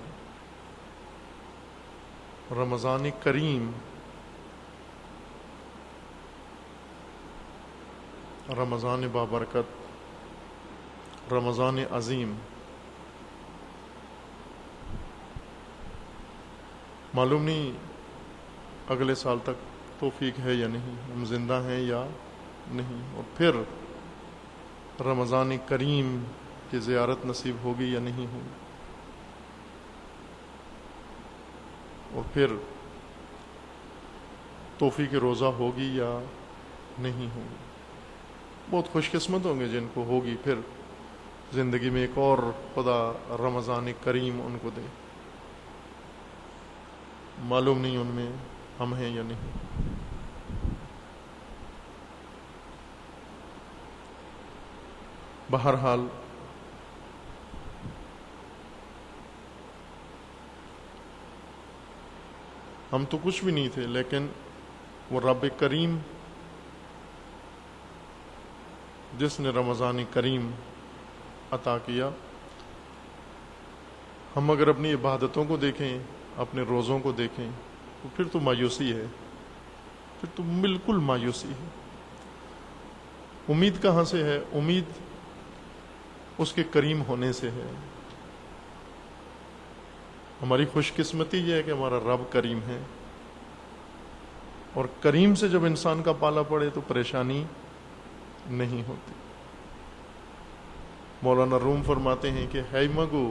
رمضان کریم، رمضان بابرکت، رمضان عظیم، معلوم نہیں اگلے سال تک توفیق ہے یا نہیں، ہم زندہ ہیں یا نہیں، اور پھر رمضان کریم کی زیارت نصیب ہوگی یا نہیں ہوگی، اور پھر توفیق روزہ ہوگی یا نہیں ہوگی۔ بہت خوش قسمت ہوں گے جن کو ہوگی، پھر زندگی میں ایک اور خدا رمضان کریم ان کو دے، معلوم نہیں ان میں ہم ہیں یا نہیں۔ بہرحال ہم تو کچھ بھی نہیں تھے، لیکن وہ رب کریم جس نے رمضان کریم عطا کیا، ہم اگر اپنی عبادتوں کو دیکھیں، اپنے روزوں کو دیکھیں، تو پھر تو مایوسی ہے، پھر تو بالکل مایوسی ہے۔ امید کہاں سے ہے؟ امید اس کے کریم ہونے سے ہے۔ ہماری خوش قسمتی یہ ہے کہ ہمارا رب کریم ہے، اور کریم سے جب انسان کا پالا پڑے تو پریشانی نہیں ہوتی۔ مولانا روم فرماتے ہیں کہ ہے مگو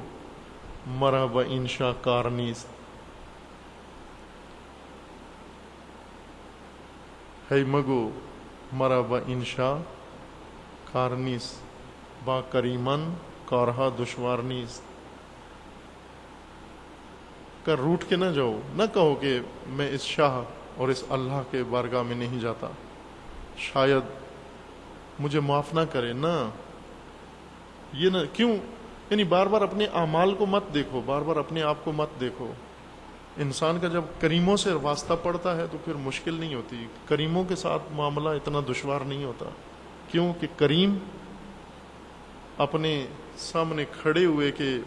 مرا با انشا کارنیست، ہے مگو مرا با انشا کارنیست، با کریمن کارہا دشوار نیست۔ کہ روٹ کے نہ جاؤ، نہ کہو کہ میں اس شاہ اور اس اللہ کے بارگاہ میں نہیں جاتا، شاید مجھے معاف نہ کرے، نہ یہ نہ کیوں، یعنی بار بار اپنے اعمال کو مت دیکھو، بار بار اپنے آپ کو مت دیکھو۔ انسان کا جب کریموں سے واسطہ پڑتا ہے تو پھر مشکل نہیں ہوتی، کریموں کے ساتھ معاملہ اتنا دشوار نہیں ہوتا، کیونکہ کریم اپنے سامنے کھڑے ہوئے کہ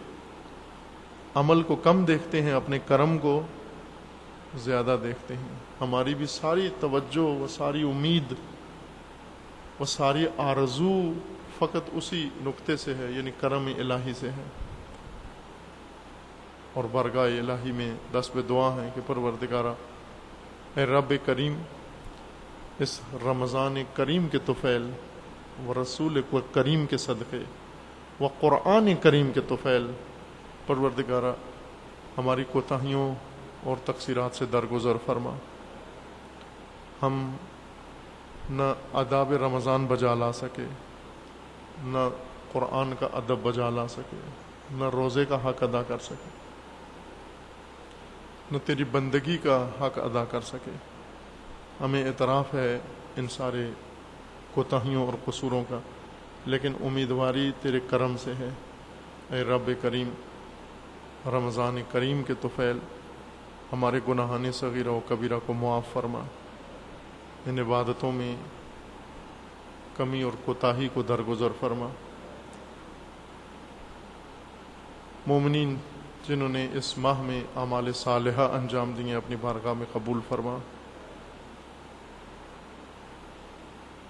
عمل کو کم دیکھتے ہیں، اپنے کرم کو زیادہ دیکھتے ہیں۔ ہماری بھی ساری توجہ، وہ ساری امید، وہ ساری آرزو فقط اسی نقطے سے ہے، یعنی کرم الہی سے ہے، اور بارگاہ الہی میں دست دعا ہے کہ پروردگارہ اے رب کریم، اس رمضان کریم کے طفیل و رسول کریم کے صدقے و قرآن کریم کے طفیل، پروردگارہ ہماری کوتاہیوں اور تقصیرات سے درگزر فرما۔ ہم نہ آداب رمضان بجا لا سکے، نہ قرآن کا ادب بجا لا سکے، نہ روزے کا حق ادا کر سکے، نہ تیری بندگی کا حق ادا کر سکے۔ ہمیں اعتراف ہے ان سارے کوتاہیوں اور قصوروں کا، لیکن امیدواری تیرے کرم سے ہے۔ اے رب کریم، رمضان کریم کے طفیل ہمارے گناہان صغیرہ و کبیرہ کو معاف فرما، ان عبادتوں میں کمی اور کوتاہی کو درگزر فرما۔ مومنین جنہوں نے اس ماہ میں اعمال صالحہ انجام دیے اپنی بارگاہ میں قبول فرما،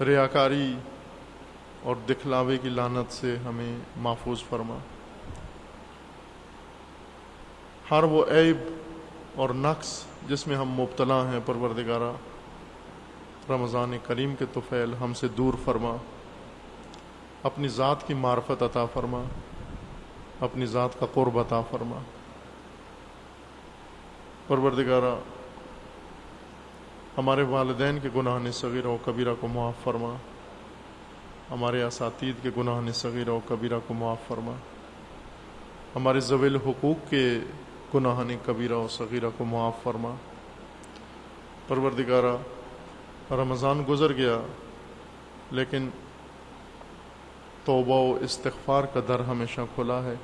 ریاکاری اور دکھلاوے کی لعنت سے ہمیں محفوظ فرما۔ ہر وہ عیب اور نقص جس میں ہم مبتلا ہیں پروردگارہ، رمضان کریم کے طفیل ہم سے دور فرما، اپنی ذات کی معرفت عطا فرما، اپنی ذات کا قرب عطا فرما۔ پروردگارہ ہمارے والدین کے گناہان صغیرہ و کبیرہ کو معاف فرما، ہمارے اساتید کے گناہان صغیرہ و کبیرہ کو معاف فرما، ہمارے ذوی الحقوق کے گناہان کبیرہ و صغیرہ کو معاف فرما۔ پروردگارہ رمضان گزر گیا، لیکن توبہ و استغفار کا در ہمیشہ کھلا ہے۔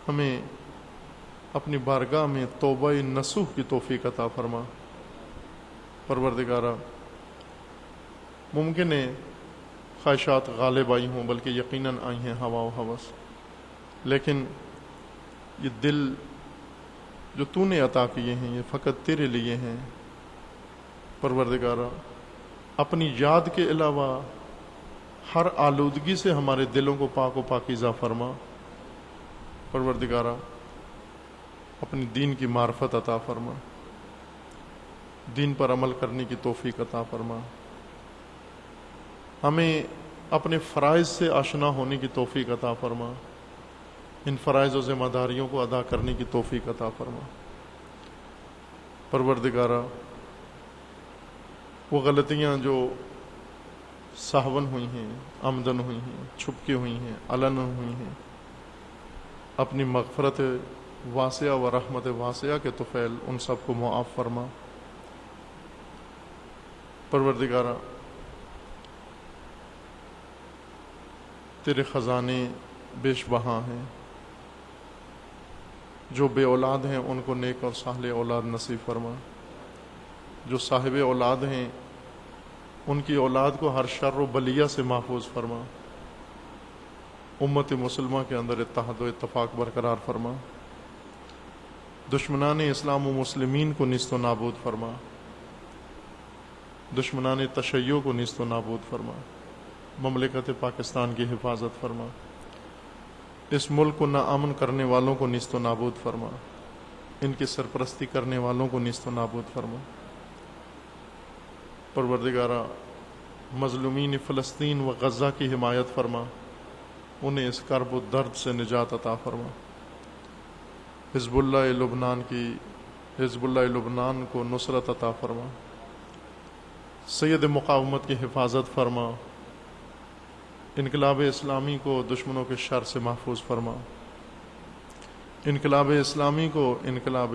ہمیں اپنی بارگاہ میں توبہ نصوح کی توفیق عطا فرما۔ پروردگارہ ممکن ہے خواہشات غالب آئی ہوں، بلکہ یقیناً آئی ہیں ہوا و ہوس، لیکن یہ دل جو تو نے عطا کیے ہیں یہ فقط تیرے لیے ہیں۔ پروردگارہ اپنی یاد کے علاوہ ہر آلودگی سے ہمارے دلوں کو پاک و پاکیزہ فرما۔ پروردگارہ اپنی دین کی معرفت عطا فرما، دین پر عمل کرنے کی توفیق عطا فرما، ہمیں اپنے فرائض سے آشنا ہونے کی توفیق عطا فرما، ان فرائض و ذمہ داریوں کو ادا کرنے کی توفیق عطا فرما۔ پروردگارا، وہ غلطیاں جو سہون ہوئی ہیں، عمدن ہوئی ہیں، چھپ کے ہوئی ہیں، علن ہوئی ہیں، اپنی مغفرت واسعہ و رحمت واسعہ کے طفیل ان سب کو معاف فرما۔ پروردگارا، تیرے خزانے بیش بہا ہیں، جو بے اولاد ہیں ان کو نیک اور صالح اولاد نصیب فرما، جو صاحب اولاد ہیں ان کی اولاد کو ہر شر و بلیہ سے محفوظ فرما، امت مسلمہ کے اندر اتحاد و اتفاق برقرار فرما، دشمنان اسلام و مسلمین کو نیست و نابود فرما، دشمنان تشیع کو نیست و نابود فرما، مملکت پاکستان کی حفاظت فرما، اس ملک کو ناامن کرنے والوں کو نیست و نابود فرما، ان کی سرپرستی کرنے والوں کو نیست و نابود فرما۔ پروردگارا، مظلومین فلسطین و غزہ کی حمایت فرما، انہیں اس کرب و درد سے نجات عطا فرما۔ حزب اللہ لبنان کو نصرت عطا فرما، سید مقاومت کی حفاظت فرما، انقلاب اسلامی کو دشمنوں کے شر سے محفوظ فرما، انقلاب اسلامی کو انقلاب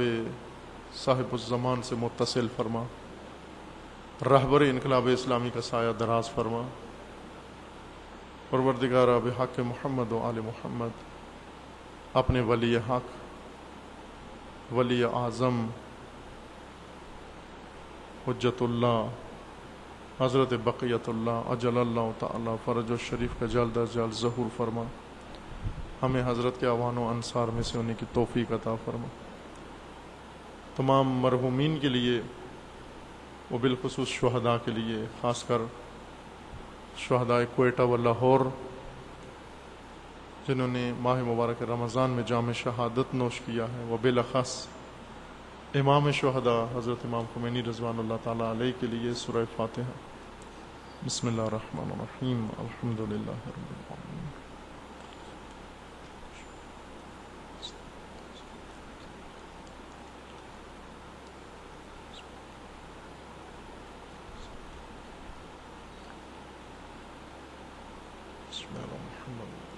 صاحب الزمان سے متصل فرما، رہبر انقلاب اسلامی کا سایہ دراز فرما۔ پروردگارا، بحق محمد و آل محمد اپنے ولی حق، ولی اعظم، حجت اللہ حضرت بقیت اللہ اجل اللہ تعالی فرج الشریف کا جلد از جلد ظہور فرما، ہمیں حضرت کے اعوان و انصار میں سے ہونے کی توفیق عطا فرما۔ تمام مرحومین کے لیے و بالخصوص شہداء کے لیے، خاص کر شہداء کوئٹہ و لاہور جنہوں نے ماہ مبارک رمضان میں جام شہادت نوش کیا ہے، و بالاخص امام شہداء حضرت امام خمینی رضوان اللہ تعالیٰ علیہ کے لیے سورہ فاتحہ۔ بسم اللہ الرحمن الرحیم، الحمد للہ رب العالمین۔ بسم اللہ الرحمن الرحیم۔